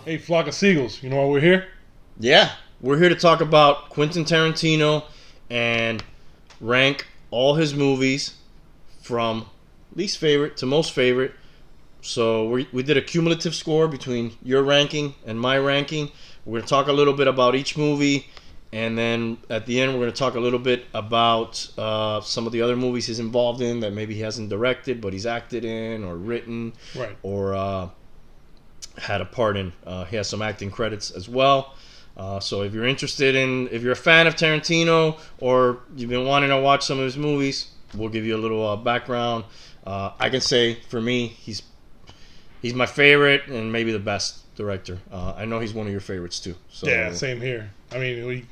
Hey, flock of seagulls, you know why we're here? Yeah, we're here to talk about Quentin Tarantino and rank all his movies from least favorite to most favorite. So we did a cumulative score between your ranking and my ranking. We're going to talk a little bit about each movie, and then at the end we're going to talk a little bit about some of the other movies he's involved in that maybe he hasn't directed but he's acted in or written, Right. or had a part in. He has some acting credits as well. So if you're interested if you're a fan of Tarantino or you've been wanting to watch some of his movies, we'll give you a little background. I can say for me, he's my favorite and maybe the best director. I know he's one of your favorites too. So Yeah, same here. I mean,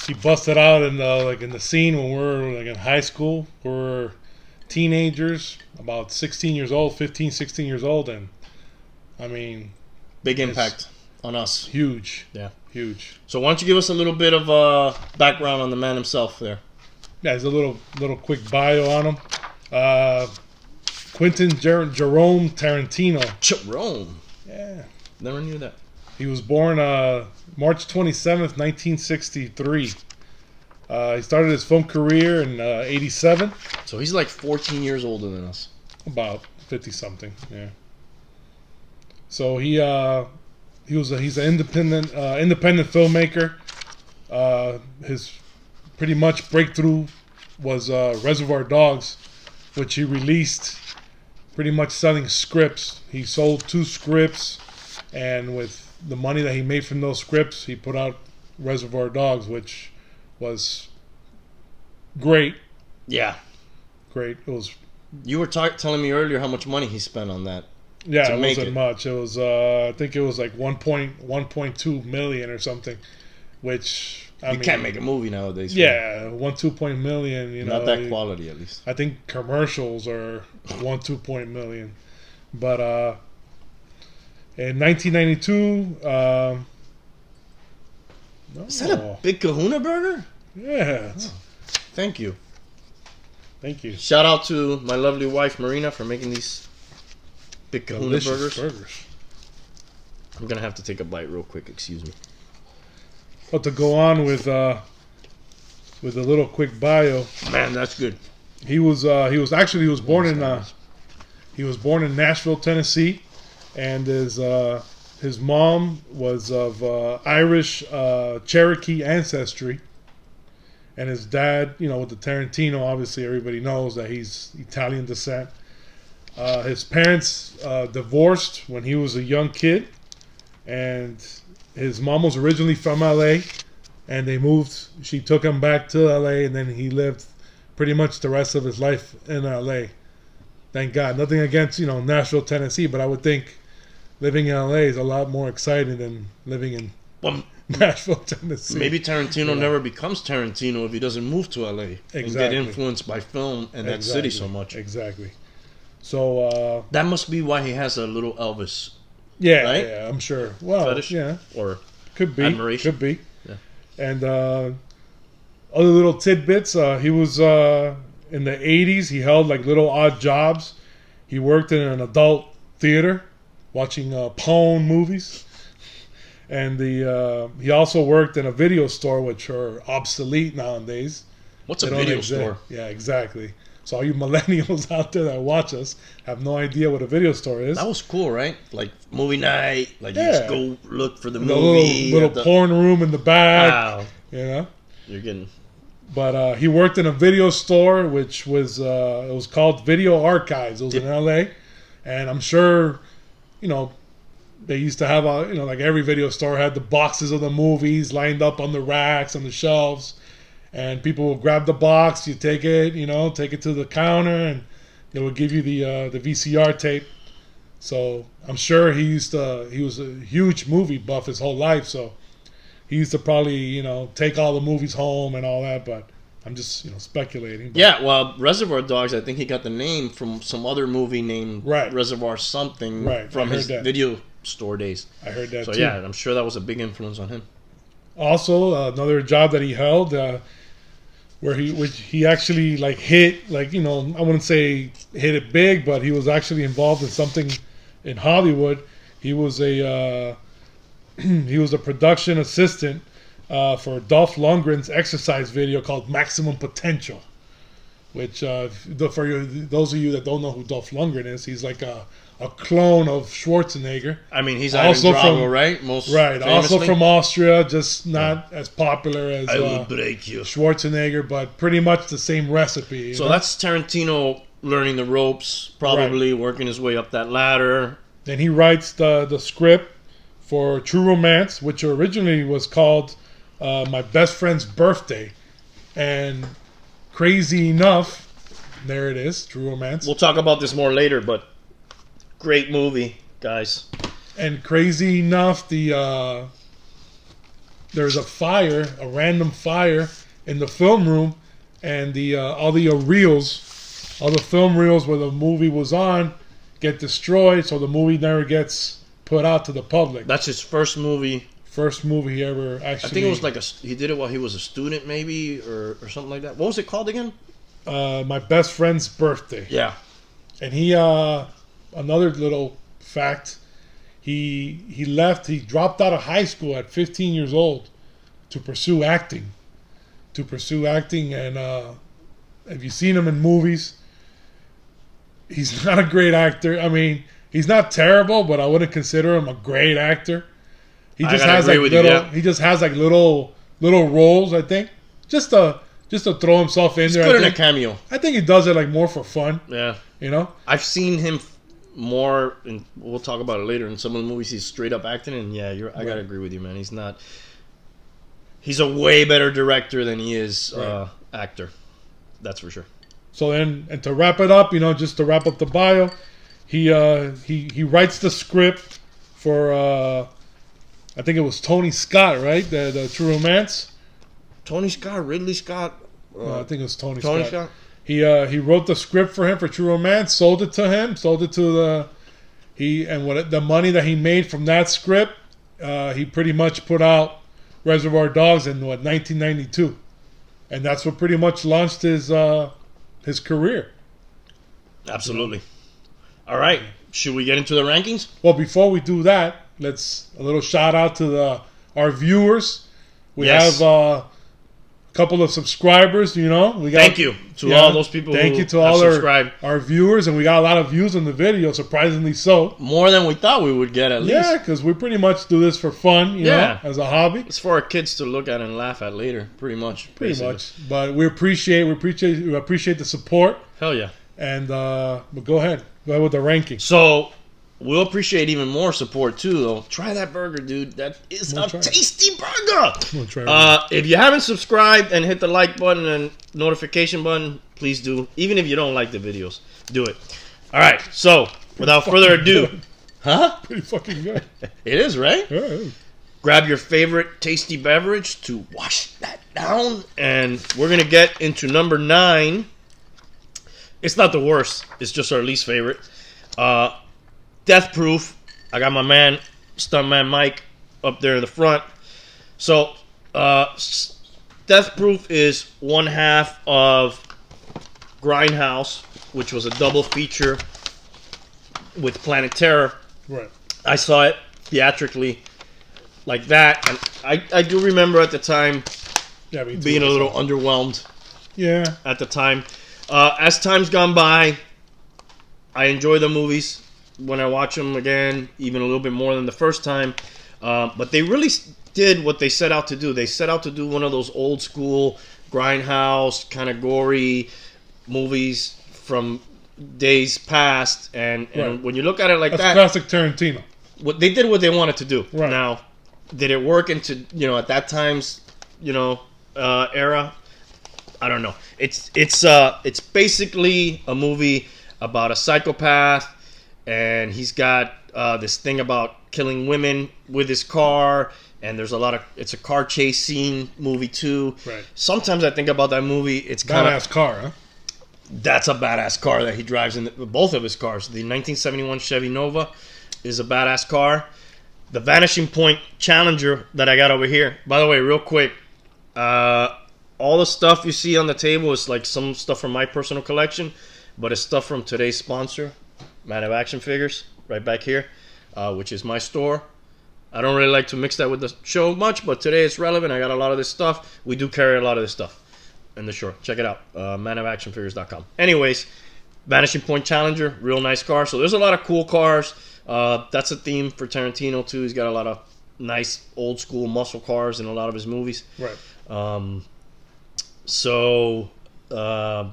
he busted out in the scene when we were like in high school. We were teenagers, about 16 years old, 15, 16 years old, and I mean, big impact on us. Huge. Yeah. Huge. So why don't you give us a little bit of background on the man himself there? Yeah, there's a little quick bio on him. Quentin Jerome Tarantino. Jerome. Yeah. Never knew that. He was born March 27th, 1963. He started his film career in 87. So he's like 14 years older than us. About 50-something, yeah. So he's an independent filmmaker. His pretty much breakthrough was Reservoir Dogs, which he released pretty much selling scripts. He sold 2 scripts, and with the money that he made from those scripts, he put out Reservoir Dogs, which was great. Yeah. Great. It was. You were telling me earlier how much money he spent on that. Yeah, it wasn't much. It was, I think it was like 1.2 million or something, which I mean, can't make a movie nowadays. Yeah, 1.2 million. You know, not that quality at least. I think commercials are 1.2 million, but in 1992, is that a Big Kahuna burger? Yeah. Oh, thank you. Thank you. Shout out to my lovely wife Marina for making these Big Kahuna burgers. I'm gonna have to take a bite real quick. Excuse me. But to go on with a little quick bio. Man, that's good. He was born in Nashville, Tennessee, and his mom was of Irish Cherokee ancestry, and his dad, with the Tarantino, obviously everybody knows that he's Italian descent. His parents divorced when he was a young kid, and his mom was originally from LA, and they moved. She took him back to LA, and then he lived pretty much the rest of his life in LA. Thank God. Nothing against Nashville, Tennessee, but I would think living in LA is a lot more exciting than living in Nashville, Tennessee. Maybe Tarantino never becomes Tarantino if he doesn't move to LA exactly. and get influenced by film and that city so much. Exactly. So that must be why he has a little Elvis. Yeah, right? Yeah, I'm sure. Well, fetish, yeah, or could be, admiration. Could be. Yeah. And other little tidbits. He was in the 80s. He held like little odd jobs. He worked in an adult theater, watching porn movies, and he also worked in a video store, which are obsolete nowadays. What's a video store? Yeah, exactly. So all you millennials out there that watch us have no idea what a video store is. That was cool, right? Like movie night, like you just go look for the and movie. Little porn room in the back. Wow. You're getting. But he worked in a video store, which was it was called Video Archives. It was in LA, and I'm sure, they used to have like every video store had the boxes of the movies lined up on the racks on the shelves. And people will grab the box, you take it to the counter, and they will give you the VCR tape. So I'm sure he was a huge movie buff his whole life, so he used to probably, take all the movies home and all that, but I'm just, speculating. But yeah, well, Reservoir Dogs, I think he got the name from some other movie named Reservoir something from his video store days. I heard that too. So yeah, I'm sure that was a big influence on him. Also, another job that he held, where he actually hit, I wouldn't say hit it big, but he was actually involved in something in Hollywood. He was a he was a production assistant for Dolph Lundgren's exercise video called Maximum Potential. Which, for those of you that don't know who Dolph Lundgren is, he's like a clone of Schwarzenegger. I mean, he's also Ivan Drago, right? Right. Famously. Also from Austria, just not as popular as I will break you. Schwarzenegger, but pretty much the same recipe. So that's Tarantino learning the ropes, probably working his way up that ladder. Then he writes the script for True Romance, which originally was called My Best Friend's Birthday. And crazy enough, there it is, True Romance. We'll talk about this more later, but great movie, guys. And crazy enough, there's a fire, a random fire in the film room, and all the film reels where the movie was on get destroyed, so the movie never gets put out to the public. That's his first movie. First movie he ever actually... I think it was like he did it while he was a student, maybe, or something like that. What was it called again? My Best Friend's Birthday. Yeah. And he, another little fact, he dropped out of high school at 15 years old to pursue acting. And have you seen him in movies? He's not a great actor. I mean, he's not terrible, but I wouldn't consider him a great actor. He just has like little roles, I think, just to throw himself in there. He's good in a cameo. I think he does it like more for fun. Yeah, you know. I've seen him more, and we'll talk about it later. In some of the movies, he's straight up acting, and yeah, I gotta agree with you, man. He's not. He's a way better director than he is actor. That's for sure. So then, and to wrap it up, just to wrap up the bio, he writes the script for. I think it was Tony Scott, right? The True Romance. Tony Scott, Ridley Scott. No, I think it was Tony Scott. He wrote the script for him for True Romance, sold it to him, the money that he made from that script, he pretty much put out Reservoir Dogs in 1992, and that's what pretty much launched his career. Absolutely. All right, should we get into the rankings? Well, before we do that, let's a little shout out to our viewers. We have a couple of subscribers. Thank you to all those people. Thank who you to all subscribed. our viewers, and we got a lot of views on the video. Surprisingly so, more than we thought we would get at least. Yeah, because we pretty much do this for fun. You know, as a hobby. It's for our kids to look at and laugh at later. Pretty much. But we appreciate the support. Hell yeah. And but go ahead with the ranking. So. We'll appreciate even more support too, though. Try that burger, dude. That is a tasty burger. If you haven't subscribed and hit the like button and notification button, please do. Even if you don't like the videos, do it. All right. So, without further ado, Pretty fucking good. It is, right? Yeah, it is. Grab your favorite tasty beverage to wash that down, and we're gonna get into number 9. It's not the worst. It's just our least favorite. Death Proof. I got my man, Stuntman Mike, up there in the front. So, Death Proof is one half of Grindhouse, which was a double feature with Planet Terror. Right. I saw it theatrically like that, and I do remember at the time being a little underwhelmed. Yeah. At the time. As time's gone by, I enjoy the movies. When I watch them again, even a little bit more than the first time. But they really did what they set out to do. They set out to do one of those old school Grindhouse, kind of gory movies from days past. And when you look at it like That's classic Tarantino. They did what they wanted to do. Right. Now, did it work into, at that time's, era? I don't know. It's basically a movie about a psychopath. And he's got this thing about killing women with his car, and there's it's a car chase scene movie too. Right. Sometimes I think about that movie. It's kind of badass car, huh? That's a badass car that he drives in both of his cars. The 1971 Chevy Nova is a badass car. The Vanishing Point Challenger that I got over here. By the way, real quick, all the stuff you see on the table is like some stuff from my personal collection, but it's stuff from today's sponsor. Man of Action Figures, right back here. which is my store. I don't really like to mix that with the show much, but today it's relevant. I got a lot of this stuff. We do carry a lot of this stuff in the store. Check it out, manofactionfigures.com. Anyways, Vanishing Point Challenger, real nice car. So there's a lot of cool cars. That's a theme for Tarantino too. He's got a lot of nice old school muscle cars in a lot of his movies. Right.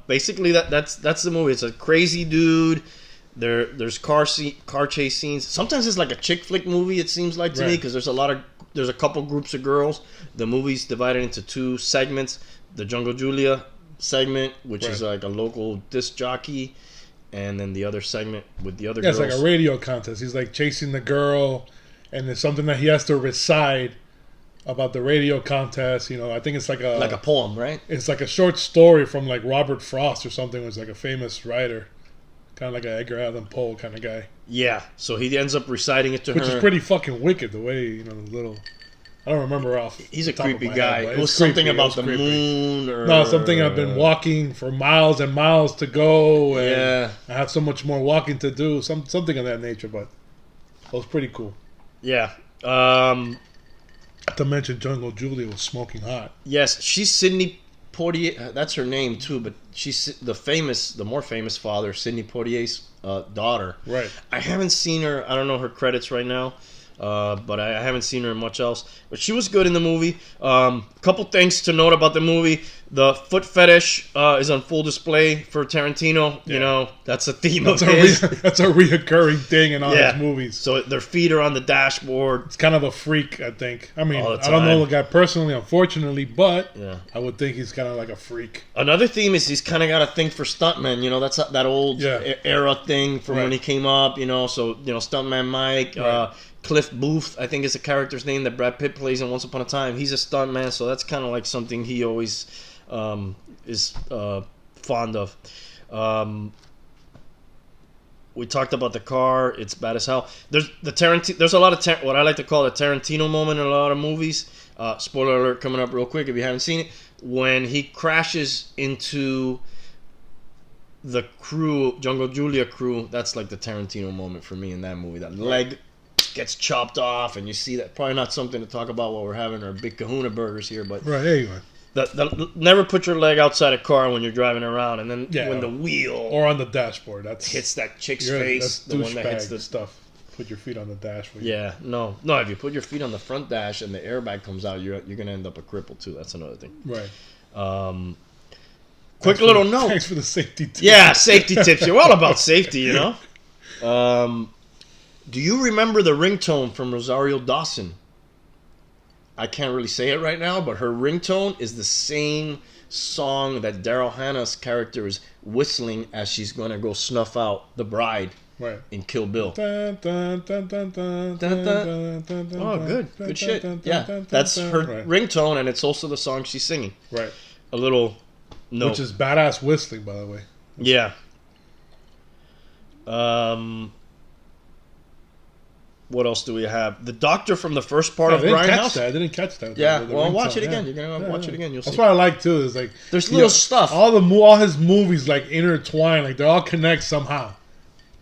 Basically that's the movie. It's a crazy dude. There's car chase scenes. Sometimes it's like a chick flick movie. It seems like to me because there's a couple groups of girls. The movie's divided into two segments. The Django Julia segment, which is like a local disc jockey, and then the other segment with the other girls. It's like a radio contest. He's like chasing the girl, and there's something that he has to recite about the radio contest. You know, I think it's like a poem, right? It's like a short story from like Robert Frost or something. Who's like a famous writer, kind of like an Edgar Allan Poe kind of guy. Yeah. So he ends up reciting it to her, which is pretty fucking wicked. The way the little. I don't remember off. He's a creepy guy. Head, it was something about the moon, or no, something I've been walking for miles and miles to go, and yeah, I have so much more walking to do. Something of that nature, but it was pretty cool. Yeah. Not to mention, Jungle Julia was smoking hot. Yes, she's Sidney Poitier. That's her name too, but she's the more famous father, Sidney Poitier's daughter. Right. I haven't seen her. I don't know her credits right now. But I haven't seen her in much else. But she was good in the movie. Couple things to note about the movie. The foot fetish is on full display for Tarantino. Yeah. You know, that's a theme of his. That's a reoccurring thing in all his movies. So their feet are on the dashboard. It's kind of a freak, I think. I mean, I don't know the guy personally, unfortunately, but I would think he's kind of like a freak. Another theme is he's kind of got a thing for stuntmen. You know, that's that old era thing from when he came up. You know, so, Stuntman Mike... Cliff Booth, I think is the character's name that Brad Pitt plays in Once Upon a Time. He's a stuntman, so that's kind of like something he always is fond of. We talked about the car; it's bad as hell. There's a lot of what I like to call a Tarantino moment in a lot of movies. Spoiler alert coming up real quick if you haven't seen it. When he crashes into the crew, Jungle Julia crew, that's like the Tarantino moment for me in that movie. That leg gets chopped off, and you see that. Probably not something to talk about while we're having our big kahuna burgers here, but anyway. Never put your leg outside a car when you're driving around, and then when the wheel or on the dashboard hits that chick's face, the one that hits the stuff. Put your feet on the dash. No. If you put your feet on the front dash and the airbag comes out, you're gonna end up a cripple too. That's another thing. Right. Quick little note. Thanks for the safety tips. Yeah, safety tips. You're all about safety, Do you remember the ringtone from Rosario Dawson? I can't really say it right now, but her ringtone is the same song that Daryl Hannah's character is whistling as she's going to go snuff out the bride in Kill Bill. Oh, good shit. Yeah, that's her ringtone, and it's also the song she's singing. Right. A little note. Which is badass whistling, by the way. Yeah. What else do we have? The doctor from the first part of Grindhouse. I didn't catch that. Yeah, watch it again. You're gonna watch it again. You'll see. That's what I like too. Is like there's little stuff. All his movies like intertwine. Like they all connect somehow.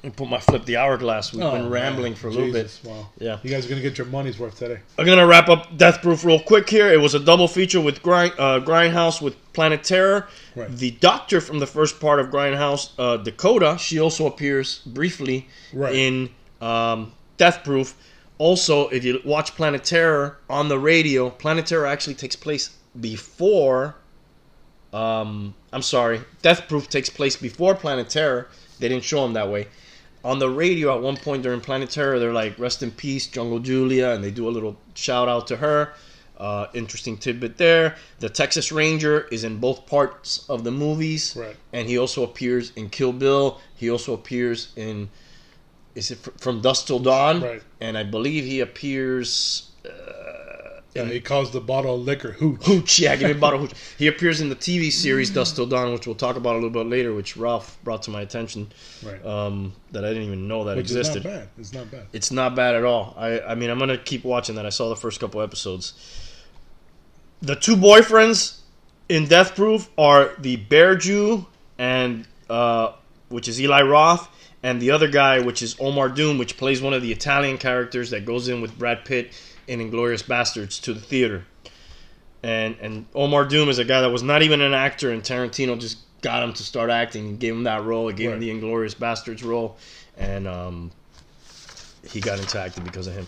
I put my flip the hourglass. We've been rambling for a little bit. Wow. Yeah. You guys are gonna get your money's worth today. I'm gonna wrap up Death Proof real quick here. It was a double feature with Grindhouse with Planet Terror. Right. The doctor from the first part of Grindhouse, Dakota. She also appears briefly in Death Proof. Also, if you watch Planet Terror on the radio, Planet Terror actually takes place before. Death Proof takes place before Planet Terror. They didn't show him that way. On the radio, at one point during Planet Terror, they're like, "Rest in peace, Jungle Julia," and they do a little shout out to her. Interesting tidbit there. The Texas Ranger is in both parts of the movies, and he also appears in Kill Bill. He also appears in. Is it From Dusk Till Dawn? Right. And I believe he appears... he calls the bottle of liquor hooch. Hooch, yeah, give me a bottle of hooch. He appears in the TV series Dusk Till Dawn, which we'll talk about a little bit later, which Ralph brought to my attention. Right. That I didn't even know that existed. It's not bad. It's not bad at all. I mean, I'm going to keep watching that. I saw the first couple episodes. The two boyfriends in Death Proof are the Bear Jew and which is Eli Roth, and the other guy, which is Omar Doom, which plays one of the Italian characters that goes in with Brad Pitt in Inglourious Bastards to the theater. And Omar Doom is a guy that was not even an actor, and Tarantino just got him to start acting and gave him that role. He gave him the Inglourious Bastards role, and he got into acting because of him.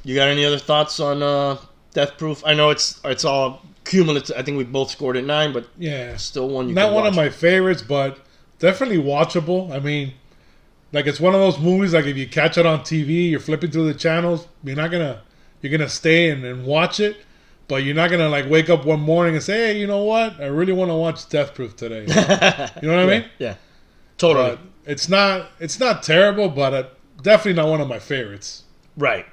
You got any other thoughts on Death Proof? I know it's all cumulative. I think we both scored at 9, but still one you not can one watch. of my favorites, but definitely watchable. I mean, like it's one of those movies. Like if you catch it on TV, you're flipping through the channels. You're gonna stay and watch it, but you're not gonna like wake up one morning and say, hey, you know what? I really want to watch Death Proof today. You know what I mean? Yeah, totally. But it's not terrible, but definitely not one of my favorites. Right.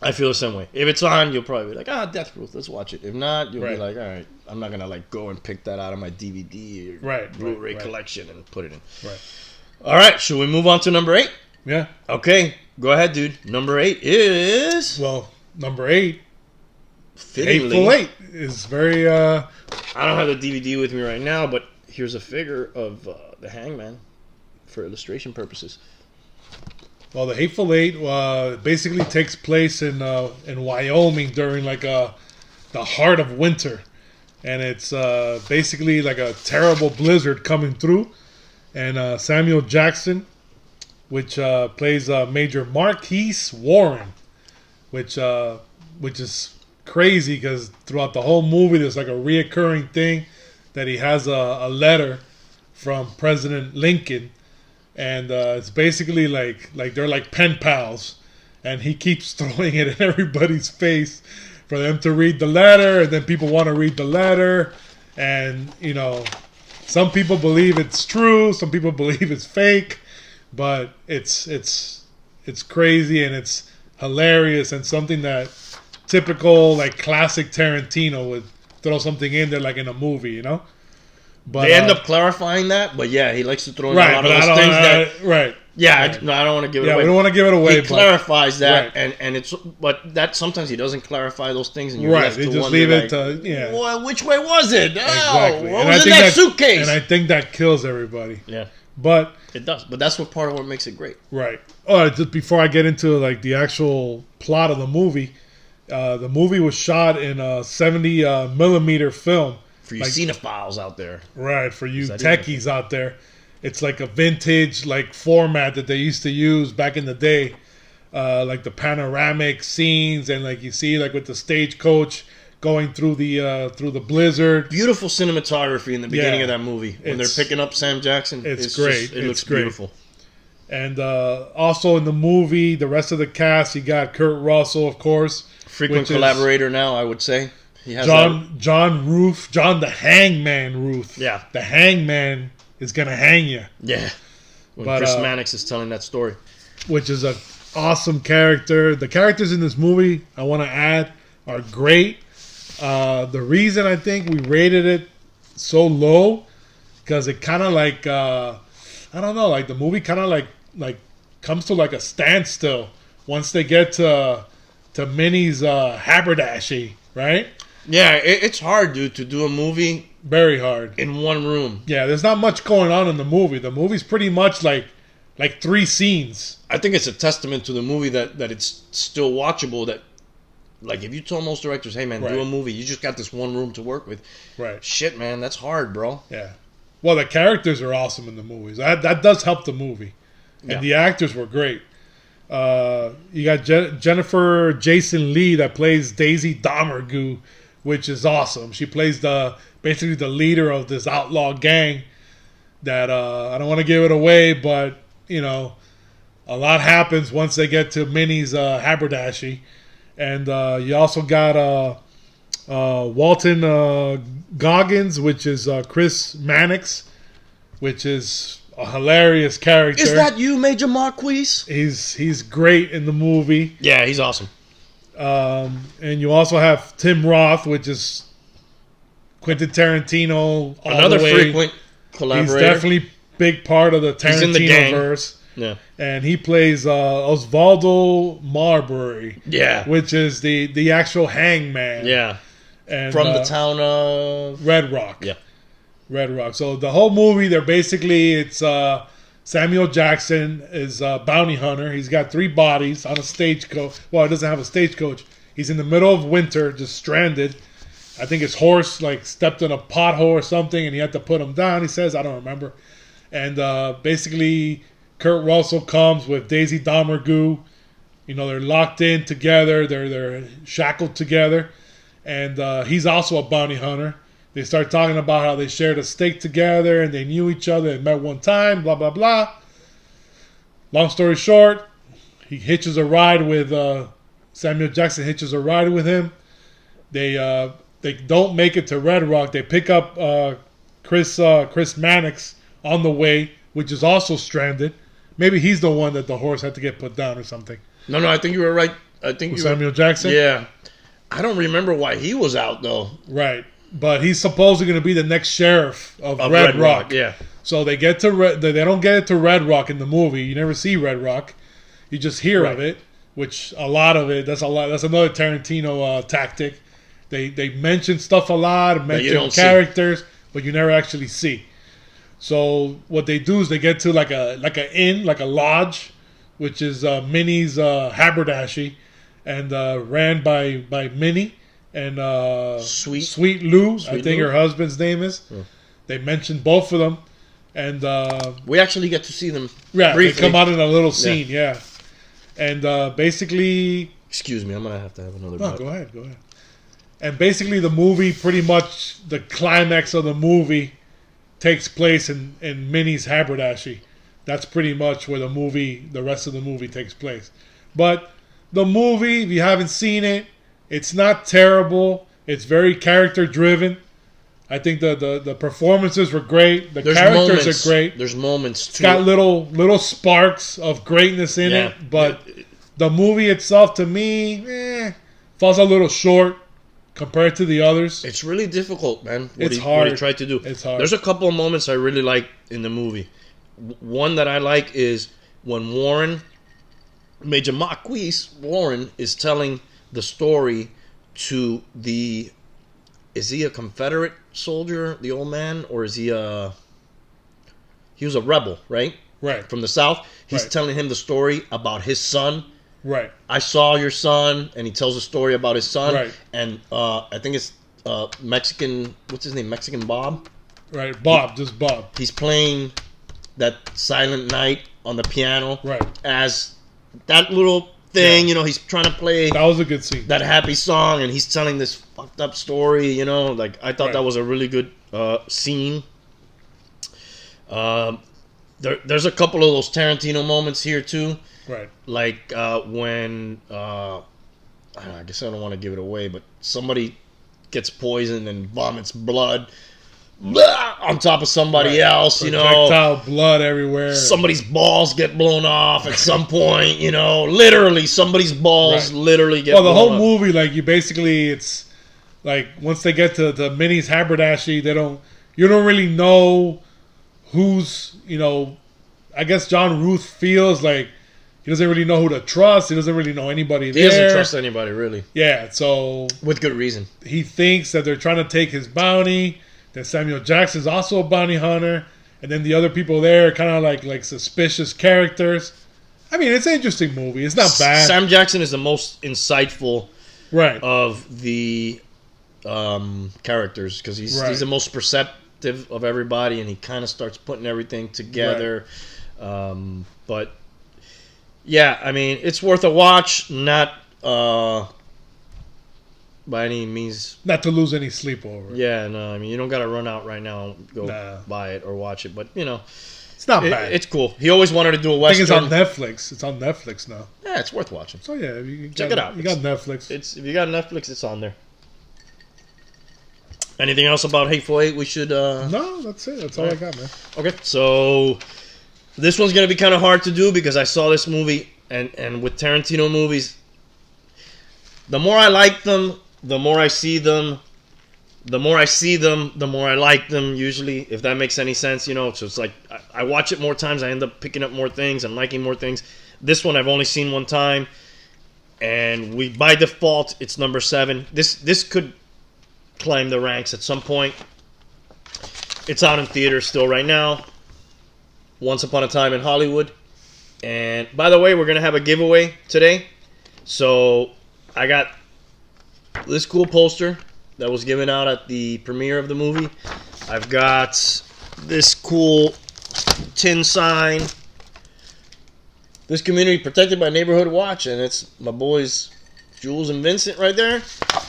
I feel the same way. If it's on, you'll probably be like, Death Proof, let's watch it. If not, you'll be like, all right, I'm not going to like go and pick that out of my DVD or Blu-ray collection and put it in. Right. All right, should we move on to number 8? Yeah. Okay, go ahead, dude. Number 8 is... Well, number 8, fittingly, Hateful Eight is very... I don't have the DVD with me right now, but here's a figure of the Hangman for illustration purposes. Well, the Hateful Eight basically takes place in Wyoming during like the heart of winter, and it's basically like a terrible blizzard coming through. And Samuel Jackson, which plays Major Marquise Warren, which is crazy because throughout the whole movie there's like a reoccurring thing that he has a letter from President Lincoln. And it's basically like they're like pen pals, and he keeps throwing it in everybody's face for them to read the letter, and then people want to read the letter, and you know, some people believe it's true, some people believe it's fake, but it's crazy and it's hilarious and something that typical like classic Tarantino would throw something in there like in a movie, you know. But, they end up clarifying that, but yeah, he likes to throw in a lot of those things that... Right. Yeah, right. I don't want to give it away. Yeah, we don't want to give it away. He clarifies that, and it's... But that sometimes he doesn't clarify those things, and you're left to just wonder, leave like, it to... Yeah. Well, which way was it? Exactly. What was in that suitcase? And I think that kills everybody. Yeah. But... It does. But that's part of what makes it great. Right. Oh, just before I get into like the actual plot of the movie was shot in a 70 millimeter film. For you cinephiles out there. Right, for you techies out there. It's like a vintage like format that they used to use back in the day. Like the panoramic scenes, and like you see like with the stagecoach going through the blizzard. Beautiful cinematography in the beginning of that movie. When they're picking up Sam Jackson. It's great. It looks beautiful. And also in the movie, the rest of the cast, you got Kurt Russell, of course. Frequent collaborator now, I would say. He has John Ruth, John the Hangman Ruth. Yeah. The Hangman is going to hang you. Yeah. When Chris Mannix is telling that story. Which is an awesome character. The characters in this movie, I want to add, are great. The reason I think we rated it so low, because it kind of like, I don't know, like the movie kind of like comes to like a standstill once they get to Minnie's haberdashery, right? Yeah, it's hard, dude, to do a movie. Very hard. In one room. Yeah, there's not much going on in the movie. The movie's pretty much like 3 scenes. I think it's a testament to the movie that it's still watchable. That, like, if you told most directors, hey, man, do a movie, you just got this one room to work with. Right. Shit, man, that's hard, bro. Yeah. Well, the characters are awesome in the movies. That does help the movie. And the actors were great. You got Jennifer Jason Leigh that plays Daisy Domergue, which is awesome. She plays basically the leader of this outlaw gang that I don't want to give it away, but you know, a lot happens once they get to Minnie's haberdashery. And you also got Walton Goggins, which is Chris Mannix, which is a hilarious character. Is that you, Major Marquise? He's great in the movie. Yeah, he's awesome. And you also have Tim Roth, which is Quentin Tarantino. Another frequent collaborator. He's definitely big part of the Tarantinoverse. Yeah. And he plays Osvaldo Marbury. Yeah. Which is the actual hangman. Yeah. And from the town of Red Rock. Yeah. Red Rock. So the whole movie, it's Samuel Jackson is a bounty hunter. He's got 3 bodies on a stagecoach. Well, he doesn't have a stagecoach. He's in the middle of winter, just stranded. I think his horse like stepped in a pothole or something, and he had to put him down. He says, I don't remember. And basically, Kurt Russell comes with Daisy Domergue. You know, they're locked in together. They're shackled together, and he's also a bounty hunter. They start talking about how they shared a steak together and they knew each other and met one time, blah, blah, blah. Long story short, he hitches a ride with Samuel Jackson hitches a ride with him. They don't make it to Red Rock. They pick up Chris Mannix on the way, which is also stranded. Maybe he's the one that the horse had to get put down or something. No, I think you were right. I think Samuel Jackson? Yeah. I don't remember why he was out, though. Right. But he's supposedly going to be the next sheriff of Red Rock. Yeah. So they get to they don't get it to Red Rock in the movie. You never see Red Rock. You just hear of it, which a lot of it. That's another Tarantino tactic. They mention stuff a lot, mention characters, but you never actually see. So what they do is they get to like an inn, like a lodge, which is Minnie's haberdashery, and ran by Minnie. And Sweet Lou, I think her husband's name is. Yeah. They mentioned both of them, and we actually get to see them. Yeah, briefly. They come out in a little scene. Yeah, and basically, excuse me, I'm gonna have to have another. No, go ahead. And basically, the movie, pretty much the climax of the movie, takes place in Minnie's haberdashery. That's pretty much where the rest of the movie takes place. But the movie, if you haven't seen it, it's not terrible. It's very character driven. I think the performances were great. There's characters are great. There's moments. It's got little sparks of greatness in it, but the movie itself, to me, falls a little short compared to the others. It's really difficult, man. It's hard. What he tried to do. It's hard. There's a couple of moments I really like in the movie. One that I like is when Major Marquis Warren is telling the story to is he a Confederate soldier, the old man, or is he was a rebel, right? Right. From the South. He's telling him the story about his son. Right. I saw your son, and he tells a story about his son. Right. And I think it's Mexican, what's his name? Mexican Bob? Right, Bob, just Bob. He's playing that Silent Night on the piano. Right. As that little thing, he's trying to play. That was a good scene. That happy song, and he's telling this fucked up story, like I thought that was a really good scene. There's a couple of those Tarantino moments here too. Right. Like when I guess I don't want to give it away, but somebody gets poisoned and vomits blood on top of somebody else, projectile blood everywhere. Somebody's balls get blown off at some point, literally somebody's balls literally get blown off. Well, the whole movie, like it's like once they get to Minnie's haberdashery, you don't really know who's, I guess John Ruth feels like he doesn't really know who to trust. He doesn't really know anybody there. He doesn't trust anybody, really. Yeah, so with good reason. He thinks that they're trying to take his bounty. That Samuel Jackson's also a bounty hunter, and then the other people there are kind of like suspicious characters. I mean, it's an interesting movie. It's not bad. Sam Jackson is the most insightful of the characters because he's the most perceptive of everybody, and he kind of starts putting everything together. But yeah, I mean, it's worth a watch. Not by any means. Not to lose any sleep over it. Yeah, no, I mean, you don't got to run out right now and go buy it or watch it. But, it's not bad. It's cool. He always wanted to do a Western. I think it's on Netflix. It's on Netflix now. Yeah, it's worth watching. So, yeah. Check it out. You got Netflix. If you got Netflix, it's on there. Anything else about Hateful Eight we should... No, that's it. That's all I got, man. Okay, so this one's going to be kind of hard to do because I saw this movie, and with Tarantino movies, the more I like them, the more I see them, the more I like them, usually, if that makes any sense, So it's like, I watch it more times, I end up picking up more things and liking more things. This one I've only seen one time, and by default, it's number 7. This could climb the ranks at some point. It's out in theaters still right now. Once Upon a Time in Hollywood. And by the way, we're going to have a giveaway today. So I got this cool poster that was given out at the premiere of the movie. I've got this cool tin sign. This community protected by Neighborhood Watch, and it's my boys Jules and Vincent right there.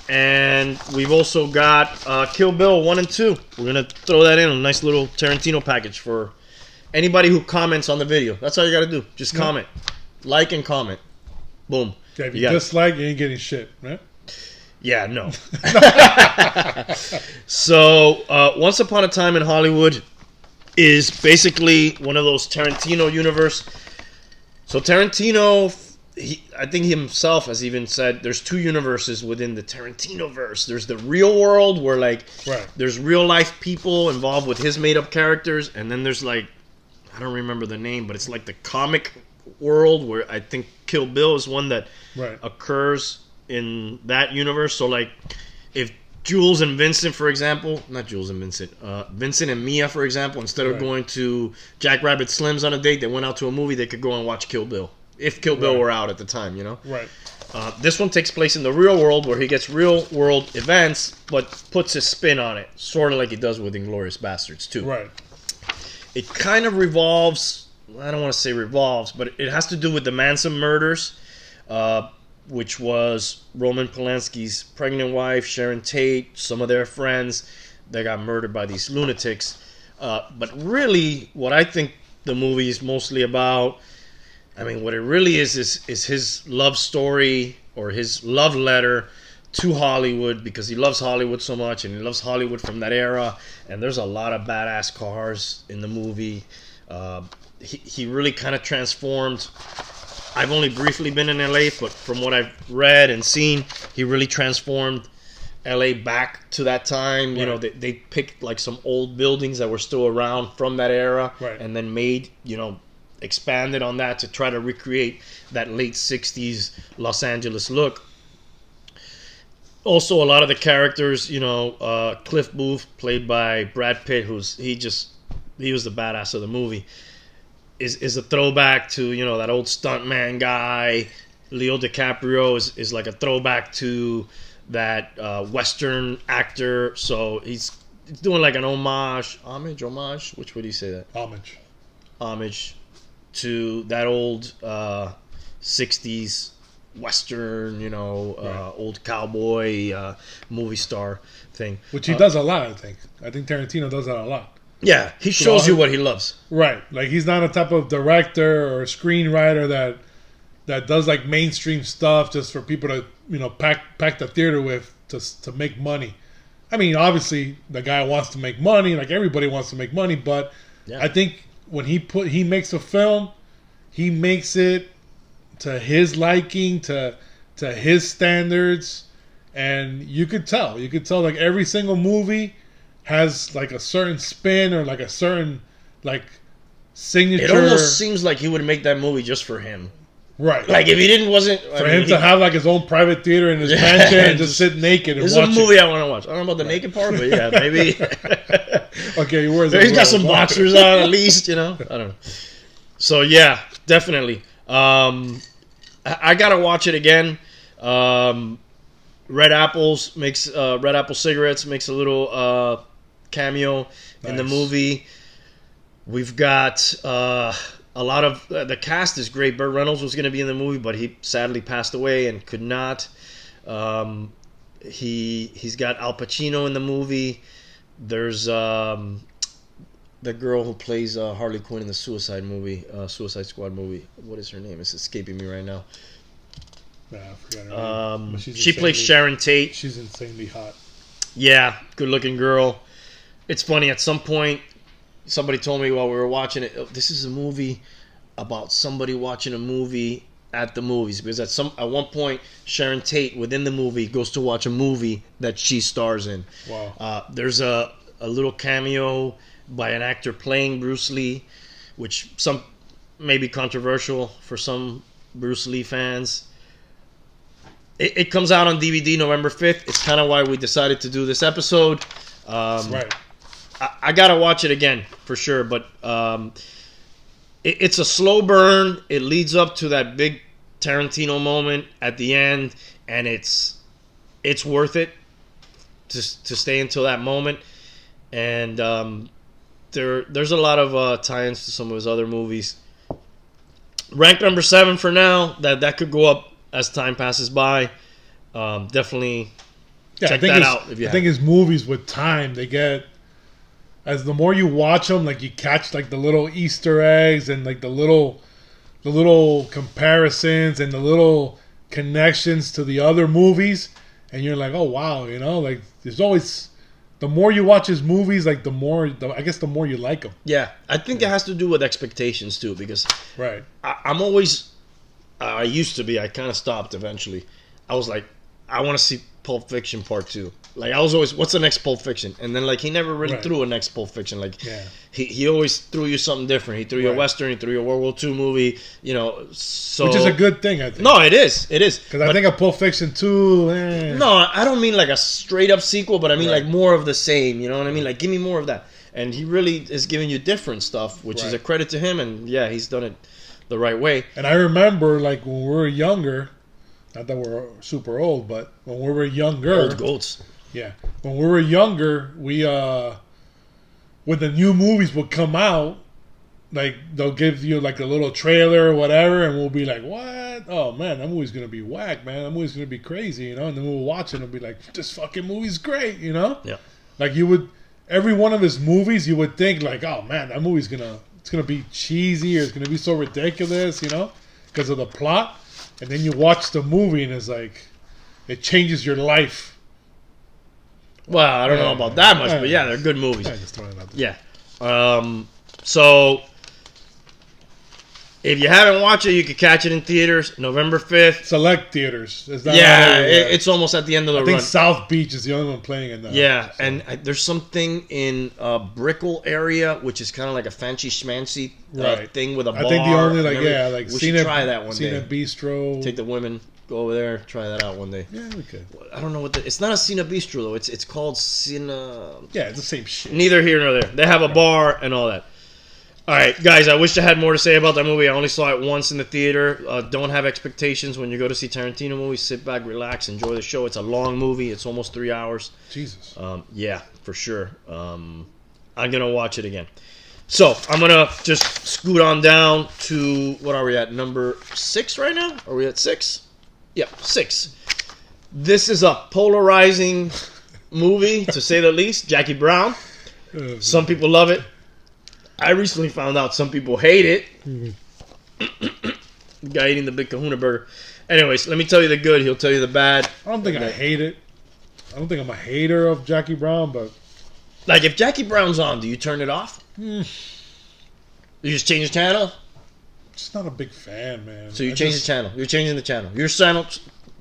And we've also got Kill Bill 1 and 2. We're going to throw that in a nice little Tarantino package for anybody who comments on the video. That's all you got to do. Just comment. Like and comment. Boom. Yeah, if you dislike, you ain't getting shit, right? Yeah, no. So, Once Upon a Time in Hollywood is basically one of those Tarantino universe. So Tarantino, I think himself has even said there's two universes within the Tarantinoverse. There's the real world where there's real life people involved with his made up characters, and then there's I don't remember the name, but it's like the comic world where I think Kill Bill is one that occurs in that universe. So if Jules and Vincent, for example, not Jules and Vincent, Vincent and Mia, for example, instead of going to Jack Rabbit Slim's on a date, they went out to a movie, they could go and watch Kill Bill. If Kill Bill were out at the time, you know? Right. This one takes place in the real world where he gets real world events, but puts his spin on it. Sort of like he does with Inglourious Bastards, too. Right. It kind of revolves, I don't want to say revolves, but it has to do with the Manson murders, which was Roman Polanski's pregnant wife, Sharon Tate, some of their friends that got murdered by these lunatics. But really, what I think the movie is mostly about, what it really is his love story or his love letter to Hollywood, because he loves Hollywood so much, and he loves Hollywood from that era. And there's a lot of badass cars in the movie. He really kind of transformed. I've only briefly been in LA, but from what I've read and seen, he really transformed LA back to that time. Right. You know, they picked some old buildings that were still around from that era, and then made, expanded on that to try to recreate that late 60s Los Angeles look. Also, a lot of the characters, Cliff Booth, played by Brad Pitt, he was the badass of the movie, is a throwback to, that old stuntman guy. Leo DiCaprio is like a throwback to that Western actor. So he's doing like an homage, which would you say that? Homage to that old 60s Western, old cowboy movie star thing. Which he does a lot, I think. I think Tarantino does that a lot. Yeah, he shows you what he loves. Right. Like, he's not a type of director or screenwriter that does mainstream stuff just for people to, pack the theater with to make money. Obviously the guy wants to make money, like everybody wants to make money, but I think when he makes a film, he makes it to his liking, to his standards, and you could tell every single movie has a certain spin or a certain signature. It almost seems like he would make that movie just for him. Right. If he wasn't for him to have his own private theater in his mansion and just sit naked and watch it. This is a movie I want to watch. I don't know about the naked part, but yeah, maybe. Okay, he's got some boxers on at least, I don't know. So yeah, definitely. I gotta watch it again. Red Apple Cigarettes makes a little cameo in the movie. We've got a lot of the cast is great. Burt Reynolds was going to be in the movie, but he sadly passed away and could not. He's got Al Pacino in the movie. There's the girl who plays Harley Quinn in the Suicide Squad movie. What is her name? It's escaping me right now. Nah, I forgot her name. She plays Sharon Tate. She's insanely hot. Yeah, good looking girl. It's funny, at some point somebody told me while we were watching it, this is a movie about somebody watching a movie at the movies, because at one point Sharon Tate within the movie goes to watch a movie that she stars in. Wow. There's a little cameo by an actor playing Bruce Lee, which some may be controversial for some Bruce Lee fans. It comes out on DVD November 5th. It's kind of why we decided to do this episode. Right. I gotta watch it again for sure. But it's a slow burn. It leads up to that big Tarantino moment at the end, and it's worth it to stay until that moment. And there's a lot of tie-ins to some of his other movies. Rank number 7 for now. That could go up as time passes by. Definitely check that out. If you I think his movies with time, they get, as the more you watch them, like you catch like the little Easter eggs and like the little comparisons and the little connections to the other movies, and you're like, oh wow, like there's always. The more you watch his movies, like the more you like them. Yeah, I think it has to do with expectations too, because right. I'm always, I used to be. I kind of stopped eventually. I was like, I want to see Pulp Fiction Part 2. Like I was always, what's the next Pulp Fiction? And then like he never really threw a next Pulp Fiction. Like he always threw you something different. He threw you a Western. He threw you a World War II movie. So which is a good thing, I think. No, it is. Because I think a Pulp Fiction 2. No, I don't mean like a straight up sequel, but I mean like more of the same. You know what I mean? Like give me more of that. And he really is giving you different stuff, which is a credit to him. And yeah, he's done it the right way. And I remember like when we were younger, not that we're super old, but when we were younger, old goats. Yeah, when we were younger, we when the new movies would come out, like they'll give you like a little trailer or whatever, and we'll be like, "What? Oh man, that movie's gonna be whack, man. That movie's gonna be crazy," And then we'll watch it and be like, "This fucking movie's great," Yeah. Like you would, every one of his movies, you would think like, "Oh man, that movie's it's gonna be cheesy or it's gonna be so ridiculous," because of the plot. And then you watch the movie and it's like, it changes your life. Well, I don't know about that much, but yeah, they're good movies. Just throwing it out there. Yeah. So, if you haven't watched it, you can catch it in theaters November 5th. Select theaters. Is that it's almost at the end of the run. I think South Beach is the only one playing it now. Yeah, so. And there's something in Brickell area, which is kind of like a fancy schmancy thing with a bar. I think the only we should try that one day. Cena Bistro. Take the women. Go over there, try that out one day. Yeah, we could. I don't know what it's not a Cena Bistro though. It's called Cena. Yeah, it's the same shit. Neither here nor there. They have a bar and all that. All right, guys. I wish I had more to say about that movie. I only saw it once in the theater. Don't have expectations when you go to see Tarantino movies. Sit back, relax, enjoy the show. It's a long movie. It's almost 3 hours. Jesus. Yeah, for sure. I'm gonna watch it again. So I'm gonna just scoot on down to what are we at? Number 6 right now? Are we at 6? Yeah, 6. This is a polarizing movie, to say the least. Jackie Brown. Some people love it. I recently found out some people hate it. Guy eating the Big Kahuna burger. Anyways, let me tell you the good. He'll tell you the bad. I don't think I hate it. I don't think I'm a hater of Jackie Brown, but... Like, if Jackie Brown's on, do you turn it off? You just change the channel? Just not a big fan, man. So you change the channel. You're changing the channel. Your channel,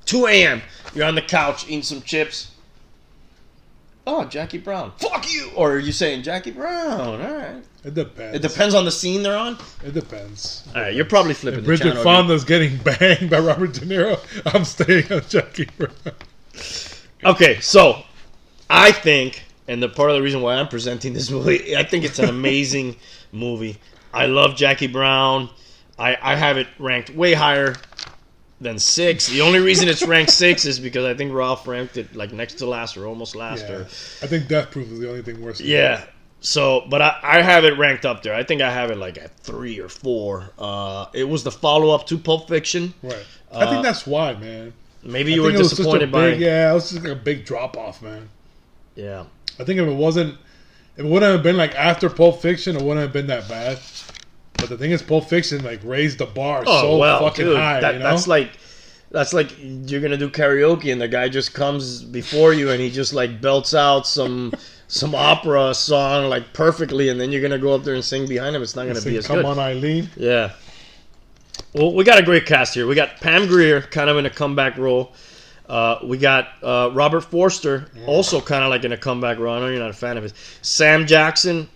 2 a.m. You're on the couch eating some chips. Oh, Jackie Brown. Fuck you! Or are you saying Jackie Brown? All right. It depends. It depends on the scene they're on? It depends. All right, you're probably flipping if the channel. Bridget Fonda's getting banged by Robert De Niro, I'm staying on Jackie Brown. Okay, so I think, and the part of the reason why I'm presenting this movie, I think it's an amazing movie. I love Jackie Brown. I have it ranked way higher than 6. The only reason it's ranked 6 is because I think Ralph ranked it like next to last or almost last. Yeah. I think Death Proof is the only thing worse than that. So, but I have it ranked up there. I think I have it like at 3 or 4. It was the follow-up to Pulp Fiction. Right. I think that's why, man. Maybe you were disappointed by it. Yeah, it was just like a big drop-off, man. Yeah. I think if it wouldn't have been like after Pulp Fiction, it wouldn't have been that bad. But the thing is, Pulp Fiction like raised the bar fucking high. That's like you're gonna do karaoke and the guy just comes before you and he just like belts out some opera song like perfectly, and then you're gonna go up there and sing behind him. It's not gonna be as good. Come on, Eileen. Yeah. Well, we got a great cast here. We got Pam Grier, kind of in a comeback role. We got Robert Forster, also kind of like in a comeback role. I know you're not a fan of his. Sam Jackson.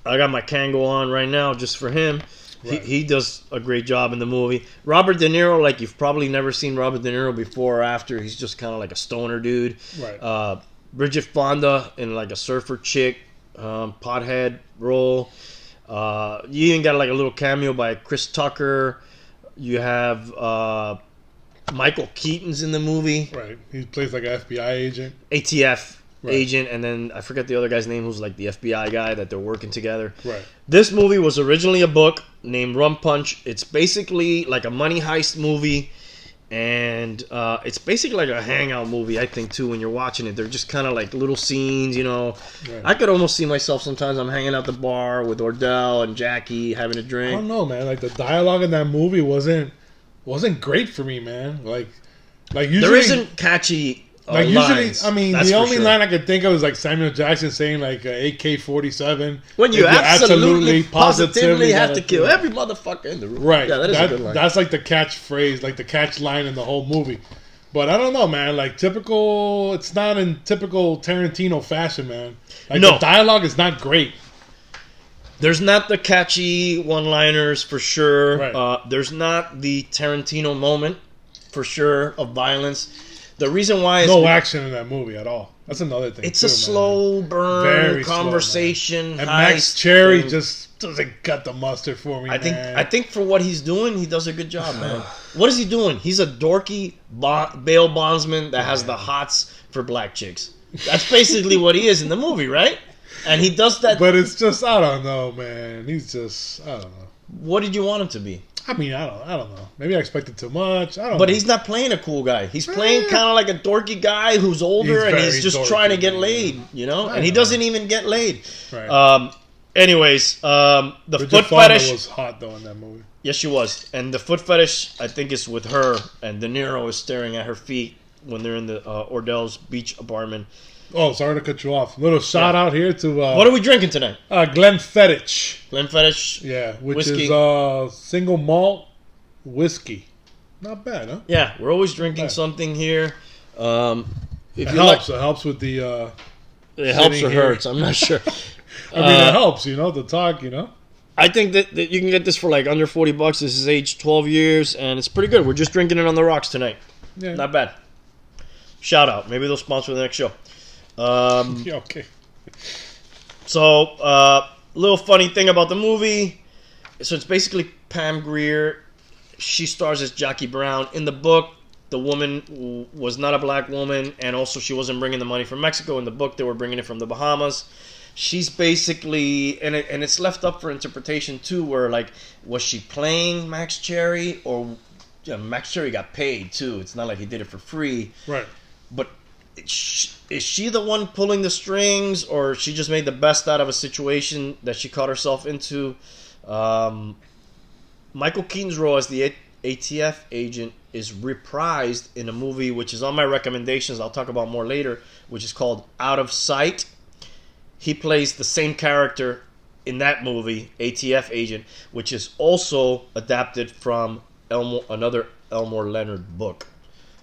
I got my Kango on right now just for him. Right. He does a great job in the movie. Robert De Niro, like you've probably never seen Robert De Niro before or after. He's just kind of like a stoner dude. Right. Bridget Fonda in like a surfer chick pothead role. You even got like a little cameo by Chris Tucker. You have Michael Keaton's in the movie. Right. He plays like an FBI agent. ATF Right. agent, and then I forget the other guy's name who's like the FBI guy that they're working together. Right. This movie was originally a book named Rum Punch. It's basically like a money heist movie, and it's basically like a hangout movie, I think, too, when you're watching it. They're just kind of like little scenes, you know. Right. I could almost see myself sometimes. I'm hanging out the bar with Ordell and Jackie having a I drink. don't know, man. Like the dialogue in that movie wasn't great for me, man. Like usually There isn't catchy like usually, lines. I mean, That's the for only sure. line I could think of is like Samuel Jackson saying like AK-47. When you If absolutely, positively have to gotta kill do it. every motherfucker in the room. Right. Yeah, that is a good line. That's like the catchphrase, like the catch line in the whole movie. But I don't know, man. Like it's not in typical Tarantino fashion, man. Like No. the dialogue is not great. There's not the catchy one-liners for sure. Right. There's not the Tarantino moment for sure of violence. The reason why is No action in that movie at all. That's another thing. it's too, a man. slow burn Very slow, conversation. And Max heist Cherry thing. just doesn't cut the mustard for me. I think for what he's doing, he does a good job, man. What is he doing? He's a dorky bail bondsman that has the hots for black chicks. That's basically what he is in the movie, right? And he does that. But it's just I don't know, man. He's just I don't know. What did you want him to be? I mean, I don't know. Maybe I expected too much. I don't. But know. he's not playing a cool guy. He's playing kind of like a dorky guy who's older and He's he's very just trying to dorky, get man. laid, you know? I And he know. doesn't even get laid. Right. Anyways, the Bridget foot Fonda fetish. was hot though in that movie. Yes, she was. And the foot fetish, I think, is with her. And De Niro is staring at her feet when they're in the Ordell's beach apartment. Oh, sorry to cut you off. Little shout out here to What are we drinking tonight? Glenn Fetich. Glen Fetish. Yeah, which Whiskey. is single malt whiskey. Not bad, huh? Yeah, we're always drinking Right. something here. If It you helps. It helps with the. it helps sitting or here. hurts. I'm not sure. I mean, it helps, to talk, I think that you can get this for like under $40. This is aged 12 years, and it's pretty good. We're just drinking it on the rocks tonight. Yeah. Not bad. Shout out. Maybe they'll sponsor the next show. Yeah, okay. So, little funny thing about the movie. So it's basically Pam Grier. She stars as Jackie Brown. In the book, the woman was not a black woman, and also she wasn't bringing the money from Mexico. In the book, they were bringing it from the Bahamas. She's basically, and it's left up for interpretation too, where like, was she playing Max Cherry, or Max Cherry got paid too? It's not like he did it for free. Right. But is she the one pulling the strings, or she just made the best out of a situation that she caught herself into? Michael Keaton's role as the ATF agent is reprised in a movie which is on my recommendations. I'll talk about more later, which is called Out of Sight. He plays the same character in that movie, ATF agent, which is also adapted from another Elmore Leonard book.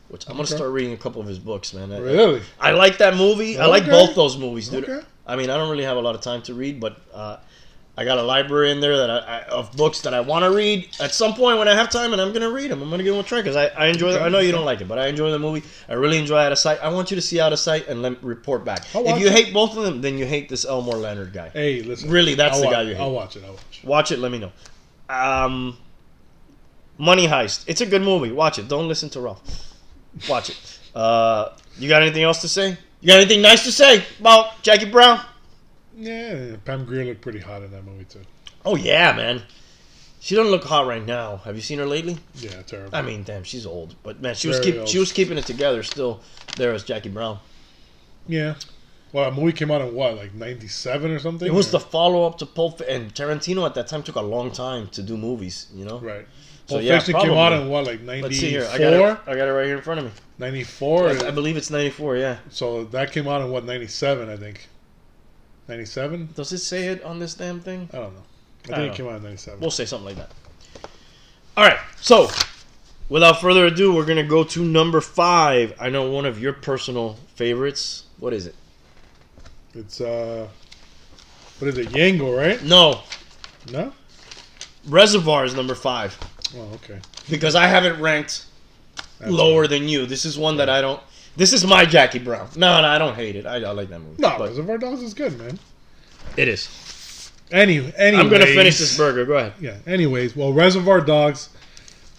Which I'm gonna start reading a couple of his books, man. Really? I like that movie. I like Okay. both those movies, dude. Okay. I mean, I don't really have a lot of time to read, but I got a library in there that of books that I want to read at some point when I have time, and I'm gonna read them. I'm gonna give them a try because I enjoy them. I know you don't like it, but I enjoy the movie. I really enjoy Out of Sight. I want you to see Out of Sight and report back. I'll If watch you it. hate both of them, then you hate this Elmore Leonard guy. Hey, listen. Really, that's I'll the watch guy you hate. I'll watch it. Watch it. Let me know. Money Heist. It's a good movie. Watch it. Don't listen to Ralph. Watch it. You got anything else to say? You got anything nice to say about Jackie Brown? Yeah, Pam Grier looked pretty hot in that movie too. Oh yeah, man. She doesn't look hot right now. Have you seen her lately? Yeah, terrible. I mean, damn, she's old. But man, she Very old. was keeping it together still there as Jackie Brown. Yeah. Well, a movie came out in what, like 97 or something? It was the follow-up to Pulp Fiction, and Tarantino at that time took a long time to do movies, you know? Right. So, Pulp yeah, Fiction came probably. out in what, like 94? Let's see here. I got it right here in front of me. 94? I believe it's 94, yeah. So that came out in what, 97, I think. 97? Does it say it on this damn thing? I don't know. I I think don't it came out in 97. We'll say something like that. All right, so without further ado, we're going to go to number 5. I know one of your personal favorites. What is it? It's, what is it, Django, right? No, No? Reservoir is number 5 Oh, okay. because I have it ranked That's lower right. than you. This is one that I don't. This is my Jackie Brown. No, I don't hate it. I like that movie. No, but Reservoir Dogs is good, man. It is. Anyways, I'm gonna finish this burger. Go ahead. Yeah. Anyways, well, Reservoir Dogs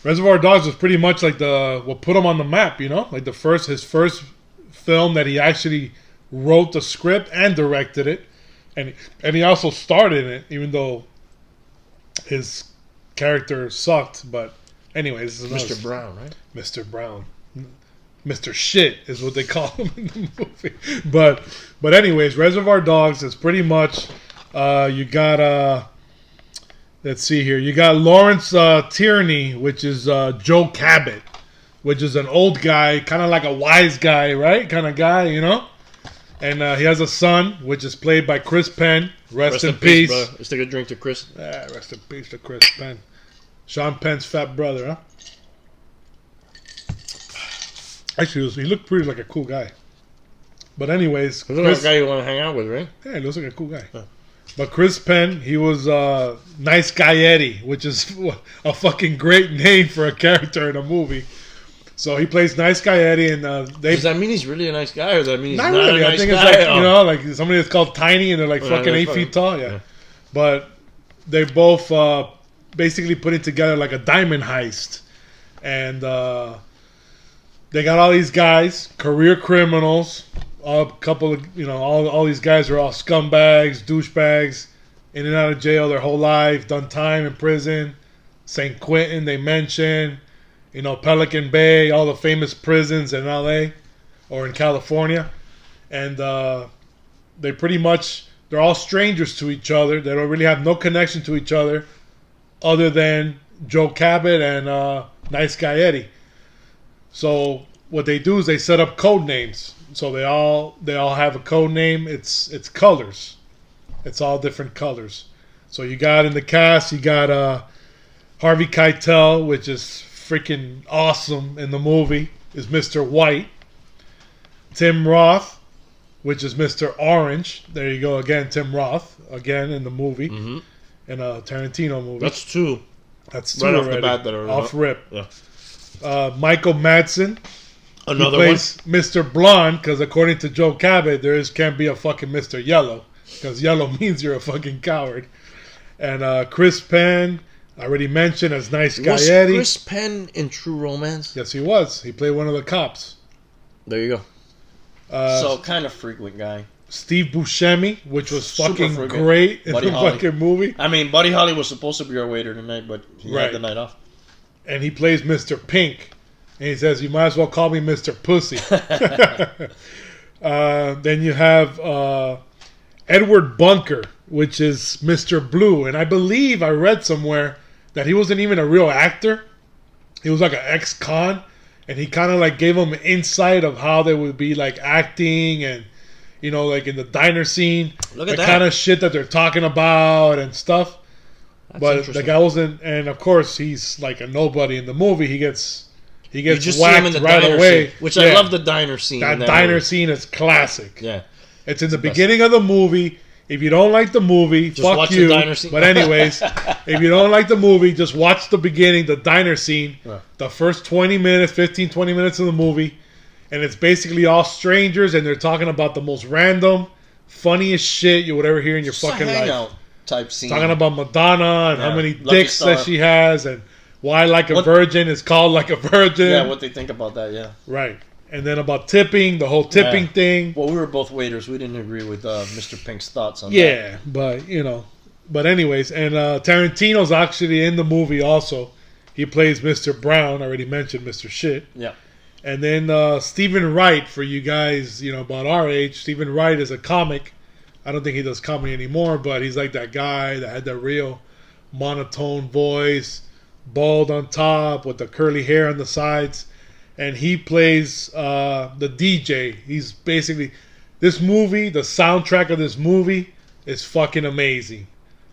was pretty much like what put him on the map. You know, like his first film that he actually wrote the script and directed it, and he also starred in it, even though his character sucked. But anyways, this is Mr. Brown, right? Mr. Brown. Mr. Shit is what they call him in the movie. But anyways, Reservoir Dogs is pretty much you got let's see here. You got Lawrence Tierney, which is Joe Cabot, which is an old guy, kind of like a wise guy, right? Kind of guy, you know? And he has a son, which is played by Chris Penn. Rest in peace. Brother. Let's take a drink to Chris. Rest in peace to Chris Penn. Sean Penn's fat brother, huh? Actually, he looked pretty like a cool guy. But anyways, He's like a guy you want to hang out with, right? Yeah, he looks like a cool guy. Huh. But Chris Penn, he was Nice Guy Eddie, which is a fucking great name for a character in a movie. So he plays Nice Guy Eddie, and does that mean he's really a nice guy, or does that mean he's not really? a nice I think guy? it's like, you know, like somebody that's called Tiny, and they're like fucking 8 feet tall. Yeah. But they both basically putting together like a diamond heist, and they got all these guys, career criminals. A couple of, you know, all these guys are all scumbags, douchebags, in and out of jail their whole life, done time in prison. St. Quentin, they mention, you know, Pelican Bay, all the famous prisons in LA or in California. And they pretty much, they're all strangers to each other. They don't really have no connection to each other other than Joe Cabot and Nice Guy Eddie. So what they do is they set up code names. So they all have a code name. It's colors. It's all different colors. So you got in the cast, you got Harvey Keitel, which is freaking awesome in the movie, is Mr. White. Tim Roth, which is Mr. Orange. There you go again, Tim Roth again in the movie, in a Tarantino movie. That's two. That's two right already. Off the bat. That are off rip. Yeah. Michael Madsen. Another he plays Mr. Blonde, because according to Joe Cabot, can't be a fucking Mr. Yellow, because yellow means you're a fucking coward. And Chris Penn, I already mentioned as Nice Guy Eddie. Was Chris Penn in True Romance? Yes, he was. He played one of the cops. There you go. So kind of frequent guy. Steve Buscemi, which was fucking great in the fucking movie. I mean, Buddy Holly was supposed to be our waiter tonight, but he had the night off. And he plays Mr. Pink. And he says, "You might as well call me Mr. Pussy." Then you have Edward Bunker, which is Mr. Blue. And I believe I read somewhere that he wasn't even a real actor. He was like an ex-con. And he kind of like gave them an insight of how they would be like acting and, you know, like in the diner scene. Look at the that. kind of shit that they're talking about and stuff. But the guy wasn't, and of course he's like a nobody in the movie. He gets whacked right away. Scene, which I love the diner scene. That diner scene is classic. Yeah. It's in the beginning of the movie. If you don't like the movie, just fuck you. The diner scene. But anyways, if you don't like the movie, just watch the beginning, the diner scene. Yeah. The first 20 minutes of the movie. And it's basically all strangers and they're talking about the most random, funniest shit you would ever hear in your fucking life. Type scene. Talking about Madonna and how many dicks that she has and why Like a Virgin is called Like a Virgin. Yeah, what they think about that, yeah. Right. And then about tipping, the whole tipping thing. Well, we were both waiters. We didn't agree with Mr. Pink's thoughts on that. Yeah, but, you know. But anyways, and Tarantino's actually in the movie also. He plays Mr. Brown. I already mentioned Mr. Shit. Yeah. And then Stephen Wright, for you guys, you know, about our age. Stephen Wright is a comic. I don't think he does comedy anymore, but he's like that guy that had that real monotone voice, bald on top with the curly hair on the sides. And he plays the DJ. He's basically, this movie, the soundtrack of this movie is fucking amazing.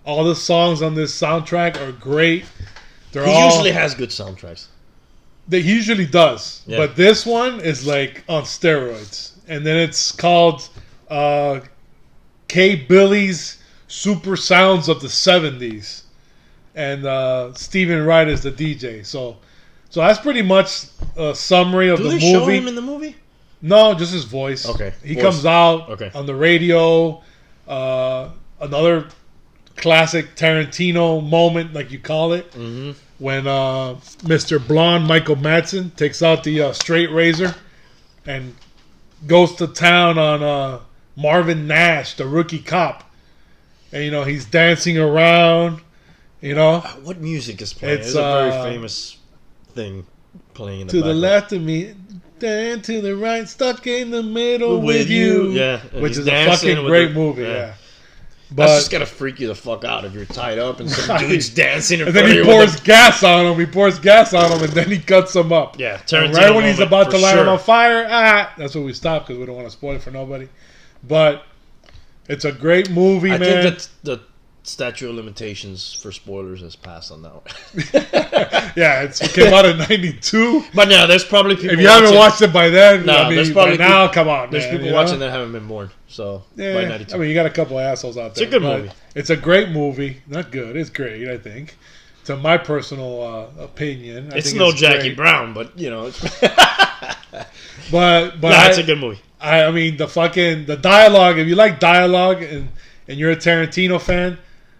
All the songs on this soundtrack are great. He usually has good soundtracks. He usually does. Yeah. But this one is like on steroids. And then it's called K. Billy's Super Sounds of the 70s. And Stephen Wright is the DJ. So that's pretty much a summary of the movie. Do they show him in the movie? No, just his voice. Okay. He comes out on the radio. another classic Tarantino moment, like you call it, when Mr. Blonde Michael Madsen takes out the straight razor and goes to town on Marvin Nash, the rookie cop, and he's dancing around. What music is playing? It's a very famous thing playing in the to background. the left of me, then to the right, stuck in the middle with you. Yeah, which is a fucking great movie. Yeah. But that's just gotta freak you the fuck out if you're tied up and some dude's dancing. And then he pours gas on him. He pours gas on him, and then he cuts him up. Yeah, and right when he's about to light him on fire, that's when we stop because we don't want to spoil it for nobody. But it's a great movie, man. I think that the statute of limitations for spoilers has passed on that one. Yeah, it came out in '92. But yeah, there's probably people. If you haven't watched it by then, there's probably now. Come on, there's man, people watching that haven't been born. So by '92, I mean, you got a couple of assholes out there. It's a good movie. It's a great movie. Not good. It's great. I think. To my personal opinion, it's no Jackie Brown, but it's but it's a good movie. I mean, the dialogue. If you like dialogue and you're a Tarantino fan,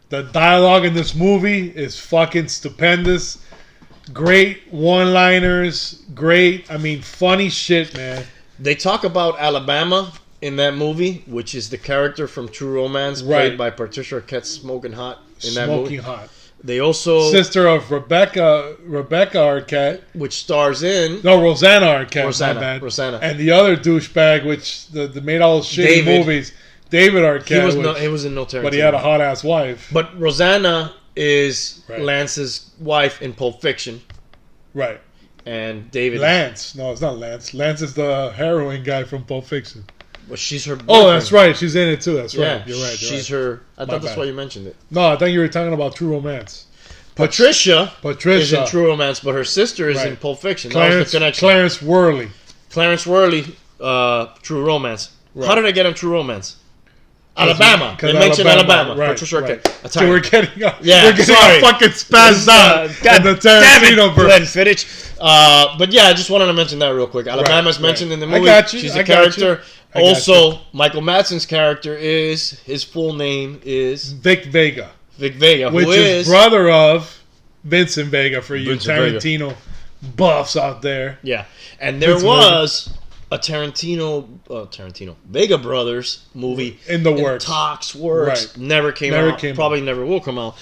the dialogue in this movie is fucking stupendous. Great one-liners. Great. I mean, funny shit, man. They talk about Alabama in that movie, which is the character from True Romance, played by Patricia Arquette, Smoking Hot in that movie. Smoking Hot. They also sister of Rebecca Arquette, which stars in Rosanna Arquette. Rosanna, and the other douchebag, which the made all those shitty movies. David Arquette. He was in no Tarantino, but he had a hot ass wife. But Rosanna is Lance's wife in Pulp Fiction, right? And David Lance. No, it's not Lance. Lance is the heroin guy from Pulp Fiction. Well, she's her boyfriend. Oh, that's right. She's in it too. That's right. You're right. She's her. I thought that's why you mentioned it. No, I think you were talking about True Romance. Patricia is in True Romance, but her sister is in Pulp Fiction. That was the connection. Clarence Worley. True Romance. Right. How did I get on True Romance? Alabama. They mentioned Alabama. Right, Patricia Arquette. So we're getting sorry. Fucking spazzed out in the Tarantinoverse. But yeah, I just wanted to mention that real quick. Alabama's mentioned in the movie. I got you. She's a character. Also, Michael Madsen's character his full name is Vic Vega. Which is brother of Vincent Vega for you Tarantino buffs out there. Yeah. And there was a Tarantino Vega Brothers movie in the works. Works. Right. Never came out. Probably never will come out.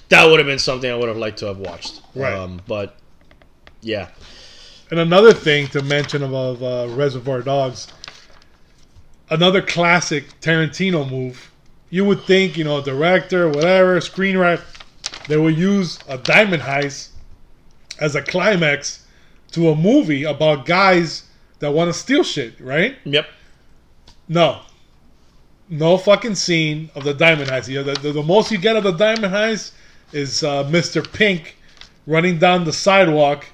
That would have been something I would have liked to have watched. Right. But yeah. And another thing to mention about Reservoir Dogs, another classic Tarantino move. You would think, director, whatever, screenwriter, they would use a diamond heist as a climax to a movie about guys that want to steal shit, right? Yep. No fucking scene of the diamond heist. The most you get of the diamond heist is Mr. Pink running down the sidewalk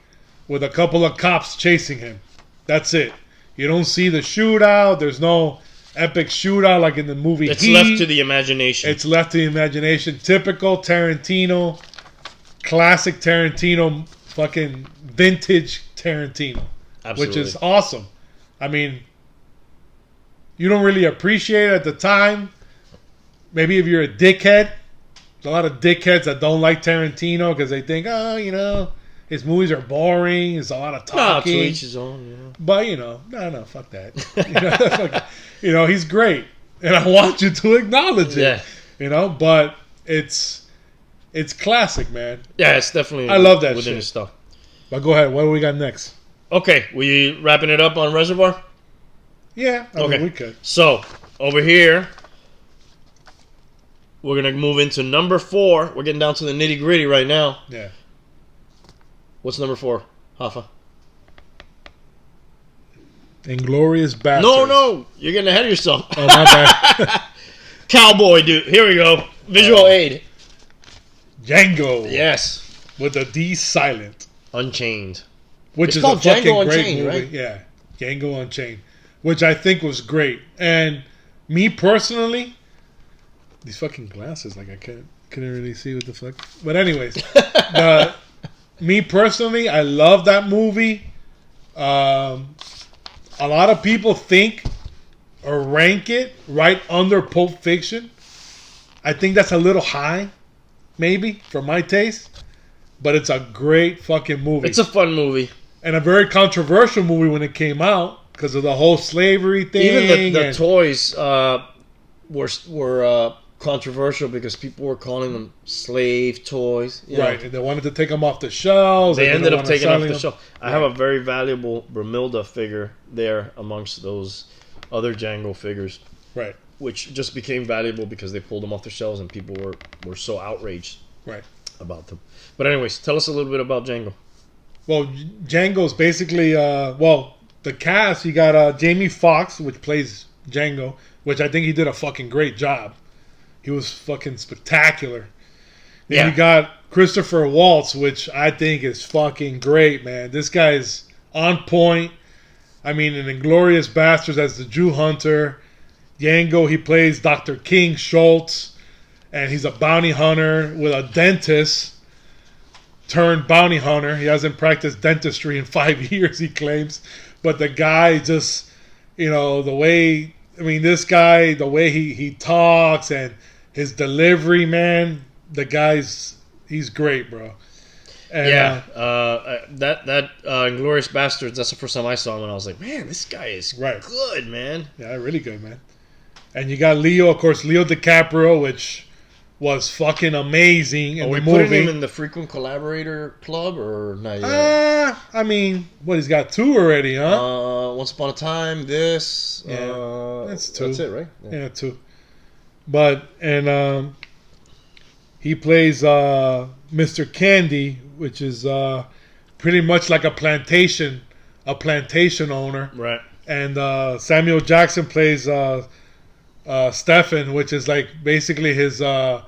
with a couple of cops chasing him. That's it. You don't see the shootout. There's no epic shootout like in the movie It's Heat. left to the imagination. It's left to the imagination. Typical Tarantino, classic Tarantino, fucking vintage Tarantino. Absolutely. Which is awesome. I mean, you don't really appreciate it at the time. Maybe if you're a dickhead. There's a lot of dickheads that don't like Tarantino because they think, his movies are boring. There's a lot of talking. To each his own, But, no, fuck that. He's great. And I want you to acknowledge it. Yeah. But it's classic, man. Yeah, it's definitely I love that within shit. his stuff. But go ahead. What do we got next? Okay, we wrapping it up on Reservoir? Yeah, I mean, we could. So, over here, we're going to move into number 4. We're getting down to the nitty-gritty right now. Yeah. What's number 4, Hoffa? Inglourious Basterds. No, you're getting ahead of yourself. Oh, my bad. Cowboy, dude. Here we go. Visual aid. Django. Yes. With the D silent. Unchained. Which is a fucking great movie. Right? Yeah. Django Unchained. Which I think was great. And me personally, these fucking glasses, like I couldn't really see what the fuck. But anyways, me personally, I love that movie. A lot of people think or rank it right under Pulp Fiction. I think that's a little high, maybe, for my taste. But it's a great fucking movie. It's a fun movie. And a very controversial movie when it came out because of the whole slavery thing. Even the toys were controversial because people were calling them slave toys. Right, and they wanted to take them off the shelves. They ended up taking off the them. shelf. I have a very valuable Bromilda figure there amongst those other Django figures. Right. Which just became valuable because they pulled them off the shelves and people were so outraged about them. But anyways, tell us a little bit about Django. Well, Django's basically, the cast, you got Jamie Foxx, which plays Django, which I think he did a fucking great job. He was fucking spectacular. Then you got Christopher Waltz, which I think is fucking great, man. This guy's on point. I mean, in Inglourious Basterds as the Jew Hunter. Django, he plays Dr. King Schultz, and he's a bounty hunter with a dentist turned bounty hunter. He hasn't practiced dentistry in 5 years, he claims. But the guy just, the way, this guy, the way he talks and his delivery, man, he's great, bro. And, that Inglourious Basterds, that's the first time I saw him, and I was like, man, this guy is good, man. Yeah, really good, man. And you got Leo, of course, Leo DiCaprio, which was fucking amazing in the movie. Putting him in the frequent collaborator club or not yet? He's got 2 already, huh? Once Upon a Time, this. That's 2. That's it, right? Yeah, 2. But, and he plays Mr. Candy, which is pretty much like a plantation owner. Right. And Samuel Jackson plays Stefan, which is like basically his house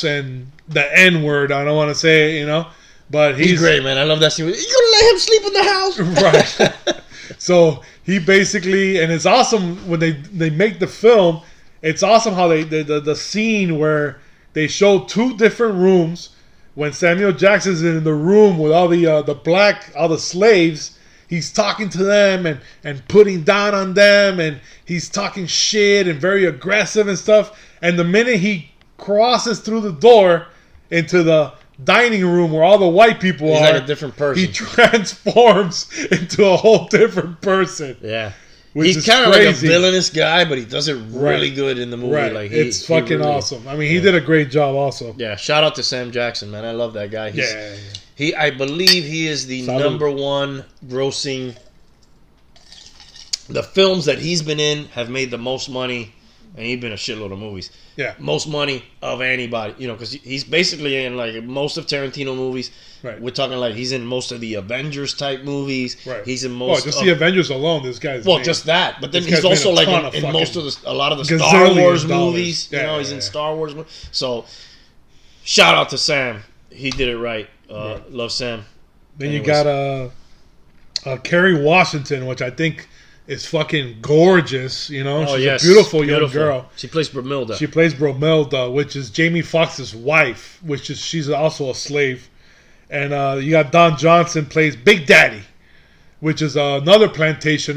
and the N word. I don't want to say it, but he's great, man. I love that scene. You gonna let him sleep in the house? Right. So he basically, and it's awesome when they make the film. It's awesome how the scene where they show 2 different rooms. When Samuel Jackson's in the room with all the slaves, he's talking to them and putting down on them, and he's talking shit and very aggressive and stuff. And the minute he crosses through the door into the dining room where all the white people he's are, like a different person. He transforms into a whole different person. Yeah. He's kind of like a villainous guy, but he does it really good in the movie. Right. Like it's fucking awesome. He did a great job also. Yeah, shout out to Sam Jackson, man. I love that guy. I believe he is the number 1 grossing. The films that he's been in have made the most money, and he's been in a shitload of movies. Yeah. Most money of anybody, because he's basically in like most of Tarantino movies. Right. We're talking like he's in most of the Avengers type movies. Right. He's in most. The Avengers alone, this guy's. Just that, but then he's also like in most of a lot of the Star Wars movies. He's in Star Wars movies. So, shout out to Sam. He did it right. Love Sam. Then you got Kerry Washington, which I think is fucking gorgeous. She's a beautiful young girl. She plays Bromilda. She plays Bromilda, which is Jamie Foxx's wife, she's also a slave. And you got Don Johnson plays Big Daddy, which is another plantation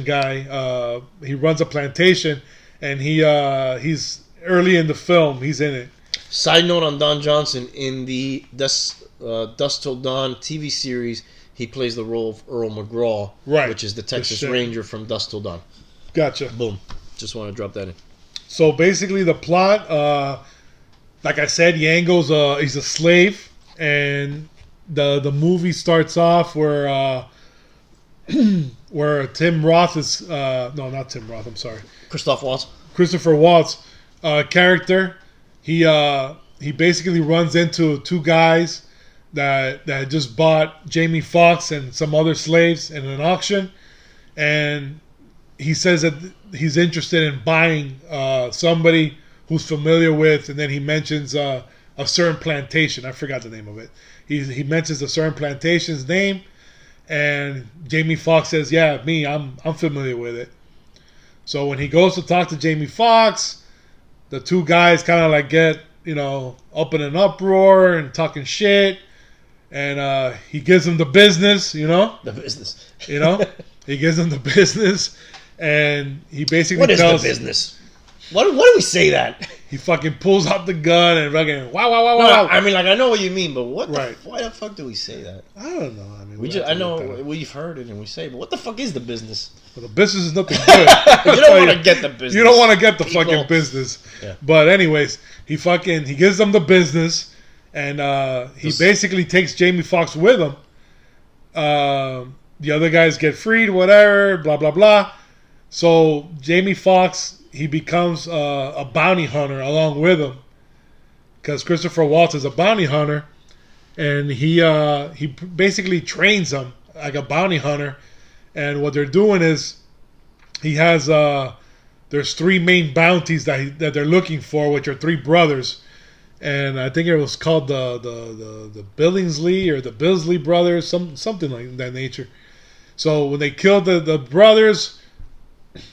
guy. He runs a plantation, and he's early in the film. He's in it. Side note on Don Johnson, in the Dusk Till Dawn TV series, he plays the role of Earl McGraw, which is the Texas Ranger from Dusk Till Dawn. Gotcha. Boom. Just want to drop that in. So basically the plot, like I said, Django's he's a slave, and the movie starts off where Tim Roth is not Tim Roth. I'm sorry, Christopher Waltz character. He basically runs into 2 guys that just bought Jamie Foxx and some other slaves in an auction, and he says that he's interested in buying somebody who's familiar with, and then he mentions a certain plantation. I forgot the name of it. He mentions a certain plantation's name, and Jamie Foxx says, "Yeah, me, I'm familiar with it." So when he goes to talk to Jamie Foxx, the 2 guys kind of like get up in an uproar and talking shit, and he gives him the business. The business. He gives him the business, and he basically What is tells the business? What do we say that? he fucking pulls out the gun and fucking wow. I mean, like, I know what you mean, but Right. why the fuck do we say that? I don't know. I mean, I know we've heard it and we say, but what the fuck is the business? well, the business is nothing good. You don't want to get the business. You don't want to get the People. fucking business. Yeah. But anyways, he gives them the business, and he basically takes Jamie Foxx with him. The other guys get freed, whatever, blah blah blah. So Jamie Foxx, he becomes a bounty hunter along with him, because Christopher Waltz is a bounty hunter, and he basically trains him like a bounty hunter. And what they're doing is he has there's 3 main bounties that they're looking for, which are 3 brothers, and I think it was called the Billingsley or the Bisley brothers, something like that nature. So when they killed the brothers,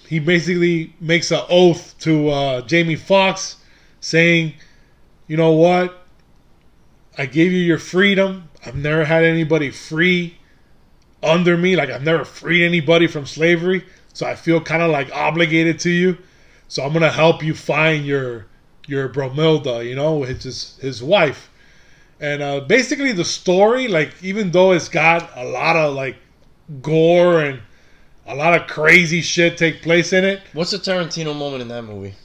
he basically makes an oath to Jamie Foxx, saying, "You know what? I gave you your freedom. I've never had anybody free under me. Like, I've never freed anybody from slavery. So I feel kind of like obligated to you. So I'm gonna help you find your Bromilda, which is his wife." And basically the story, like, even though it's got a lot of like gore and a lot of crazy shit take place in it. What's the Tarantino moment in that movie?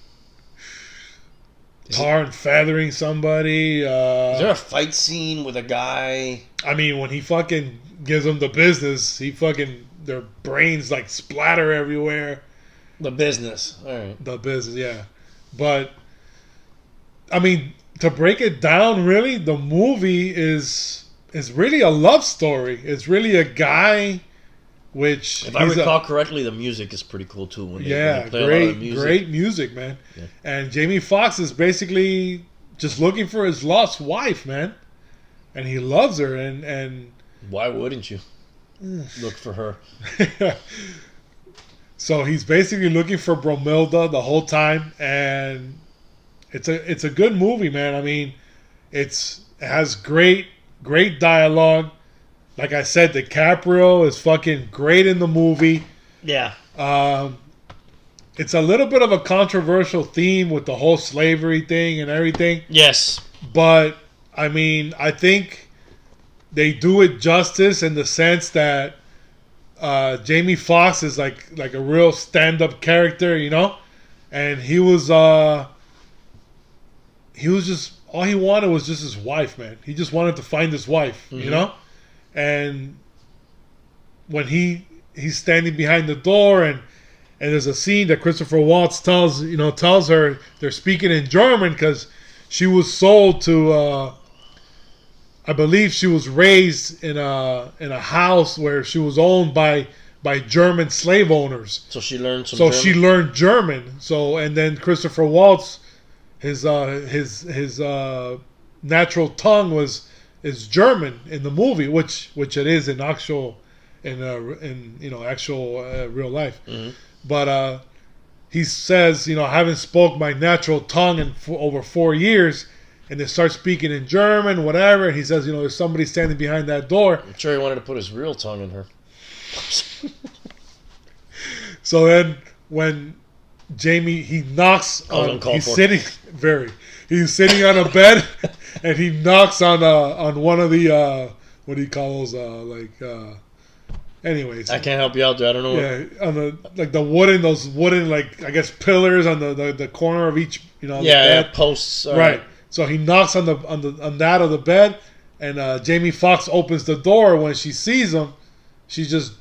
Tar and feathering somebody. Is there a fight scene with a guy? I mean, when he fucking gives them the business, their brains like splatter everywhere. The business. All right. The business, yeah. But, I mean, to break it down, really, the movie is really a love story. It's really a guy, which... If I recall correctly, the music is pretty cool, too. When they play a lot of music. Great music, man. Yeah. And Jamie Foxx is basically just looking for his lost wife, man. And he loves her, and why wouldn't you look for her? So he's basically looking for Bromilda the whole time, and it's a good movie, man. I mean, it has great dialogue. Like I said, DiCaprio is fucking great in the movie. Yeah. It's a little bit of a controversial theme with the whole slavery thing and everything. Yes. But, I mean, I think they do it justice in the sense that Jamie Foxx is like a real stand-up character, and he was just, all he wanted was just his wife, man. He just wanted to find his wife, and when he's standing behind the door, and there's a scene that Christopher Waltz tells her they're speaking in German because she was sold to I believe she was raised in a house where she was owned by German slave owners. So she learned some German. She learned German. So, and then Christopher Waltz, his natural tongue is German in the movie, which it is in actual real life. Mm-hmm. But he says, I haven't spoke my natural tongue in over 4 years. And they start speaking in German, whatever. And he says, there's somebody standing behind that door. I'm sure he wanted to put his real tongue in her. So then, when Jamie, he knocks on, he's sitting on a bed, and he knocks on one of the what do you call those anyways. I can't help you out there. I don't know. Yeah, on those wooden like, I guess, pillars on the corner of each bed. Posts. Right. So he knocks on that of the bed, and Jamie Foxx opens the door. When she sees him, she just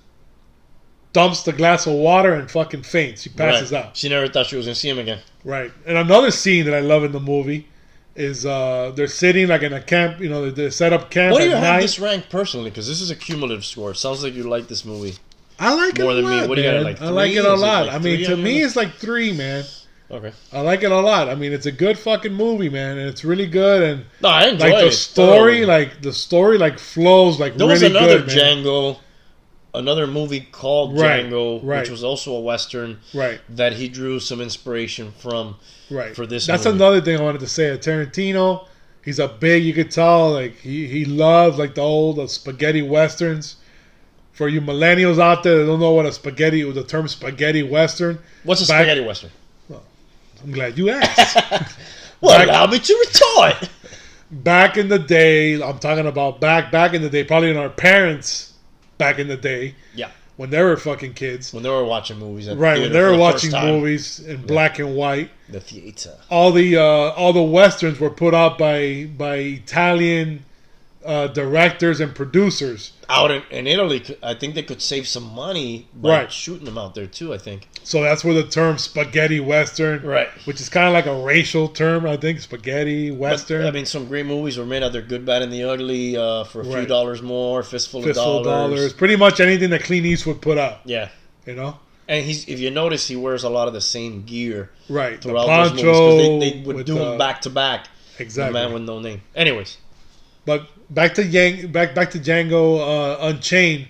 dumps the glass of water and fucking faints. She passes out. She never thought she was gonna see him again. Right. And another scene that I love in the movie is they're sitting like in a camp. They set up camp. What do you have this rank personally? Because this is a cumulative score. It sounds like you like this movie. I like it more than me. What do you got? Like 3? I like it a lot. I mean, to me, it's like 3, man. Okay. I like it a lot. I mean, it's a good fucking movie, man, and it's really good. And no, I enjoy it. The story flows like really good. There was another Django, another movie called Django, which was also a western, that he drew some inspiration from. Right. For this. That's movie. Another thing I wanted to say. Tarantino, he's you could tell, like he loves like the old spaghetti westerns For you millennials out there that don't know what the term spaghetti western. What's a spaghetti western? Well, I'm glad you asked. Well, allow me to retort. Back in the day, I'm talking about back in the day, probably in our parents back in the day. Yeah. When they were fucking kids. When they were watching movies. Right, when they were watching movies in black and white. The theater. All the westerns were put out by Italian directors and producers. Out in Italy, I think they could save some money by shooting them out there too, I think. So that's where the term spaghetti western, which is kind of like a racial term, I think, spaghetti western. But, I mean, some great movies were made out there, Good, Bad, and the Ugly, for a few dollars more, Fistful of Dollars. Pretty much anything that Clint Eastwood put out. Yeah. You know? And if you notice, he wears a lot of the same gear. Right. Throughout the poncho, those movies, they would do them back to back. Exactly. The Man with No Name. Anyways. But back to Django Unchained,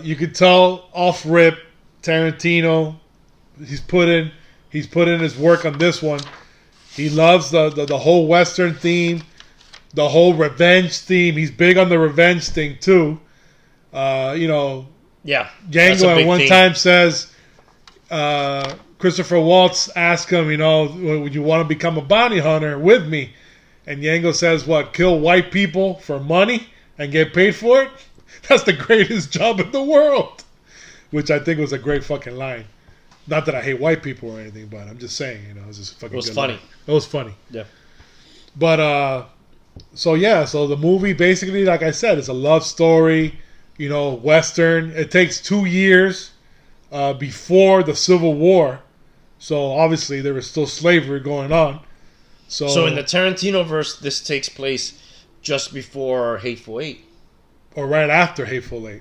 you could tell off rip Tarantino, he's put in his work on this one. He loves the whole Western theme, the whole revenge theme. He's big on the revenge thing too. Yeah. Django at one time says, Christopher Waltz asked him, would you want to become a bounty hunter with me? And Django says, what, kill white people for money and get paid for it? That's the greatest job in the world. Which I think was a great fucking line. Not that I hate white people or anything, but I'm just saying, it was just fucking. It was funny. Line. It was funny. Yeah. But so the movie basically, like I said, is a love story, Western. It takes 2 years before the Civil War, so obviously there was still slavery going on. So in the Tarantinoverse, this takes place just before Hateful Eight, or right after Hateful Eight.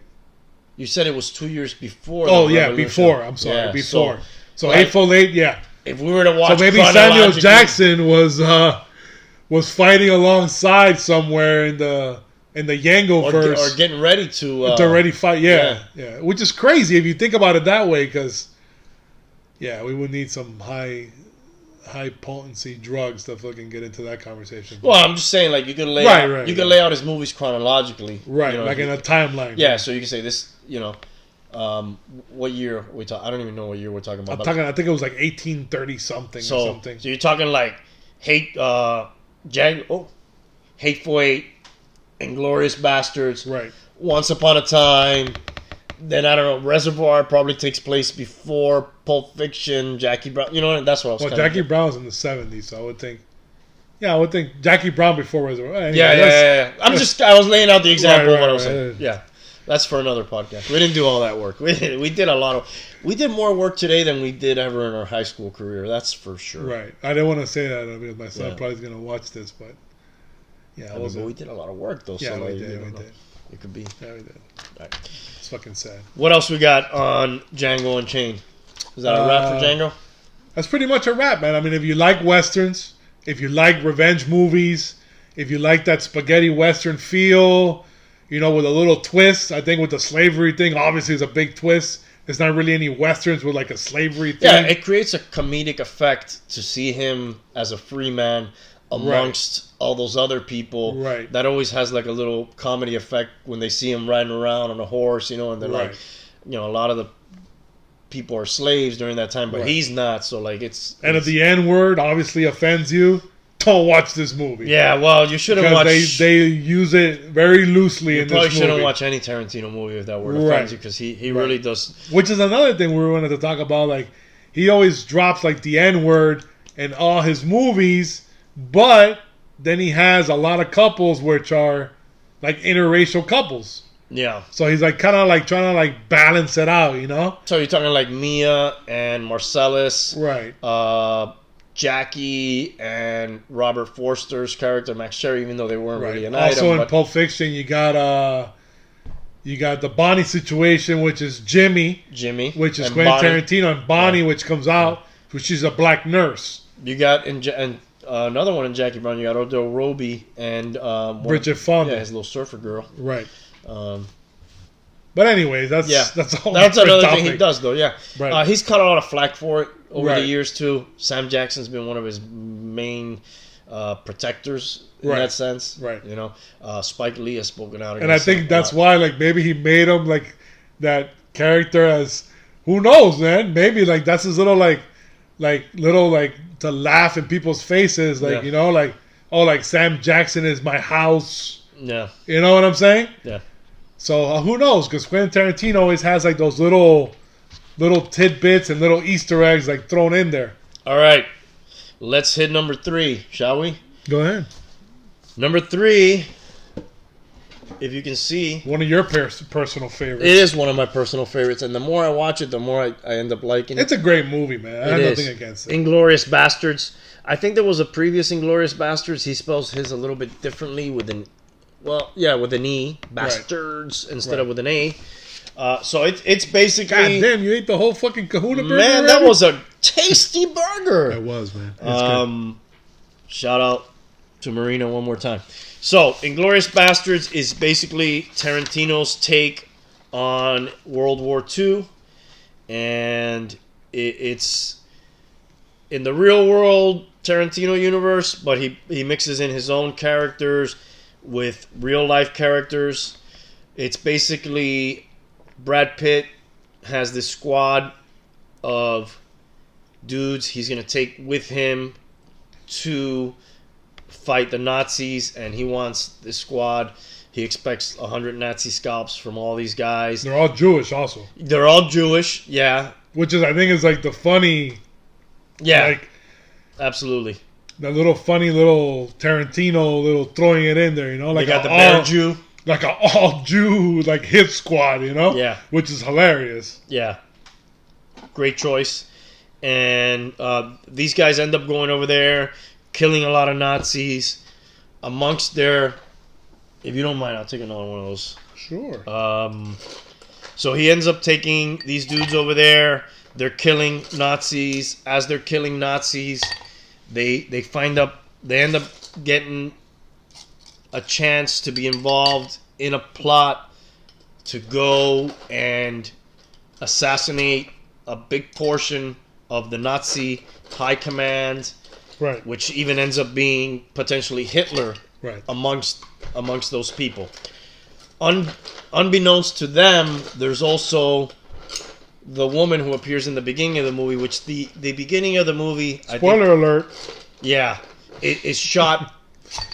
You said it was 2 years before. Oh yeah, before. I'm sorry, before. So like, Hateful Eight, yeah. If we were to watch, so maybe Samuel Jackson was fighting alongside somewhere in the Django-verse, or getting ready to ready fight. Yeah, which is crazy if you think about it that way, because we would need some high potency drugs to fucking get into that conversation. Well, I'm just saying, like, you could lay lay out his movies chronologically, right? Like in a timeline. Yeah, so you can say this. What year we talk? I don't even know what year we're talking about. I think it was like 1830 something or something. So you're talking like Hateful Eight, Inglourious Bastards, right? Once Upon a Time. Then I don't know. Reservoir probably takes place before Pulp Fiction. Jackie Brown, that's what I was. Well, Jackie Brown's in the 70s, so I would think. Yeah, I would think Jackie Brown before Reservoir. Anyway, yeah. I was laying out the example of what I was saying. Right. Yeah, that's for another podcast. We didn't do all that work. We did more work today than we did ever in our high school career. That's for sure. Right. I didn't want to say that because my son probably is going to watch this, but but we did a lot of work though. Yeah, so we did. It could be. Yeah, we did. All right. It's fucking sad. What else we got on Django Unchained? Is that a wrap for Django? That's pretty much a wrap, man. I mean, if you like westerns, if you like revenge movies, if you like that spaghetti western feel, with a little twist. I think with the slavery thing, obviously, is a big twist. There's not really any westerns with like a slavery thing. Yeah, it creates a comedic effect to see him as a free man amongst all those other people. Right. That always has like a little comedy effect when they see him riding around on a horse, and they're like, a lot of the people are slaves during that time, but he's not. So like And if the N word obviously offends you, don't watch this movie. Yeah, well, you shouldn't watch. They use it very loosely in this movie. You probably shouldn't watch any Tarantino movie if that word offends you, because he really does. Which is another thing we wanted to talk about. Like, he always drops like the N word in all his movies, but then he has a lot of couples which are like interracial couples. Yeah. So he's like kind of like trying to like balance it out, So you're talking like Mia and Marcellus, right? Jackie and Robert Forster's character Max Sherry, even though they weren't really an item. Also in but Pulp Fiction, you got the Bonnie situation, which is Jimmy, which is Quentin Tarantino, and Bonnie, which comes out, which is a black nurse. You got another one in Jackie Brown. You got Odell Roby and Bridget Fonda, his little surfer girl, right? But anyways, that's all. That's another thing he does, though. Yeah, right. He's caught a lot of flack for it over the years too. Sam Jackson's been one of his main protectors in Right. that sense. Right. You know, Spike Lee has spoken out against And I think him a that's lot. why, like, maybe he made him like that character as who knows, man. Maybe like that's his little like to laugh in people's faces, like Yeah. you know, like oh, like Sam Jackson is my house. Yeah. You know what I'm saying? Yeah. So who knows? Because Quentin Tarantino always has like those little tidbits and little Easter eggs like thrown in there. All right. Let's hit number 3, shall we? Go ahead. Number 3, if you can see, One of your personal favorites. it is one of my personal favorites, and the more I watch it, the more I end up liking it. It's a great movie, man. I have nothing against it. Inglourious Bastards. I think there was a previous Inglourious Bastards. He spells his a little bit differently with an E, bastards, instead of with an A. So it's basically. God damn, you ate the whole fucking Kahuna burger. Man, that already? was a tasty burger. It was, man. It's good. Shout out to Marina one more time. So, Inglourious Bastards is basically Tarantino's take on World War II, and it's in the real world Tarantino universe, but he mixes in his own characters with real life characters. It's basically Brad Pitt has this squad of dudes he's going to take with him to fight the Nazis, and he wants this squad. He expects 100 Nazi scalps from all these guys. They're all Jewish, also. They're all Jewish, yeah. Which is, I think, is like the funny, Yeah, like absolutely. the little funny little Tarantino little throwing it in there, you know, like They got a the bear all, Jew. like an all Jew like hit squad, you know, Yeah. which is hilarious. Yeah. Great choice. And these guys end up going over there, killing a lot of Nazis. Amongst their... If you don't mind, I'll take another one of those. Sure. So he ends up taking these dudes over there. They're killing Nazis. As they're killing Nazis, they end up getting a chance to be involved in a plot to go and assassinate a big portion of the Nazi high command, Right. which even ends up being potentially Hitler Right. amongst those people. Unbeknownst to them, there's also the woman who appears in the beginning of the movie, which the beginning of the movie, Spoiler alert. yeah, it's shot.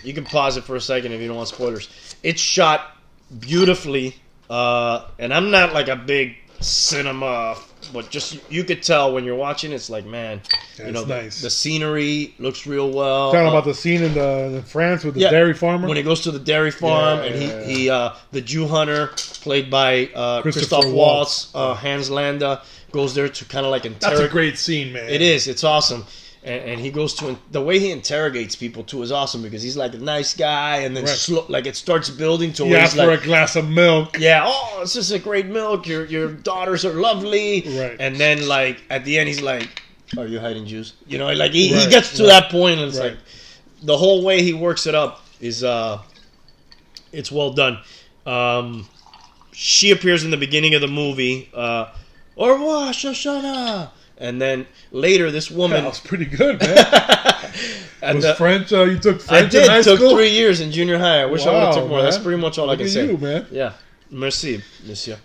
You can pause it for a second if you don't want spoilers. It's shot beautifully, and I'm not like a big cinema, but just you could tell when you're watching. It's like, man, Yeah, you know, it's nice. the scenery looks real well. Talking about the scene in France with the dairy farmer. When he goes to the dairy farm, Yeah, and yeah, he the Jew hunter, played by Christoph Christoph Waltz. Waltz, Hans Landa, goes there to kind of like That's interrogate. a great scene, man. It is. It's awesome. And he goes to... The way he interrogates people, too, is awesome, because he's like a nice guy, and then Right. it starts building to You where ask he's for like... a glass of milk. Yeah, oh, this is a great milk. Your daughters are lovely. Right. And then, like, at the end, he's like, are you hiding Jews? You know, like, he Right, gets to right. that point, and it's Right. like... The whole way he works it up is... it's well done. She appears in the beginning of the movie. Au revoir, Shoshana! And then later, this woman... That was pretty good, man. and, Was French? You took I French in high did. Took school? 3 years in junior high. I wish I would have Wow, took more. man. That's pretty much all Look I can at say. you, man. Yeah. Merci, monsieur.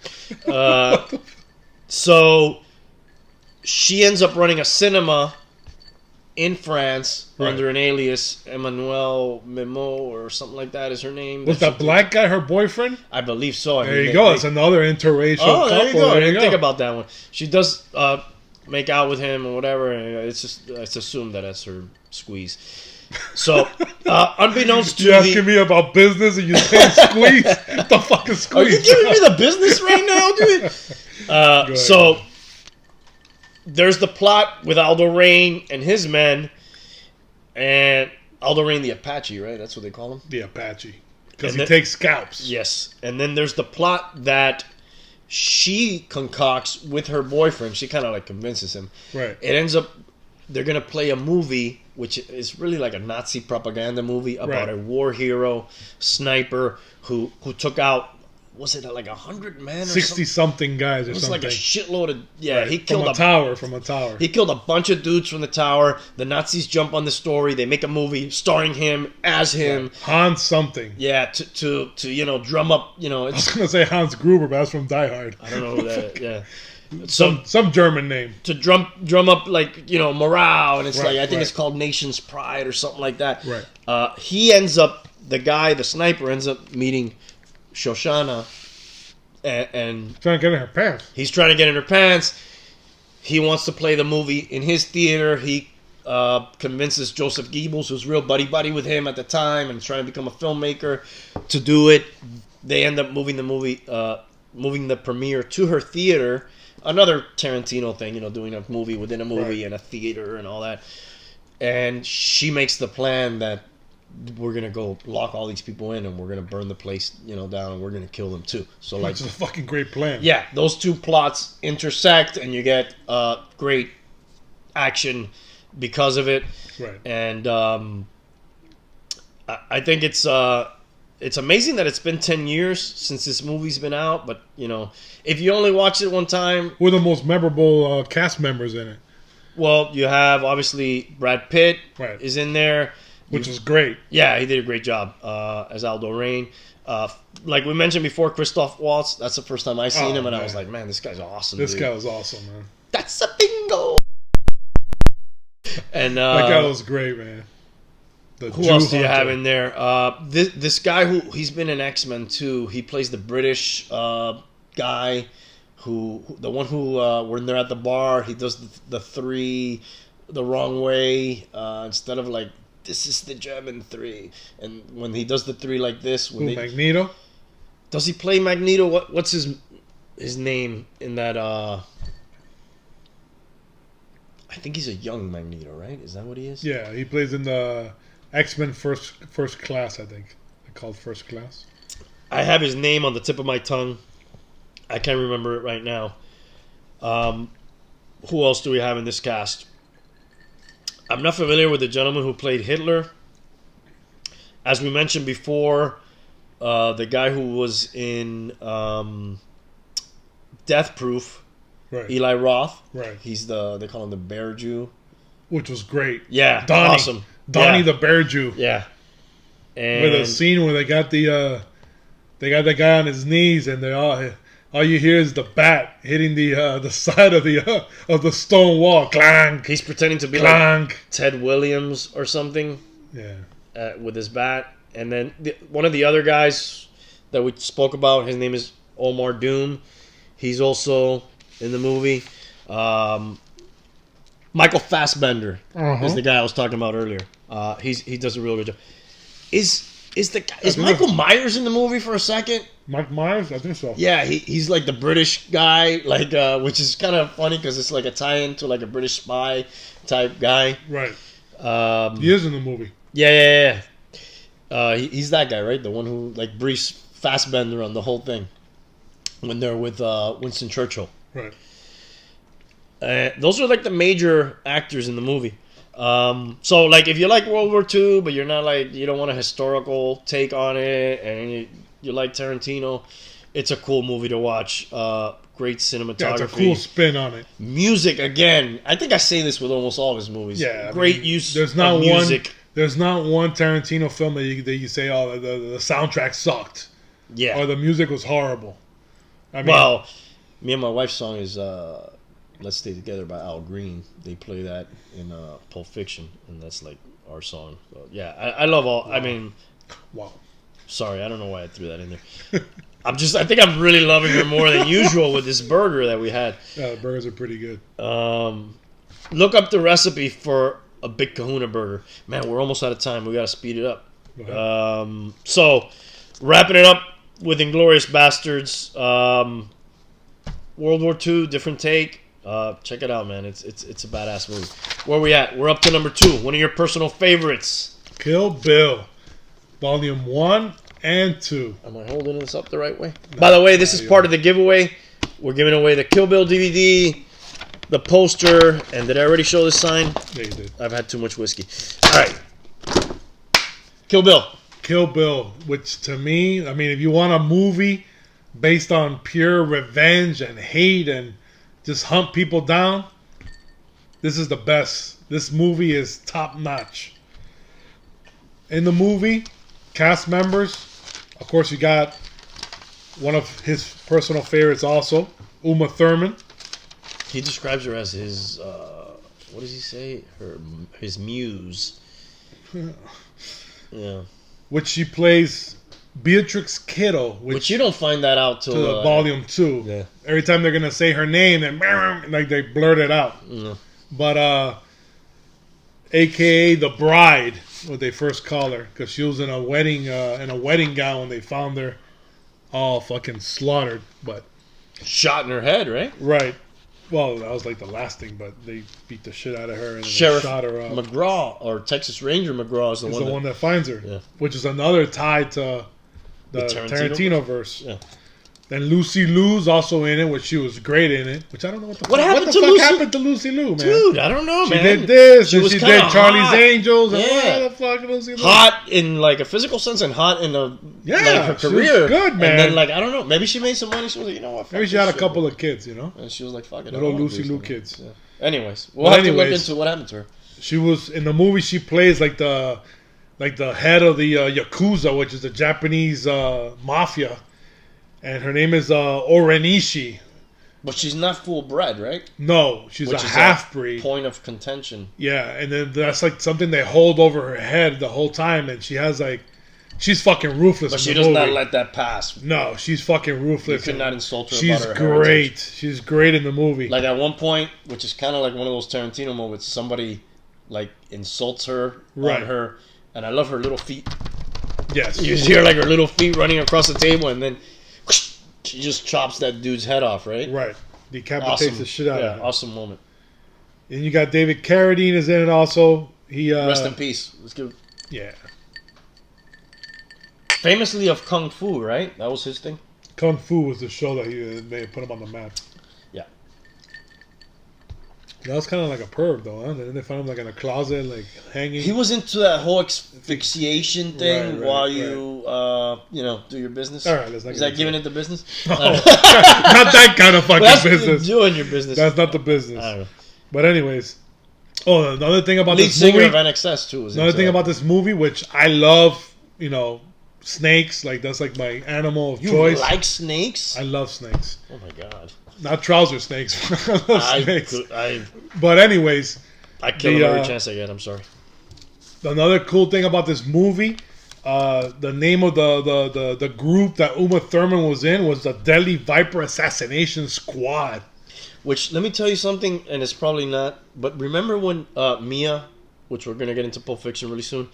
So she ends up running a cinema in France Right. under an alias, Emmanuel Memo or something like that is her name. Was that black guy her boyfriend? I believe so. I There mean, you they- go. they- It's another interracial Oh, couple. there you go. I There didn't you think go. about that one. She does make out with him or whatever. And it's assumed that that's her squeeze. So, unbeknownst to You asking me about business and you say squeeze? The fucking squeeze. Are you giving me the business right now, dude? So, there's the plot with Aldo Rain and his men, and Aldo Rain the Apache, right? That's what they call him? The Apache. Because And he then- takes scalps. Yes. And then there's the plot that she concocts with her boyfriend. She kind of like convinces him. Right. It ends up, they're going to play a movie, which is really like a Nazi propaganda movie about Right. a war hero, sniper, who took out was it like 100 men or 60 something guys or it was something. like a shitload of Right. he killed from a tower. He killed a bunch of dudes from the tower. The Nazis jump on the story. They make a movie starring him as him. Hans something. Yeah, to drum up, I was gonna say Hans Gruber, but that's from Die Hard. I don't know who that. Yeah, some German name to drum up like morale, and it's Right, like I think right. it's called Nation's Pride or something like that. Right. He ends up the sniper ends up meeting Shoshana, and Trying to get in her pants. he's trying to get in her pants. He wants to play the movie in his theater. He convinces Joseph Goebbels, who's real buddy with him at the time and trying to become a filmmaker, to do it. They end up moving the premiere to her theater. Another Tarantino thing, doing a movie within a movie Right. and a theater and all that. And she makes the plan that we're gonna go lock all these people in and we're gonna burn the place, down, and we're gonna kill them too. So like, Which is a fucking great plan. yeah, those two plots intersect, and you get great action because of it. Right. And I think it's amazing that it's been 10 years since this movie's been out. But if you only watch it one time, Who are the most memorable cast members in it? well, you have obviously Brad Pitt Right. is in there. Which is great. Yeah, he did a great job as Aldo Rain. Like we mentioned before, Christoph Waltz. That's the first time I seen him, and I man. was like, man, this guy's awesome. This dude. guy was awesome, man. That's a bingo. And That guy was great, man. who else do you have in there? This guy he's been in X-Men too. He plays the British guy the one who when they're at the bar, he does the three the wrong way instead of like, this is the German three. And when he does the three like this, Magneto? does he play Magneto? What's his name in that? I think he's a young Magneto, right? Is that what he is? Yeah, he plays in the X-Men First Class, I think. They're called First Class. I have his name on the tip of my tongue. I can't remember it right now. Who else do we have in this cast? I'm not familiar with the gentleman who played Hitler. As we mentioned before, the guy who was in Death Proof, Right. Eli Roth. Right. He's they call him the Bear Jew. Which was great. Yeah, Donnie. awesome. Donnie Yeah. the Bear Jew. Yeah. And With a scene where they got the guy on his knees, and all you hear is the bat hitting the side of the stone wall. Clank, he's pretending to be clank. like Ted Williams or something. Yeah. With his bat, and then one of the other guys that we spoke about, his name is Omar Doom. He's also in the movie. Michael Fassbender is the guy I was talking about earlier. He does a real good job. Is Michael Myers in the movie for a second? Mike Myers, I think so. Yeah, he's like the British guy, like which is kind of funny because it's like a tie-in to like a British spy type guy. Right. He is in the movie. Yeah. He's that guy, right? The one who like briefs Fassbender on the whole thing when they're with Winston Churchill. Right. Those are like the major actors in the movie. So like if you like World War II, but you're not like, you don't want a historical take on it, and you like Tarantino, it's a cool movie to watch. Great cinematography. Yeah, it's a cool spin on it. Music again. I think I say this with almost all of his movies. Yeah, great use there's not of music. There's not one Tarantino film that you say, oh, the soundtrack sucked. Yeah. Or the music was horrible. I mean, Well, me and my wife's song is "Let's Stay Together" by Al Green. They play that in Pulp Fiction, and that's like our song. So, yeah, I love all. Wow. I mean, wow. sorry, I don't know why I threw that in there. I think I'm really loving her more than usual with this burger that we had. Yeah, the burgers are pretty good. Look up the recipe for a Big Kahuna burger. Man, we're almost out of time. We got to speed it up. So, wrapping it up with Inglourious Bastards. World War II, different take. Check it out, man. It's a badass movie. Where we at? We're up to number 2. One of your personal favorites. Kill Bill, Volume 1 and 2. Am I holding this up the right way? By the way, this is part of the giveaway. We're giving away the Kill Bill DVD, the poster, and did I already show this sign? Yeah, you did. I've had too much whiskey. All right. Kill Bill. Kill Bill, which to me, I mean, if you want a movie based on pure revenge and hate and just hunt people down, this is the best. This movie is top notch. In the movie, cast members, of course, you got one of his personal favorites also, Uma Thurman. He describes her as his, what does he say? His muse. Yeah. Which she plays Beatrix Kiddo. Which you don't find that out till... Volume 2. Yeah. Every time they're going to say her name, then like they blurt it out. Yeah. But, a.k.a. the bride, what they first call her, because she was in a wedding gown when they found her all fucking slaughtered. But shot in her head, right? Right. Well, that was like the last thing, but they beat the shit out of her and Sheriff shot her up. McGraw, or Texas Ranger McGraw, is the one that finds her. Yeah. Which is another tie to the Tarantinoverse. Yeah. Then Lucy Liu's also in it, which she was great in it. Which I don't know what the fuck happened to Lucy Liu, man. Dude, I don't know, man. She did this, she and was she did Charlie's hot. Angels. And yeah. What the fuck, Lucy Liu? Hot in like a physical sense, and hot in a her career. She was good, man. And then like I don't know, maybe she made some money. She was like, you know what? Maybe she had a couple of kids, you know. And she was like, fuck it, little Lucy Liu kids. Yeah. Anyways, we'll have to look into what happened to her. She was in the movie. She plays like the head of the Yakuza, which is the Japanese mafia. And her name is Orenishi. But she's not full bred, right? No, she's a half-breed. Point of contention. Yeah, and then that's like something they hold over her head the whole time. And she has like... She's fucking ruthless. But she does not let that pass. No, she's fucking ruthless. You could not insult her she's about her great. heritage. She's great in the movie. Like at one point, which is kind of like one of those Tarantino moments, somebody like insults her on her... And I love her little feet. Yes. You just hear like her little feet running across the table, and then... She just chops that dude's head off, right? Right. Decapitates the shit out of him. Awesome moment. And you got David Carradine is in it also. He rest in peace. Let's give. Yeah. Famously of Kung Fu, right? That was his thing. Kung Fu was the show that they put him on the map. Yeah. That was kind of like a perv, though, huh? And then they found him like in a closet, like hanging. He was into that whole asphyxiation thing while you do your business. All right, let's not. Is that giving it the business? No, not that kind of fucking business. Doing your business. That's not the business. I don't know. But anyways, another thing about lead this movie. Lead singer of NXS too. Another thing about this movie, which I love, snakes. Like that's like my animal of choice. You like snakes? I love snakes. Oh my god. Not trouser snakes. I love snakes. But anyways, I kill them every chance I get. I'm sorry. Another cool thing about this movie, the name of the group that Uma Thurman was in was the Deadly Viper Assassination Squad. Which, let me tell you something, and it's probably not, but remember when Mia, which we're going to get into Pulp Fiction really soon,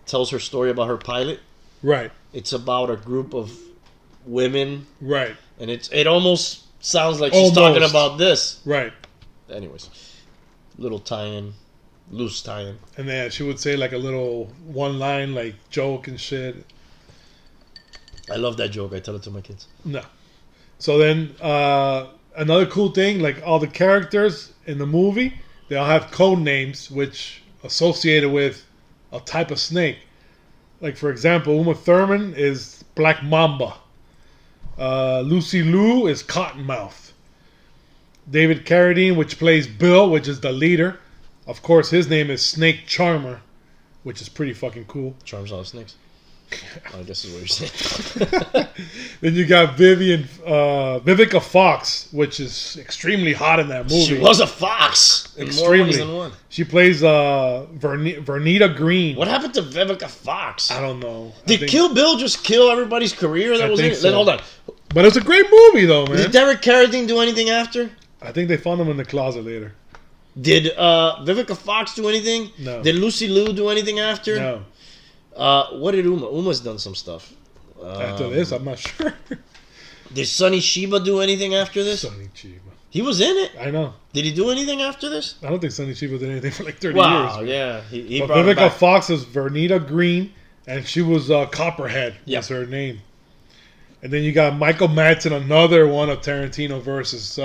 tells her story about her pilot? Right. It's about a group of women. Right. And it almost sounds like she's talking about this. Right. Anyways, little tie-in, loose tie-in. And then she would say like a little one line like joke and shit. I love that joke. I tell it to my kids. No. So then another cool thing, like all the characters in the movie, they all have code names which associated with a type of snake. Like for example, Uma Thurman is Black Mamba. Lucy Liu is Cottonmouth. David Carradine, which plays Bill, which is the leader. Of course, his name is Snake Charmer, which is pretty fucking cool. Charms all the snakes. I guess is what you're saying. Then you got Vivica Fox, which is extremely hot in that movie. She was a fox in more ways than one. She plays Vernita Green. What happened to Vivica Fox? I don't know. Did Kill Bill just kill everybody's career that was in it? So. Hold on. But it's a great movie, though, man. Did Derek Carradine do anything after? I think they found him in the closet later. Did Vivica Fox do anything? No. Did Lucy Liu do anything after? No. What did Uma? Uma's done some stuff. After this, I'm not sure. Did Sonny Shiba do anything after this? Sonny Chiba. He was in it. I know. Did he do anything after this? I don't think Sonny Chiba did anything for like 30 years. Wow, yeah. He but brought Vivica Fox is Vernita Green, and she was Copperhead. Yep. That's her name. And then you got Michael Madsen, another one of Tarantinoverse's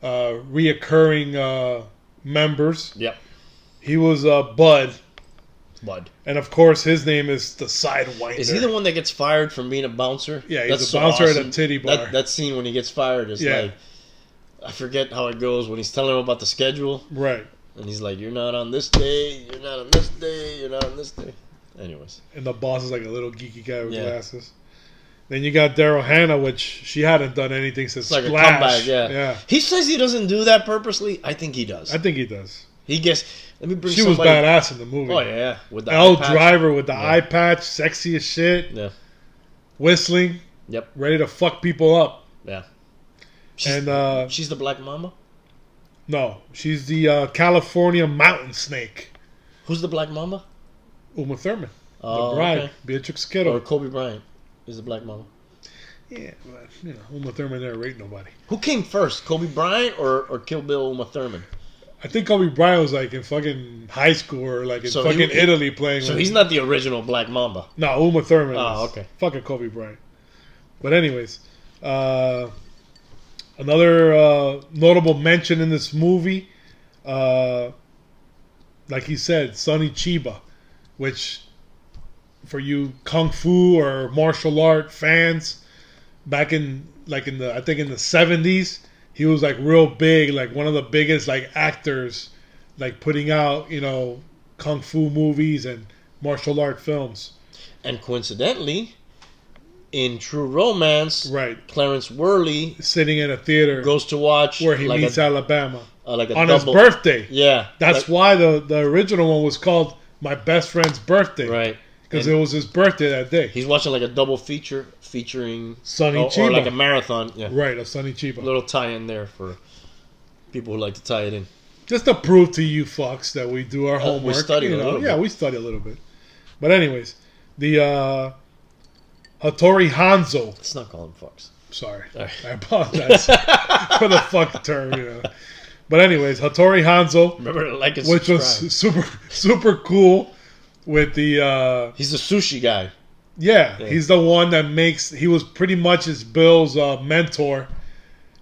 reoccurring members. Yep. He was Bud. Bud. And of course, his name is the Sidewinder. Is he the one that gets fired from being a bouncer? Yeah, he's a bouncer at a titty bar. That scene when he gets fired is like, I forget how it goes when he's telling him about the schedule. Right. And he's like, you're not on this day, you're not on this day, you're not on this day. Anyways. And the boss is like a little geeky guy with glasses. Then you got Daryl Hannah, which she hadn't done anything since it's like Splash. a comeback, yeah. He says he doesn't do that purposely. I think he does. I think he does. He gets... Let me bring She somebody... was badass in the movie. Oh, yeah. With the Elle eye patch. Driver with the eye patch, sexy as shit. Yeah. Whistling. Yep. Ready to fuck people up. Yeah. She's No. She's the California mountain snake. Who's the Black Mamba? Uma Thurman. Oh, the bride. okay. Beatrix Kiddo. Or Kobe Bryant is the Black Mamba. Yeah, but, Uma Thurman never raped nobody. Who came first, Kobe Bryant or Kill Bill Uma Thurman? I think Kobe Bryant was like in fucking high school or like in Italy playing. So he's not the original Black Mamba. No, Uma Thurman. Oh, okay. Fucking Kobe Bryant. But anyways, another notable mention in this movie, like he said, Sonny Chiba, which for you kung fu or martial art fans, back in the 70s, he was like real big, like one of the biggest like actors, like putting out kung fu movies and martial art films. And coincidentally, in True Romance, right, Clarence Worley sitting in a theater goes to watch where he meets Alabama on his birthday. Yeah, that's why the original one was called My Best Friend's Birthday. Right. Because it was his birthday that day. He's watching like a double feature featuring Sonny Chiba. Or like a marathon. Yeah. Right, a Sonny Chiba. A little tie-in there for people who like to tie it in. Just to prove to you fucks that we do our homework. We study a little bit. Yeah, we study a little bit. But anyways, the Hattori Hanzo. Let's not call them fucks. Sorry. Right. I apologize for the fuck term, But anyways, Hattori Hanzo. Remember to like and which subscribe. was super cool. With the he's the sushi guy. Yeah, he's the one that he was pretty much his Bill's mentor,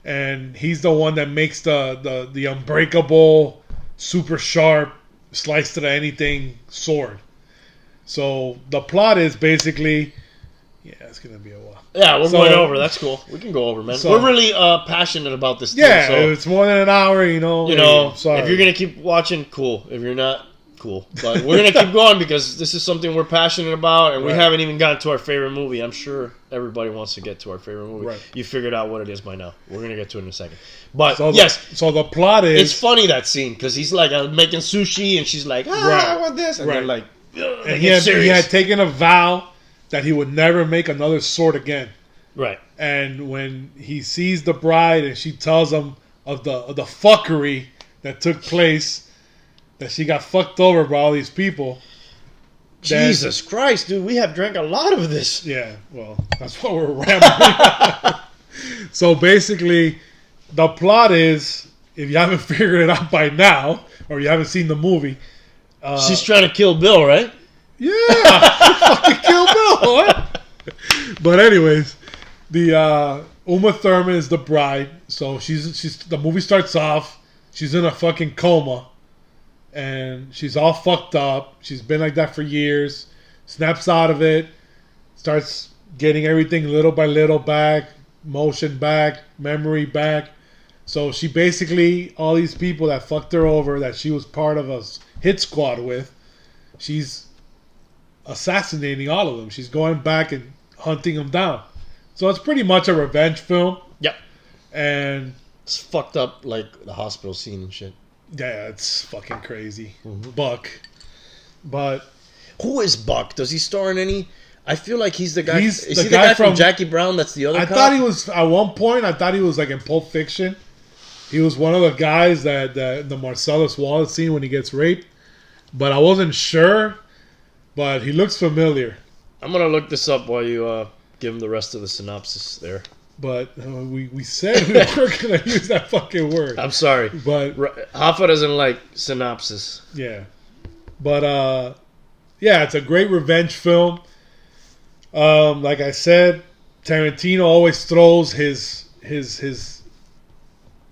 and he's the one that makes the unbreakable, super sharp, slice to anything sword. So the plot is basically, it's gonna be a while. Yeah, we're going over. That's cool. We can go over, man. We're really passionate about this. Yeah, thing, so, it's more than an hour. Sorry. If you're gonna keep watching, cool. If you're not, cool. But we're gonna keep going because this is something we're passionate about, and we haven't even gotten to our favorite movie. I'm sure everybody wants to get to our favorite movie. Right. You figured out what it is by now. We're gonna get to it in a second. But so the plot is, it's funny, that scene, because he's like making sushi, and she's like, I want this, and they're like, and he had taken a vow that he would never make another sword again. Right. And when he sees the bride and she tells him of the fuckery that took place, that she got fucked over by all these people. Jesus Christ, dude, we have drank a lot of this. Yeah, well, that's what we're rambling. So basically, the plot is, if you haven't figured it out by now, or you haven't seen the movie, she's trying to kill Bill, right? Yeah, fucking kill Bill. What? But anyways, the Uma Thurman is the bride. So she's the movie starts off. She's in a fucking coma. And she's all fucked up. She's been like that for years. Snaps out of it. Starts getting everything little by little back. Motion back. Memory back. So she basically, all these people that fucked her over, that she was part of a hit squad with, she's assassinating all of them. She's going back and hunting them down. So it's pretty much a revenge film. Yep. And it's fucked up, like the hospital scene and shit. Yeah, it's fucking crazy. Mm-hmm. Buck. But who is Buck? Does he star in any? I feel like he's the guy. Is he the guy guy from Jackie Brown? That's the other I cop? thought he was, at one point, I thought he was like in Pulp Fiction. He was one of the guys that the Marcellus Wallace scene when he gets raped. But I wasn't sure. But he looks familiar. I'm going to look this up while you give him the rest of the synopsis there. But we said we were going to use that fucking word. I'm sorry. But Hoffa doesn't like synopsis. Yeah. But, yeah, it's a great revenge film. Like I said, Tarantino always throws his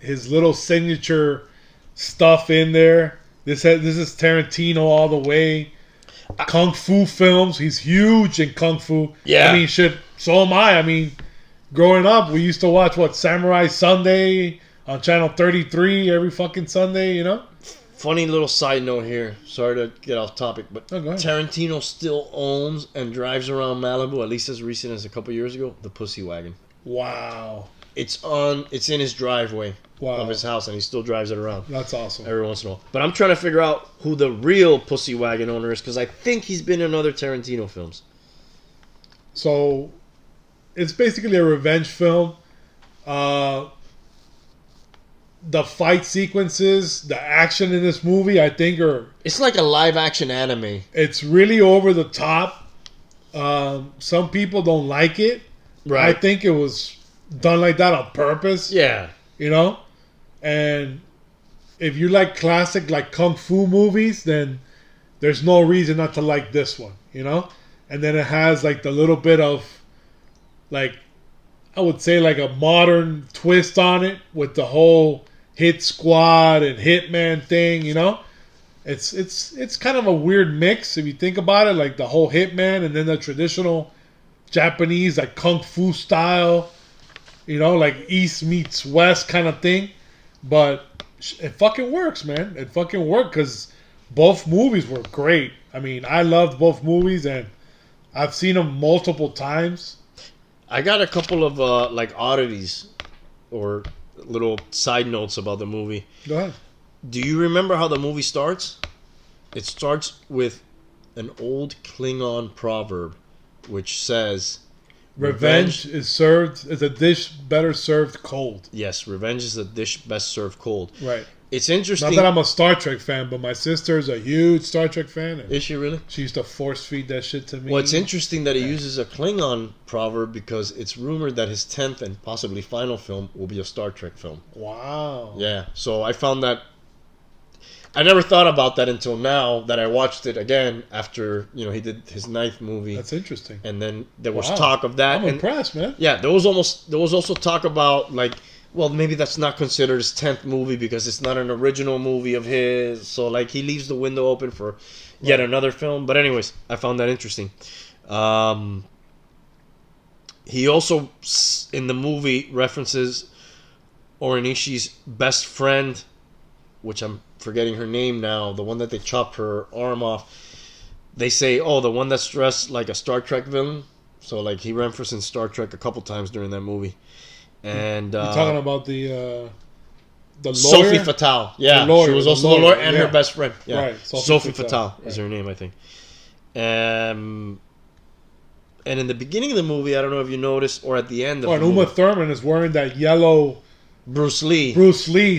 little signature stuff in there. This is Tarantino all the way. Kung Fu films. He's huge in Kung Fu. Yeah. I mean, shit, so am I. I mean, growing up, we used to watch, Samurai Sunday on Channel 33 every fucking Sunday, you know? Funny little side note here. Sorry to get off topic, but Oh, go ahead. Tarantino still owns and drives around Malibu, at least as recent as a couple years ago, the Pussy Wagon. Wow. It's in his driveway of his house, and he still drives it around That's awesome. every once in a while. But I'm trying to figure out who the real Pussy Wagon owner is, because I think he's been in other Tarantino films. So, it's basically a revenge film. The fight sequences, the action in this movie, I think It's like a live action anime. it's really over the top. Some people don't like it. Right. I think it was done like that on purpose. Yeah. You know? And if you like classic, like Kung Fu movies, then there's no reason not to like this one, you know? And then it has like the little bit of, like, I would say like a modern twist on it with the whole Hit Squad and Hitman thing, you know? It's kind of a weird mix if you think about it, like the whole Hitman and then the traditional Japanese like Kung Fu style, you know, like East meets West kind of thing. But it fucking works, man. It fucking worked because both movies were great. I mean, I loved both movies and I've seen them multiple times. I got a couple of like oddities or little side notes about the movie. Go ahead. Do you remember how the movie starts? It starts with an old Klingon proverb which says Revenge is a dish better served cold. Yes, revenge is a dish best served cold. Right. It's interesting. Not that I'm a Star Trek fan, but my sister's a huge Star Trek fan. And is she really? she used to force feed that shit to me. Well, it's interesting that he uses a Klingon proverb because it's rumored that his 10th and possibly final film will be a Star Trek film. Wow. Yeah, so I found that. I never thought about that until now that I watched it again after, he did his 9th movie. That's interesting. And then there was talk of that. I'm impressed, man. Yeah, there was also talk about, like, well, maybe that's not considered his 10th movie because it's not an original movie of his. So, like, he leaves the window open for yet another film. But anyways, I found that interesting. He also, in the movie, references Oronishi's best friend, which I'm forgetting her name now, the one that they chopped her arm off. They say, the one that's dressed like a Star Trek villain. So, like, he references Star Trek a couple times during that movie. And you're talking about the lawyer? Sophie Fatale. Yeah, lawyer, she was also the lawyer and her best friend. Yeah, right. Sophie Fatale is her name, I think. And in the beginning of the movie, I don't know if you noticed, or at the end of the movie, Uma Thurman is wearing that yellow Bruce Lee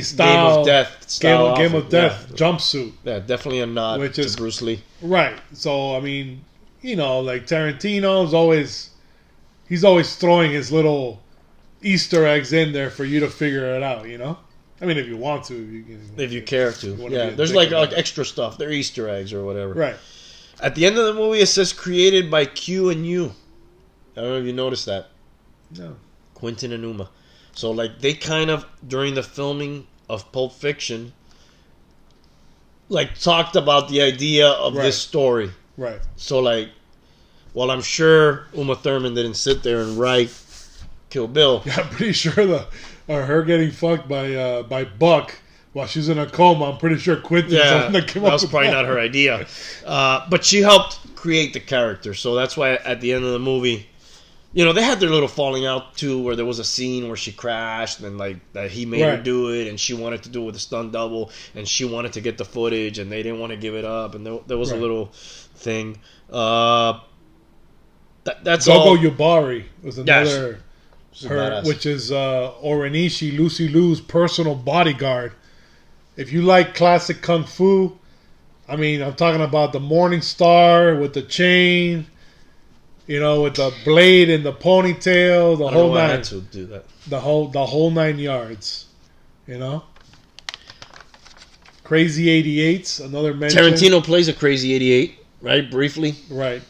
style Game of Death style Game of Death yeah. jumpsuit. Yeah, definitely a nod to Bruce Lee. Right. So I mean, like Tarantino's he's always throwing his little Easter eggs in there for you to figure it out, I mean, if you want to. If you care to. Yeah, there's like extra stuff. They're Easter eggs or whatever. Right. At the end of the movie, it says created by Q and U. I don't know if you noticed that. No. Quentin and Uma. So, like, they kind of, during the filming of Pulp Fiction, like, talked about the idea of this story. Right. So, like, while I'm sure Uma Thurman didn't sit there and write Kill Bill. Yeah, I'm pretty sure her getting fucked by Buck while she's in a coma, I'm pretty sure Quentin's the one that came up with that. That was probably not her idea. But she helped create the character. So that's why at the end of the movie, they had their little falling out too, where there was a scene where she crashed and like that he made her do it, and she wanted to do it with a stunt double, and she wanted to get the footage, and they didn't want to give it up, and there was a little thing. That's all. Gogo Yubari was another, which is Orenishi, Lucy Liu's personal bodyguard. If you like classic kung fu, I mean, I'm talking about the Morning Star with the chain. With the blade and the ponytail, the whole nine. I had to do that. The whole 9 yards. Crazy 88's another mention. Tarantino plays a crazy 88, right? Briefly, right.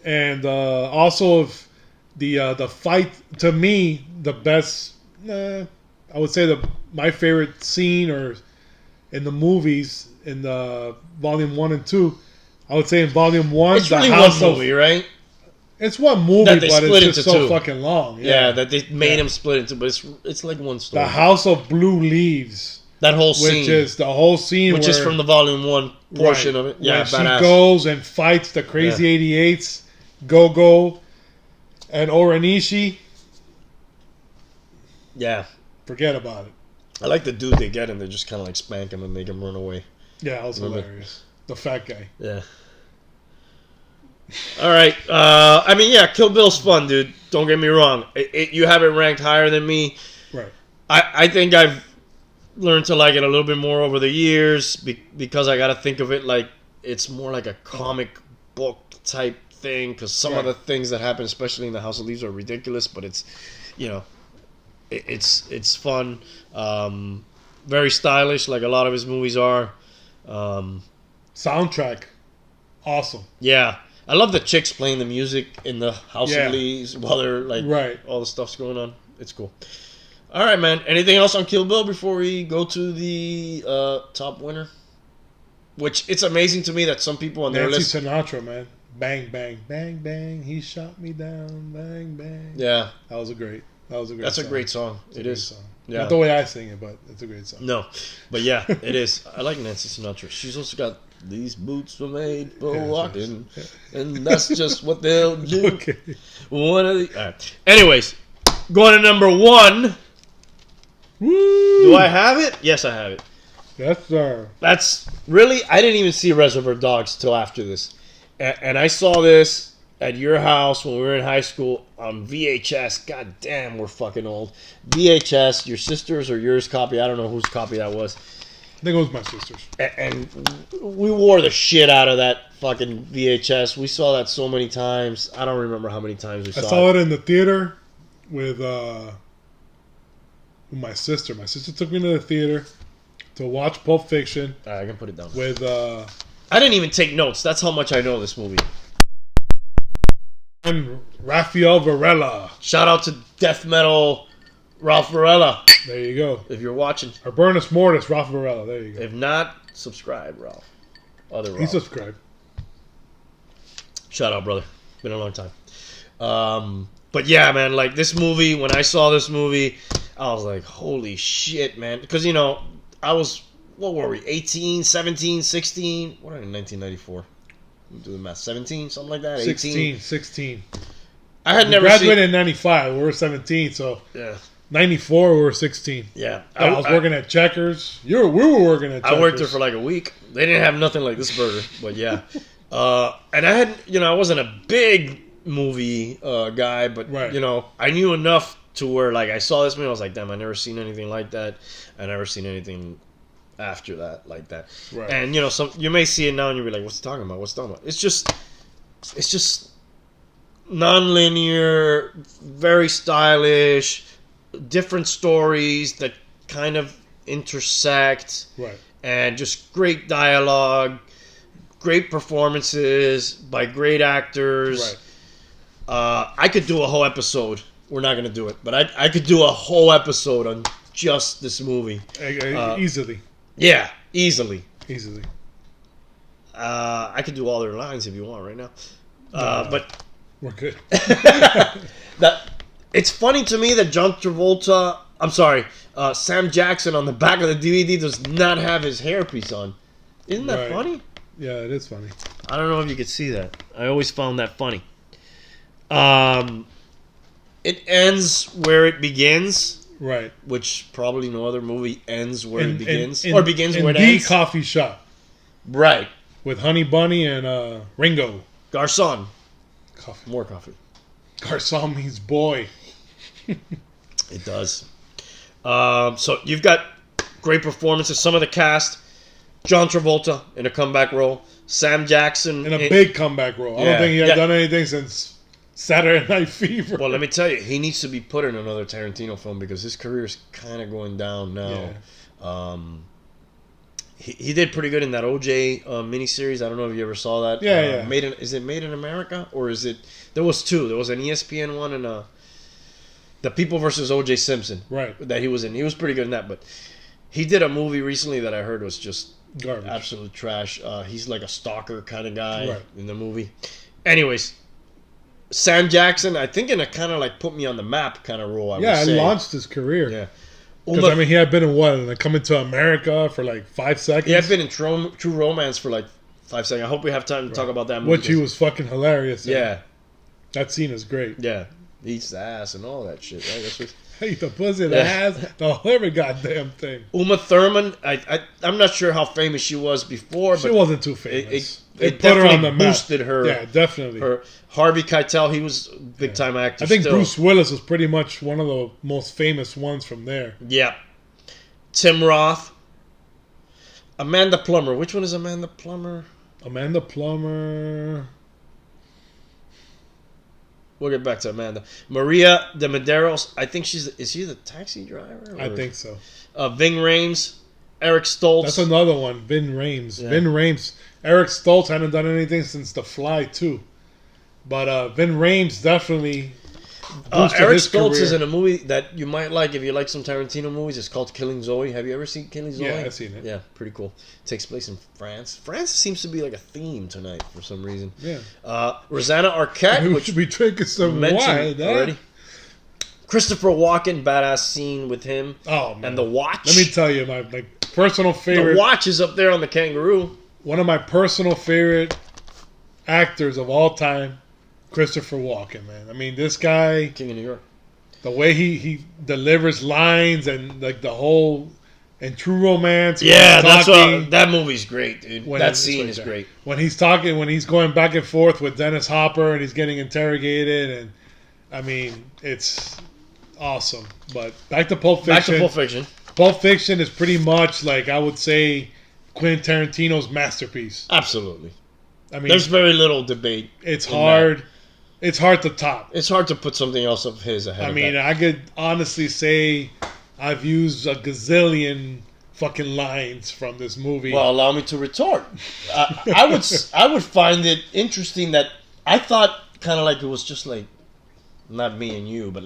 And also, if the fight, to me, the best. I would say my favorite scene or in the movies in the volume 1 and 2. I would say in volume 1, It's the really house one movie, right? It's one movie, That they but split it's just into so two. fucking long. Yeah, that they made him split into, but it's like one story. The House of Blue Leaves, That whole which scene, is the whole scene, which is from the volume 1 portion of it. Yeah, when badass. she goes and fights the crazy 88s, Go-Go, and Oranishi. Yeah, Forget about it. I like the dude they get and they just kind of like spank him and make him run away. Yeah, that was Remember? hilarious. The fat guy. Yeah. All right. I mean, yeah, Kill Bill's fun, dude. Don't get me wrong. You have it ranked higher than me. Right. I think I've learned to like it a little bit more over the years because I got to think of it like it's more like a comic book type thing because some of the things that happen, especially in the House of Leaves, are ridiculous, but it's, you know, it's fun. Very stylish, like a lot of his movies are. Soundtrack. Awesome. Yeah. I love the chicks playing the music in the House of Leaves while they're like all the stuff's going on. It's cool. All right, man. Anything else on Kill Bill before we go to the top winner? Which it's amazing to me that some people on their list. Nancy Sinatra, man. Bang, bang, bang, bang. He shot me down. Bang, bang. Yeah. That was a great That's song. a great song. It is. Song. Yeah. Not the way I sing it, but it's a great song. No. But yeah, it is. I like Nancy Sinatra. She's also got these boots were made for walking, and that's just what they'll do. Okay. One of the. All right. Anyways, going to number 1. Woo! Do I have it? Yes, I have it. Yes, sir. That's really. I didn't even see Reservoir Dogs till after this, and I saw this at your house when we were in high school on VHS. God damn, we're fucking old. VHS, your sister's or yours copy. I don't know whose copy that was. I think it was my sister's. And we wore the shit out of that fucking VHS. We saw that so many times. I don't remember how many times we saw it. I saw it in the theater with my sister. My sister took me to the theater to watch Pulp Fiction. All right, I can put it down. With I didn't even take notes. That's how much I know this movie. And Rafael Varela. Shout out to Death Metal Ralph Varela. There you go. If you're watching. Arburnus Mortis, Ralph Varela. There you go. If not, subscribe, Ralph. Other Ralph. He subscribed. Shout out, brother. Been a long time. But yeah, man, like this movie, when I saw this movie, I was like, holy shit, man. Because, you know, I was, what were we, 18, 17, 16? What are we in 1994? Do the math. 17, something like that? 18? 16. I had We never graduated in 95. We were 17, so Yeah. 94, we were 16. Yeah. I was working at Checkers. We were working at Checkers. I worked there for like a week. They didn't have nothing like this burger, but yeah. And I had, you know, I wasn't a big movie guy, but, you know, I knew enough to where, like, I saw this movie, I was like, damn, I never seen anything like that. I never seen anything after that like that. Right. And, you know, you may see it now and you'll be like, what's he talking about? What's he talking about? It's just non-linear, very stylish, different stories that kind of intersect. Right. And just great dialogue, great performances by great actors. Right. I could do a whole episode. We're not going to do it, but I could do a whole episode on just this movie. Easily. Yeah, easily. I I could do all their lines if you want right now. But we're good. It's funny to me that Sam Jackson on the back of the DVD does not have his hairpiece on. Isn't that funny? Yeah, it is funny. I don't know if you could see that. I always found that funny. It ends where it begins. Right. Which probably no other movie ends where it begins. Or or begins where it ends. The coffee shop. Right. With Honey Bunny and Ringo. Garçon. Coffee. More coffee. Garçon means boy. It does. So you've got great performances. Some of the cast. John Travolta in a comeback role. Sam Jackson. In a big comeback role. I don't think he had done anything since Saturday Night Fever. Well, let me tell you, he needs to be put in another Tarantino film because his career is kind of going down now. Yeah. He did pretty good in that OJ miniseries. I don't know if you ever saw that. Yeah. Is it Made in America or is it? There was two. There was an ESPN one and The People versus OJ Simpson. Right. That he was in. He was pretty good in that, but he did a movie recently that I heard was just Garbage. Absolute trash. He's like a stalker kind of guy Right. in the movie. Anyways, Sam Jackson, I think in a kind of like put me on the map kind of role. I would It say. launched his career. Yeah. Because I mean, he had been in what? And Coming to America for like 5 seconds. He had been in True Romance for like 5 seconds. I hope we have time to talk about that movie. Which he was fucking hilarious. Yeah. That scene is great. Yeah. He eats the ass and all that shit, right? That's what, Hey, the pussy, the ass, the every goddamn thing. Uma Thurman, I'm not sure how famous she was before, She but wasn't too famous. it put her on definitely the map. boosted her. Yeah, definitely. Her Harvey Keitel, he was a big time actor. I think still. Bruce Willis was pretty much one of the most famous ones from there. Yeah. Tim Roth. Amanda Plummer. Which one is Amanda Plummer? Amanda Plummer. We'll get back to Amanda. Maria de Medeiros. I think is she the taxi driver? I think so. Ving Rhames. Eric Stoltz. That's another one. Vin Rhames. Yeah. Vin Rhames. Eric Stoltz hadn't done anything since The Fly 2. But Vin Rhames definitely boosted Eric his Stoltz career. is in a movie that you might like if you like some Tarantino movies. It's called Killing Zoe. Have you ever seen Killing Zoe? Yeah, I've seen it. Yeah, pretty cool. Takes place in France. France seems to be like a theme tonight for some reason. Yeah. Rosanna Arquette, We which should be drinking some mentioned wine. already. Christopher Walken, badass scene with him. Oh, man. And The Watch. Let me tell you, my personal The favorite. Watch is up there on the kangaroo. One of my personal favorite actors of all time, Christopher Walken, man. I mean, this guy, King of New York. the way he delivers lines and like the whole and True Romance. when Yeah, he's that's talking, what, that movie's great, dude. when That it's scene like is that. great. When he's talking, when he's going back and forth with Dennis Hopper and he's getting interrogated, and I mean, it's awesome. But back to Pulp Fiction. Back to Pulp Fiction. Pulp Fiction is pretty much like, I would say, Quentin Tarantino's masterpiece. Absolutely. I mean, There's very little debate. it's in hard. that. It's hard to top. It's hard to put something else of his ahead I of mean, that. I could honestly say I've used a gazillion fucking lines from this movie. Well, allow me to retort. I would find it interesting that I thought kind of like it was just like, not me and you, but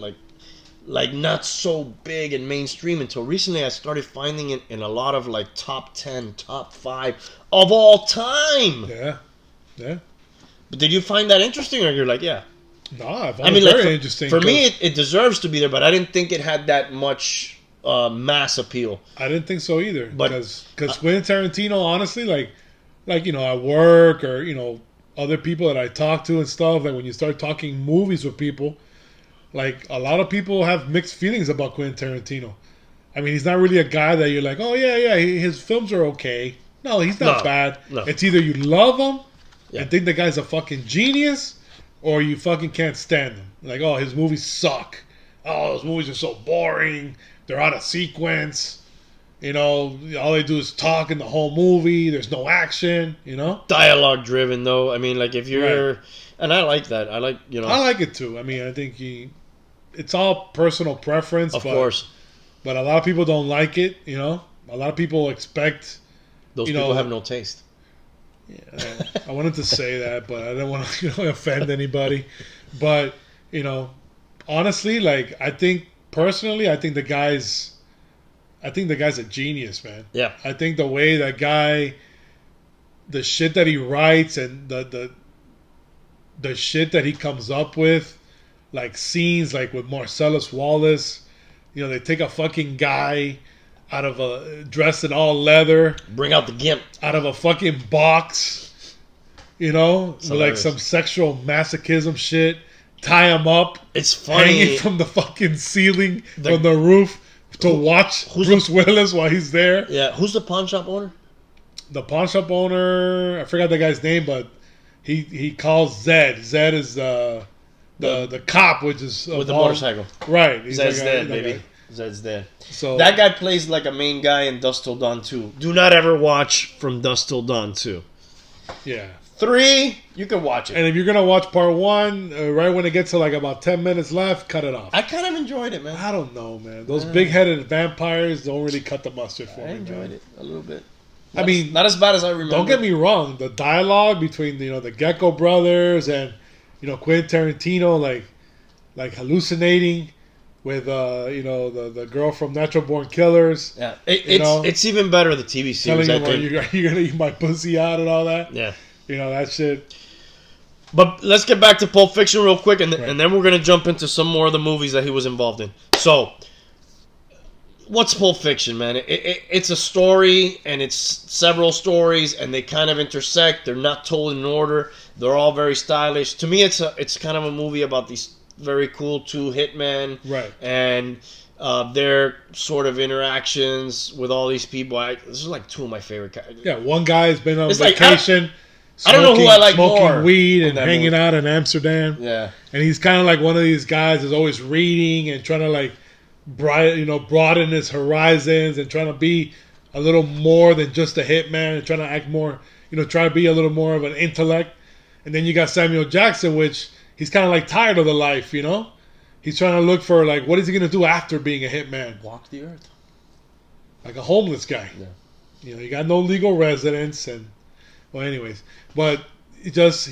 like not so big and mainstream until recently. I started finding it in a lot of like top 10, top 5 of all time. Yeah. Yeah. But did you find that interesting, or you're like, yeah? No, I found I mean, it like, very interesting. For me, it deserves to be there, but I didn't think it had that much mass appeal. I didn't think so either. But- Because Quentin Tarantino, honestly, like, you know, at work or, you know, other people that I talk to and stuff, like when you start talking movies with people, like a lot of people have mixed feelings about Quentin Tarantino. I mean, he's not really a guy that you're like, oh, yeah, his films are okay. No, he's not No, bad. no. It's either you love him Yeah. and think the guy's a fucking genius, or you fucking can't stand him. Like, oh, his movies suck. Oh, those movies are so boring. They're out of sequence. You know, all they do is talk in the whole movie. There's no action, you know? Dialogue driven, though. I mean, like if you're, Right. and I like that. I like, you know, I like it too. I mean, I think it's all personal preference. of but, course, But a lot of people don't like it, you know? A lot of people expect. those you people know, have no taste. Yeah, I wanted to say that, but I don't want to offend anybody. But, you know, honestly, like, I think the guy's a genius, man. Yeah. I think the way that guy, the shit that he writes and the shit that he comes up with, like scenes like with Marcellus Wallace, you know, they take a fucking guy out of dressed in all leather, Bring out the gimp. out of a fucking box, you know, with like hilarious. some sexual masochism shit, tie him up, It's funny. hanging from the fucking ceiling, The- from the roof, to watch Bruce Willis while he's there. Yeah, who's the pawn shop owner? The pawn shop owner, I forgot the guy's name, but he calls Zed. Zed is the cop, which is With the motorcycle. Right. He's Zed's like dead, that baby. guy. Zed's dead. So That guy plays like a main guy in Dusk Till Dawn 2. Do not ever watch From Dusk Till Dawn 2. yeah. 3, you can watch it. And if you're gonna watch part 1, right when it gets to like about 10 minutes left, cut it off. I kind of enjoyed it, man. I don't know, man. Those big-headed vampires don't really cut the mustard for I me. enjoyed Man. it a little bit. I mean, not as bad as I remember. don't get me wrong. The dialogue between the Gecko brothers and Quentin Tarantino, like hallucinating with the girl from Natural Born Killers. Yeah, it's even better the TV series. Telling I him, think. you're gonna eat my pussy out and all that. Yeah. That shit. But let's get back to Pulp Fiction real quick, and then we're gonna jump into some more of the movies that he was involved in. So, what's Pulp Fiction, man? It's a story, and it's several stories, and they kind of intersect. They're not told in order. They're all very stylish. To me, it's kind of a movie about these very cool two hitmen, right? And their sort of interactions with all these people. This is like two of my favorite characters. Yeah, one guy's been on It's vacation. I don't know who I like smoking more. Weed and hanging out in Amsterdam. Yeah, and he's kind of like one of these guys that's always reading and trying to like broaden his horizons and trying to be a little more than just a hitman and trying to act more, try to be a little more of an intellect. And then you got Samuel Jackson, which he's kind of like tired of the life, He's trying to look for like, what is he going to do after being a hitman? Walk the earth. Like a homeless guy. Yeah. You got no legal residence and, well, anyways. But he just...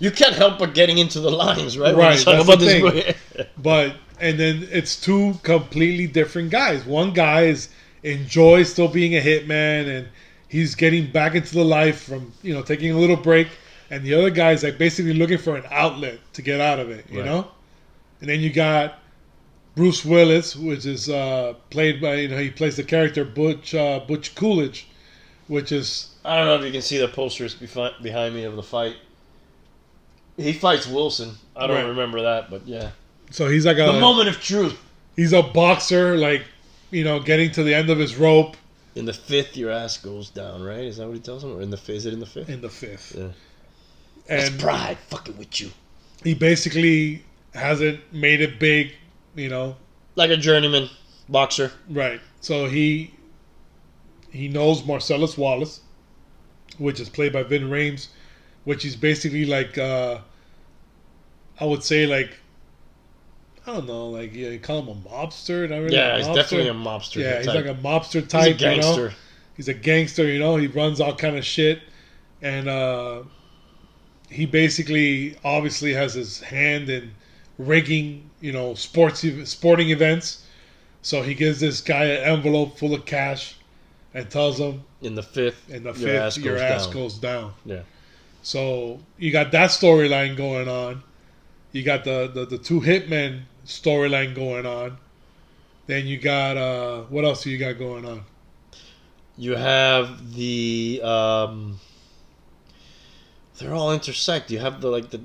You can't help but getting into the lines, right? Right, that's about the this thing. And then it's two completely different guys. One guy enjoys still being a hitman and he's getting back into the life from, taking a little break. And the other guy's like basically looking for an outlet to get out of it, you know? And then you got Bruce Willis, which is played by, he plays the character Butch Coolidge, which is... I don't know if you can see the posters behind me of the fight. He fights Wilson. I don't remember that, but yeah. So he's like the moment of truth. He's a boxer, like, getting to the end of his rope. In the fifth, your ass goes down, right? Is that what he tells him? Or in the fifth? Is it in the fifth? In the fifth. Yeah. And that's pride fucking with you. He basically hasn't made it big, like a journeyman boxer. Right. So he knows Marcellus Wallace, which is played by Vin Rames, which is basically like, I would say like, I don't know, like you call him a mobster. Not really he's definitely a mobster. Yeah, he's like a mobster type. He's a gangster. He's a gangster. He runs all kind of shit, and he basically obviously has his hand in rigging, sporting events. So he gives this guy an envelope full of cash and tells him, in the fifth, your ass goes down. Yeah. So you got that storyline going on. You got the two hitmen storyline going on. Then you got what else do you got going on? You have the they're all intersect. You have the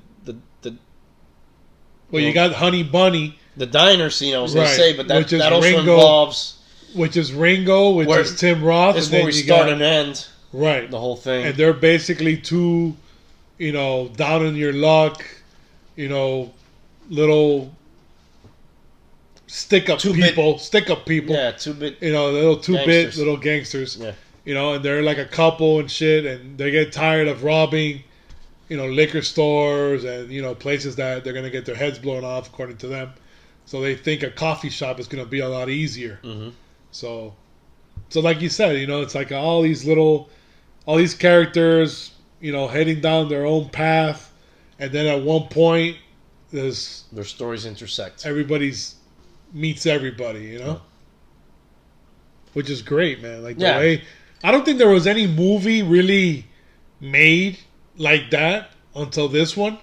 well, you got Honey Bunny, the diner scene. I was gonna say, but that also Ringo, involves which is Ringo, which is Tim Roth. It's where we start and end. Right. The whole thing. And they're basically two, down in your luck, little stick up people. Yeah, 2-bit. Little 2-bit little gangsters. Yeah. And they're like a couple and shit, and they get tired of robbing, liquor stores and, places that they're going to get their heads blown off, according to them. So they think a coffee shop is going to be a lot easier. Mm-hmm. So like you said, it's like all these characters, heading down their own path, and then at one point, their stories intersect. Everybody's meets everybody, which is great, man. Like the way, I don't think there was any movie really made like that until this one.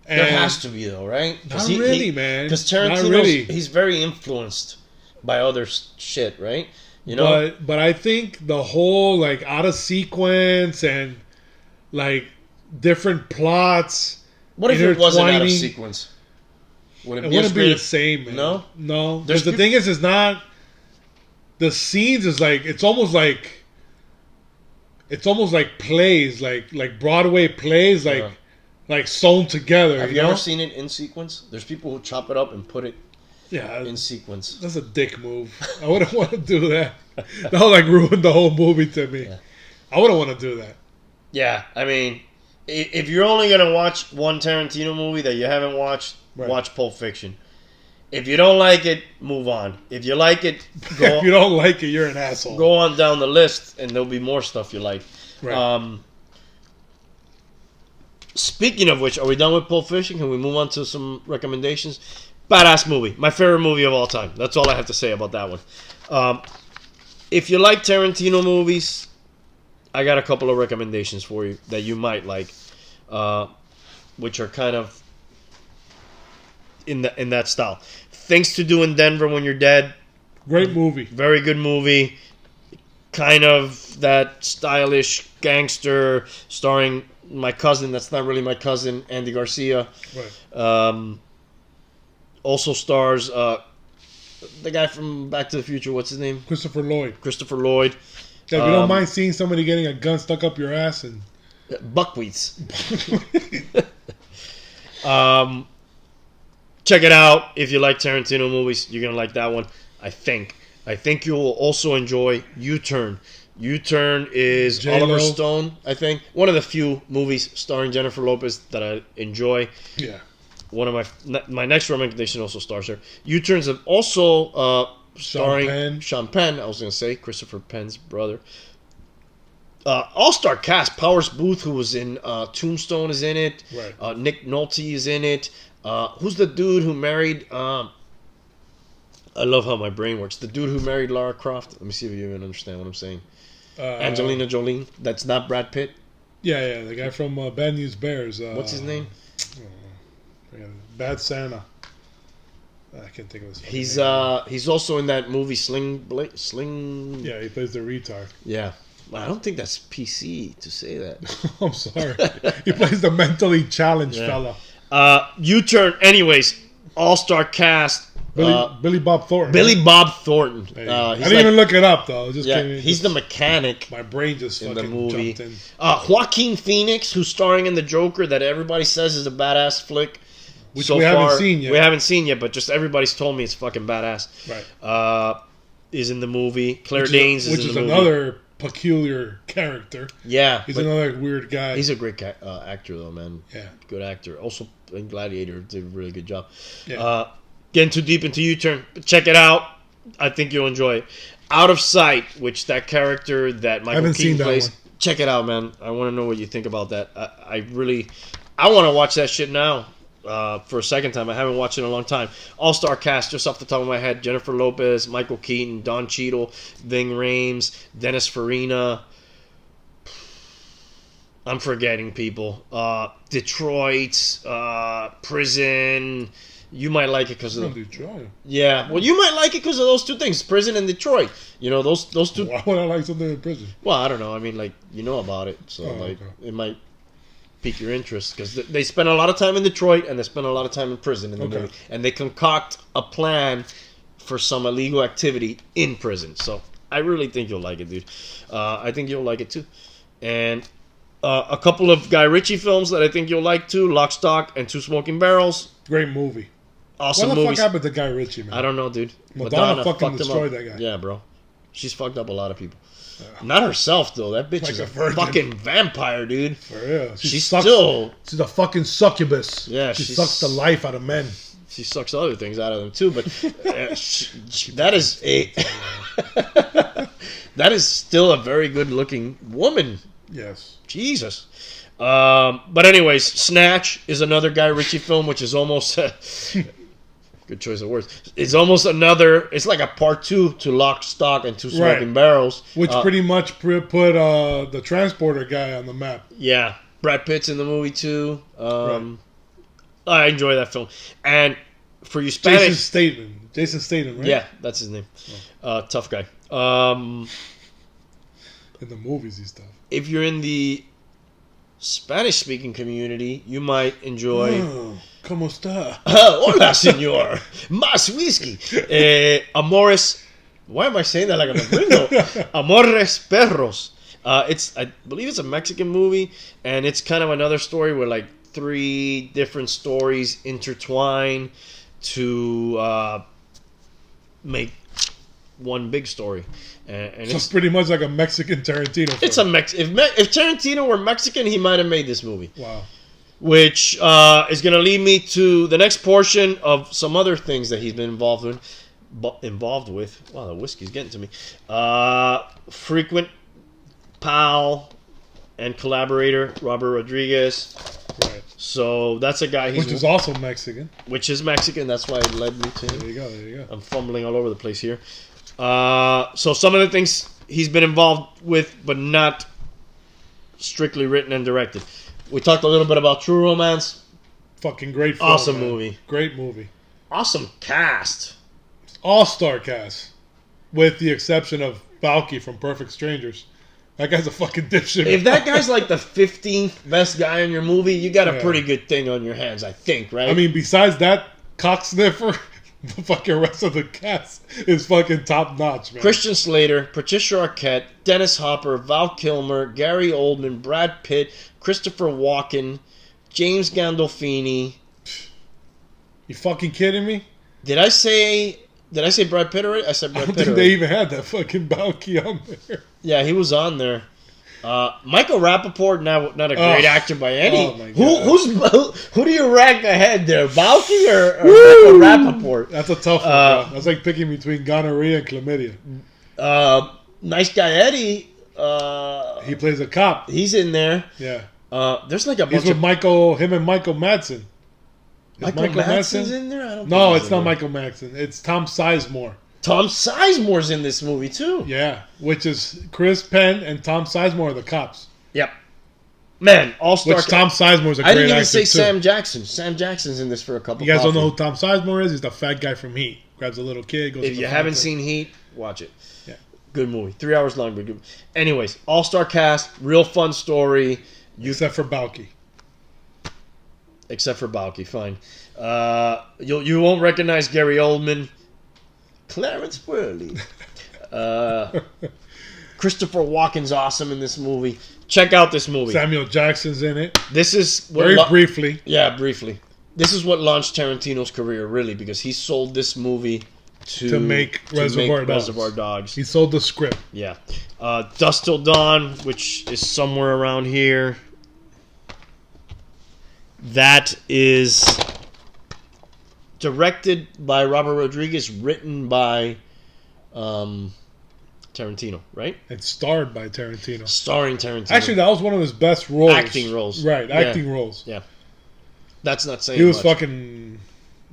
And there has to be though, right? Not really, man. Because Tarantino, he's very influenced by other shit, right? But I think the whole like out of sequence and like different plots. What if it wasn't out of sequence? It wouldn't be the same, man. No. Because the thing is not. The scenes is like it's almost like plays, like Broadway plays, like sewn together. Have you ever seen it in sequence? There's people who chop it up and put it in sequence. That's a dick move. I wouldn't want to do that. That would like ruin the whole movie to me. Yeah. I wouldn't want to do that. Yeah, I mean, if you're only gonna watch one Tarantino movie that you haven't watched, watch Pulp Fiction. If you don't like it, move on. If you like it, if you don't like it, you're an asshole. Go on down the list, and there'll be more stuff you like. Right. Speaking of which, are we done with Pulp Fiction? Can we move on to some recommendations? Badass movie. My favorite movie of all time. That's all I have to say about that one. If you like Tarantino movies, I got a couple of recommendations for you that you might like, which are kind of in that style. Things to Do in Denver When You're Dead. Great movie. Very good movie. Kind of that stylish gangster starring my cousin. That's not really my cousin, Andy Garcia. Right. Also stars the guy from Back to the Future. What's his name? Christopher Lloyd. Yeah, if you don't mind seeing somebody getting a gun stuck up your ass and buckwheats. Check it out if you like Tarantino movies. You're gonna like that one. I think you will also enjoy U-Turn. U-Turn is J-Lo. Oliver Stone. I think one of the few movies starring Jennifer Lopez that I enjoy. Yeah. One of my next recommendation also stars her. U-Turns have also starring Sean Penn. I was going to say Christopher Penn's brother. All-star cast. Powers Booth, who was in Tombstone, is in it. Right. Nick Nolte is in it. Who's the dude who married? I love how my brain works. The dude who married Lara Croft. Let me see if you even understand what I'm saying. Angelina Jolie. That's not Brad Pitt. Yeah, the guy from Bad News Bears. What's his name? Bad Santa. I can't think of his name. He's also in that movie Sling. Yeah, he plays the retard. Yeah. I don't think that's PC to say that. I'm sorry. He plays the mentally challenged fella. U-Turn. Anyways, all-star cast. Billy Bob Thornton. Billy Bob Thornton. I didn't even look it up though. He's the mechanic. My brain just in fucking the movie. jumped in. Joaquin Phoenix, who's starring in The Joker, that everybody says is a badass flick. Which so we haven't seen yet. We haven't seen yet, but just everybody's told me it's fucking badass. Right. Is in the movie. Claire Danes is in the movie. Which is another peculiar character. Yeah. He's another weird guy. He's a great actor, though, man. Yeah. Good actor. Also, in Gladiator, did a really good job. Yeah. Getting too deep into U-Turn. Check it out. I think you'll enjoy it. Out of Sight, which that character that Michael Keaton plays. Check it out, man. I want to know what you think about that. I want to watch that shit now. For a second time. I haven't watched it in a long time. All-star cast, just off the top of my head. Jennifer Lopez, Michael Keaton, Don Cheadle, Ving Rhames, Dennis Farina. I'm forgetting people. Detroit, Prison. You might like it because of Detroit. Yeah, well, you might like it because of those two things, Prison and Detroit. You know, those two. Why would I like something in prison? Well, I don't know. I mean, like, you know about it, so it might pique your interest because they spend a lot of time in Detroit and they spend a lot of time in prison in the movie, and they concoct a plan for some illegal activity in prison. So I really think you'll like it, dude. I think you'll like it too. And a couple of Guy Ritchie films that I think you'll like too: Lock, Stock, and Two Smoking Barrels. Great movie. Awesome movies. What the movies. fuck happened to Guy Ritchie, man? I don't know, dude. Madonna fucking destroyed that guy. Yeah, bro. She's fucked up a lot of people. Yeah. Not herself, though. That bitch is a fucking vampire, dude. For real. She's a fucking succubus. Yeah, she sucks the life out of men. She sucks other things out of them, too. But that is still a very good-looking woman. Yes. Jesus. But anyways, Snatch is another Guy Ritchie film, which is almost... good choice of words. It's almost another... It's like a part 2 to Lock, Stock, and Two Smoking Barrels. Which pretty much put the transporter guy on the map. Yeah. Brad Pitt's in the movie, too. I enjoy that film. And for you Spanish... Jason Statham, right? Yeah, that's his name. Tough guy. In the movies and stuff. If you're in the Spanish-speaking community, you might enjoy... ¿Cómo está? Hola, señor. Más whiskey. Amores... Why am I saying that like I'm a gringo? Amores Perros. I believe it's a Mexican movie, and it's kind of another story where like 3 different stories intertwine to make one big story. And so it's pretty much like a Mexican Tarantino film. It's if Tarantino were Mexican, he might have made this movie. Wow. Which is going to lead me to the next portion of some other things that he's been involved with. Wow, the whiskey's getting to me. Frequent pal and collaborator Robert Rodriguez. Right. So that's a guy Which is also Mexican. Which is Mexican. That's why it led me to him. There you go. I'm fumbling all over the place here. So some of the things he's been involved with, but not strictly written and directed. We talked a little bit about True Romance. Fucking great film. Awesome man. movie. Great movie. Awesome cast. All-star cast. With the exception of Balky from Perfect Strangers. That guy's a fucking dipshit. If that guy's like the 15th best guy in your movie, you got a pretty good thing on your hands, I think, right? I mean, besides that cock sniffer, the fucking rest of the cast is fucking top notch, man. Christian Slater, Patricia Arquette, Dennis Hopper, Val Kilmer, Gary Oldman, Brad Pitt, Christopher Walken, James Gandolfini. You fucking kidding me? Did I say Brad Pitt already? I said Brad I don't Pitt think already. they even had that fucking Balky on there. Yeah, he was on there. Michael Rappaport, not a great actor by any. Oh my God. Who do you rank ahead there, Balky or Michael Rappaport? That's a tough one, bro. That's like picking between gonorrhea and chlamydia. Nice Guy Eddie. He plays a cop. He's in there. Yeah. There's like a bunch He's with of him and Michael Madsen. Michael Madsen's in there. I don't. No, think it's he's not in there. Michael Madsen. It's Tom Sizemore. Tom Sizemore's in this movie too. Yeah, which is Chris Penn and Tom Sizemore are the cops. Yep. Man, all-star. Which Tom Sizemore's a great I didn't even actor say too. Sam Jackson. Sam Jackson's in this for a couple. You guys don't know who Tom Sizemore is? He's the fat guy from Heat. Grabs a little kid. Goes. If to you the haven't factory. seen Heat, watch it. Yeah. Good movie. 3 hours long, but good. Anyways, all-star cast, real fun story. Except for Balky. Except for Balky, fine. You won't recognize Gary Oldman. Clarence Worley. Christopher Walken's awesome in this movie. Check out this movie. Samuel Jackson's in it. This is what Very briefly. Yeah, briefly. This is what launched Tarantino's career, really, because he sold this movie to make Reservoir Dogs. He sold the script. Yeah. Dusk Till Dawn, which is somewhere around here. That is directed by Robert Rodriguez, written by Tarantino, right? And starred by Tarantino. Starring Tarantino. Actually, that was one of his best roles. Acting roles. Right, acting Yeah. roles. Yeah. That's not saying He was much. fucking...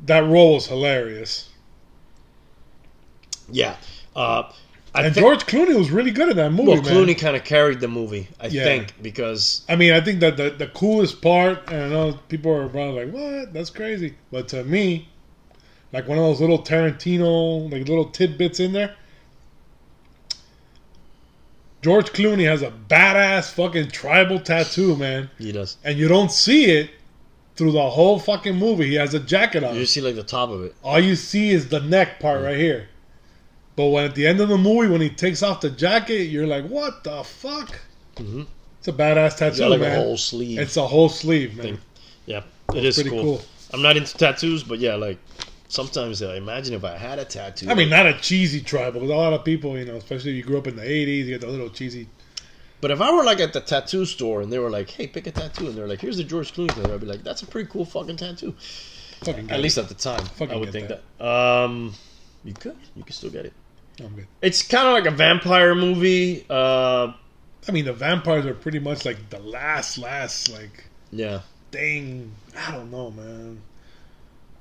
That role was hilarious. Yeah. George Clooney was really good in that movie, Well, man. Clooney kind of carried the movie, I Yeah. think, because... I mean, I think that the coolest part, and I know people are probably like, what? That's crazy. But to me, like one of those little Tarantino, like little tidbits in there, George Clooney has a badass fucking tribal tattoo, man. He does. And you don't see it through the whole fucking movie. He has a jacket on. You just see, like, the top of it. All you see is the neck part right here. But when at the end of the movie, when he takes off the jacket, you're like, what the fuck? Mm-hmm. It's a badass He's tattoo, got, like, man. a whole sleeve. It's a whole sleeve, man. thing. Yeah, it is pretty cool. I'm not into tattoos, but yeah, like, sometimes I imagine if I had a tattoo. I mean, not a cheesy tribal, because a lot of people, especially if you grew up in the 80s, you get the little cheesy. But if I were, like, at the tattoo store and they were like, hey, pick a tattoo, and they're like, here's the George Clooney tattoo, I'd be like, that's a pretty cool fucking tattoo. Fucking At least at the time, Fucking I would get think that. You could still get it. I'm good. It's kind of like a vampire movie. I mean, the vampires are pretty much like the last, like, Yeah. thing. I don't know, man.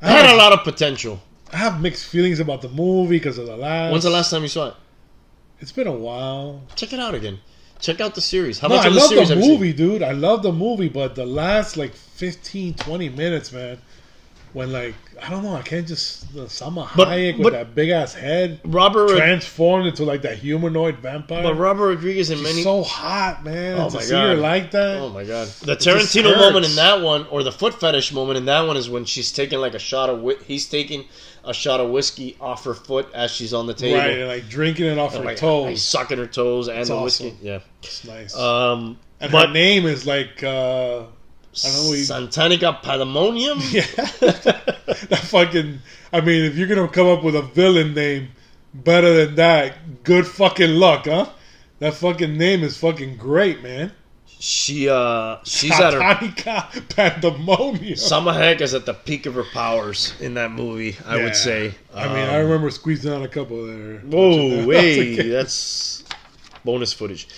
It had a lot of potential. I have mixed feelings about the movie because of the last. When's the last time you saw it? It's been a while. Check it out again. Check out the series. How No, much I of the love series the have you seen? movie, dude. I love the movie, but the last like 15, 20 minutes, man, when like I don't know, I can't just Salma Hayek with that big ass head transformed into like that humanoid vampire. But Robert Rodriguez and She's many so hot, man. Oh to my see her God. like that. Oh my god! The just Tarantino moment hurts. in that one, or the foot fetish moment in that one, is when she's taking like a shot of he's taking a shot of whiskey off her foot as she's on the table, Right, and like drinking it off And, her like, toes. He's sucking her toes and It's the awesome. whiskey. Yeah, It's nice. and And but her name is like I don't know. Santanica Pandemonium. Yeah, that fucking. I mean, if you're gonna come up with a villain name better than that, good fucking luck, huh? That fucking name is fucking great, man. She's at her. Santanica Pandemonium. Salma Hayek is at the peak of her powers in that movie. I Yeah. would say. I mean, I remember squeezing out a couple there. Whoa, hey, that's bonus footage.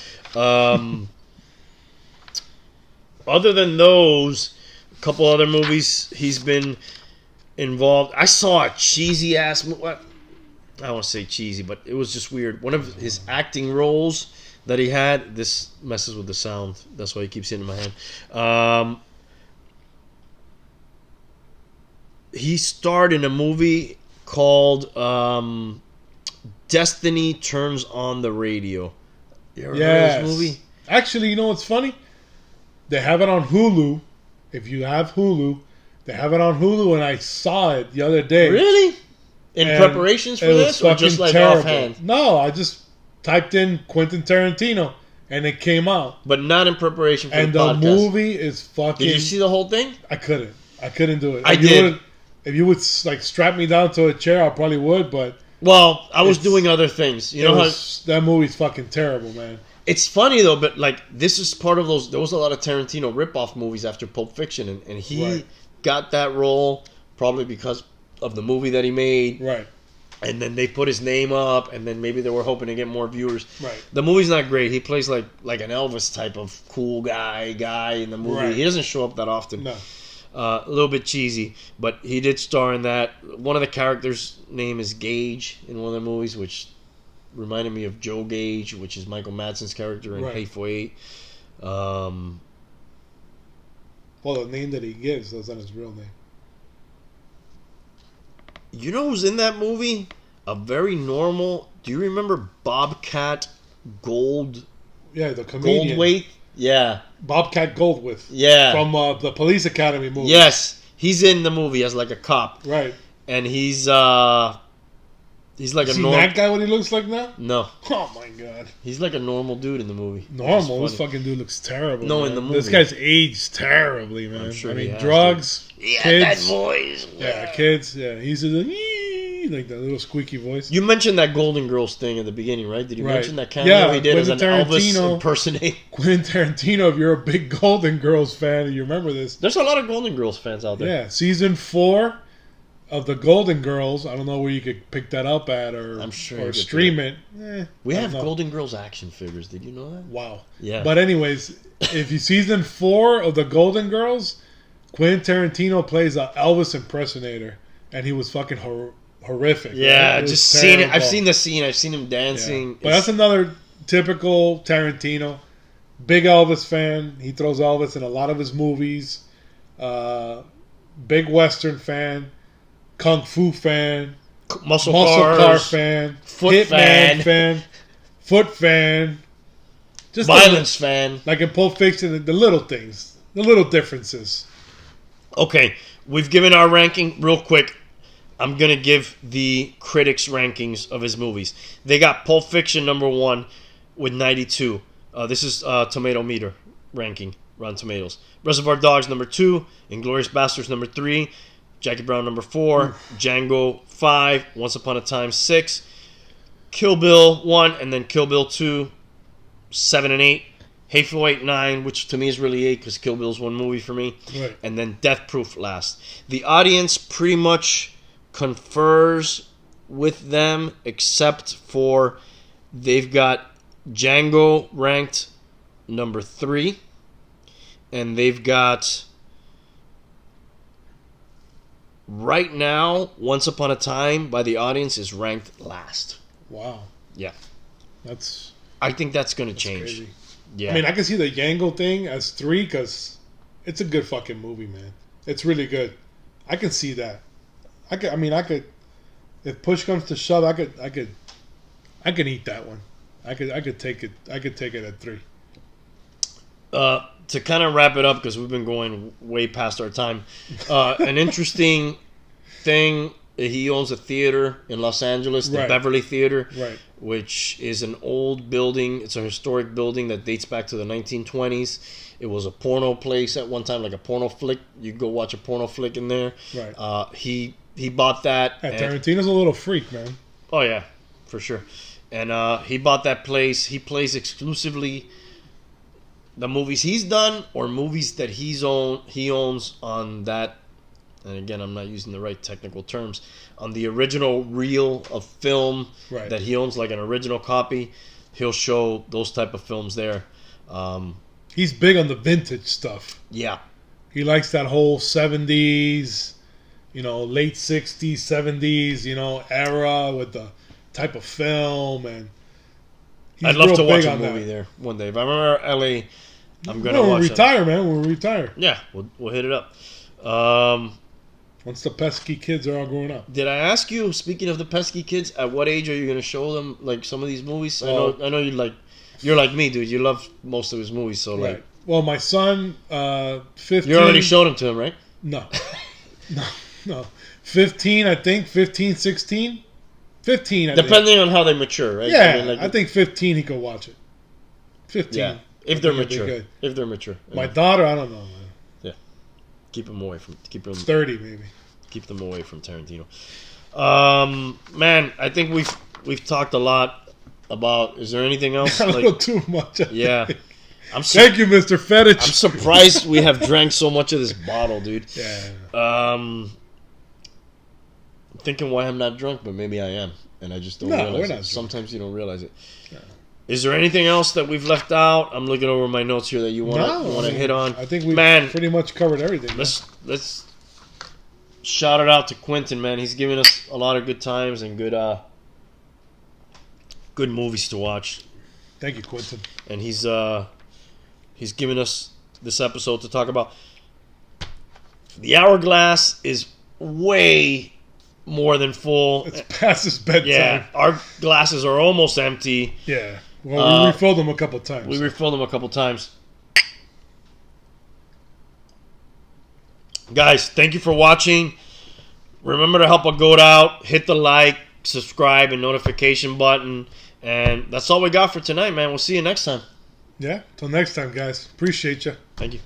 other than those, a couple other movies he's been involved. I saw a cheesy ass movie. I don't want to say cheesy, but it was just weird. One of his acting roles that he had. This messes with the sound. That's why he keeps hitting my hand. He starred in a movie called Destiny Turns on the Radio. You ever heard of this movie? Actually, you know what's funny? They have it on Hulu. If you have Hulu, they have it on Hulu, and I saw it the other day. Really? In preparations for this, or just like terrible. offhand? No, I just typed in Quentin Tarantino, and it came out. But not in preparation for and the podcast. And the movie is fucking... Did you see the whole thing? I couldn't do it. I did. If you would like strap me down to a chair, I probably would, but... Well, I was doing other things. You know how... That movie's fucking terrible, man. It's funny, though, but like this is part of those... There was a lot of Tarantino rip-off movies after Pulp Fiction, and he got that role probably because of the movie that he made. Right. And then they put his name up, and then maybe they were hoping to get more viewers. Right. The movie's not great. He plays like an Elvis type of cool guy in the movie. Right. He doesn't show up that often. No. A little bit cheesy, but he did star in that. One of the characters' name is Gage in one of the movies, which reminded me of Joe Gage, which is Michael Madsen's character in Hateful Eight. Well, the name that he gives, that's not his real name. You know who's in that movie? A very normal... Do you remember Bobcat Gold? Yeah, the comedian. Goldthwait? Yeah. Bobcat Goldthwait. Yeah. From the Police Academy movie. Yes. He's in the movie as like a cop. Right. And he's like Is he that guy what he looks like now? No. Oh my god. He's like a normal dude in the movie. Normal? This fucking dude looks terrible. No, man. In the movie. This guy's aged terribly, man. I'm sure drugs, kids. That voice. Yeah, kids. Yeah, he's like that little squeaky voice. You mentioned that Golden Girls thing at the beginning, right? Did you mention that cameo he did as an Elvis impersonator? Quentin Tarantino, if you're a big Golden Girls fan, you remember this. There's a lot of Golden Girls fans out there. Yeah, season 4 of the Golden Girls. I don't know where you could pick that up at or stream it. We have Golden Girls action figures. Did you know that? Wow. Yeah. But anyways, if you season 4 of the Golden Girls, Quentin Tarantino plays an Elvis impersonator, and he was fucking horrific. Yeah, right? Just seen it. I've seen the scene. I've seen him dancing. Yeah. But that's another typical Tarantino. Big Elvis fan. He throws Elvis in a lot of his movies. Big Western fan. Kung Fu fan. Muscle car fan. Foot fan. Foot fan. Just violence fan. Like in Pulp Fiction, the little things. The little differences. Okay, we've given our ranking real quick. I'm going to give the critics' rankings of his movies. They got Pulp Fiction number 1 with 92. This is tomato meter ranking, Rotten Tomatoes. Reservoir Dogs number 2. Inglourious Basterds number 3. Jackie Brown number 4. Django 5. Once Upon a Time 6. Kill Bill 1 and then Kill Bill 2, 7 and 8. Hateful Eight 9, which to me is really 8 because Kill Bill's one movie for me. Right. And then Death Proof last. The audience pretty much confers with them, except for they've got Django ranked number 3, and they've got right now Once Upon a Time by the audience is ranked last. Wow. Yeah. I think that's going to change. Crazy. Yeah. I mean, I can see the Django thing as 3 because it's a good fucking movie, man. It's really good. I can see that. I could. If push comes to shove, I could eat that one. I could take it. I could take it at 3. To kind of wrap it up because we've been going way past our time. An interesting thing: he owns a theater in Los Angeles, the Beverly Theater, which is an old building. It's a historic building that dates back to the 1920s. It was a porno place at one time, like a porno flick. You go watch a porno flick in there. Right. He bought that. Tarantino's a little freak, man. Oh yeah, for sure. And he bought that place. He plays exclusively the movies he's done or movies that he owns on that. And again, I'm not using the right technical terms. On the original reel of film that he owns, like an original copy, he'll show those type of films there. And he's big on the vintage stuff. Yeah. He likes that whole 70s, late 60s, 70s, era with the type of film. And I'd love to watch big a on movie that. there one day. If I'm ever LA, I'm going to We'll watch it. retire, man. We'll retire. Yeah, we'll hit it up. Once the pesky kids are all grown up. Did I ask you, speaking of the pesky kids, at what age are you going to show them like some of these movies? Well, I know you're like me, dude. You love most of his movies, so Right. like. Well, my son, 15. You already showed them to him, right? No. No. 15, I think. 15, 16. 15, I think. Depending on how they mature, right? Yeah, I think 15 he could watch it. 15. Yeah, if they're I think it'd be mature. good. If they're mature. My Yeah. daughter, I don't know, man. Keep them away from 30 maybe. keep them away from Tarantino. Man, I think we've talked a lot about. Is there anything else? A little too much. Yeah. Thank you, Mr. Fetich. I'm surprised we have drank so much of this bottle, dude. Yeah. I'm thinking why I'm not drunk, but maybe I am, and I just don't realize we're it. not drunk. Sometimes you don't realize it. No. Is there anything else that we've left out? I'm looking over my notes here that you want to hit on. I think we've Man, pretty much covered everything. let's shout it out to Quentin, man. He's giving us a lot of good times and good movies to watch. Thank you, Quentin. And he's given us this episode to talk about. The hourglass is way more than full. It's past his bedtime. Yeah, our glasses are almost empty. Yeah. Well, we refilled them a couple times. We refilled them a couple times. Guys, thank you for watching. Remember to help a goat out. Hit the like, subscribe, and notification button. And that's all we got for tonight, man. We'll see you next time. Yeah. Till next time, guys. Appreciate you. Thank you.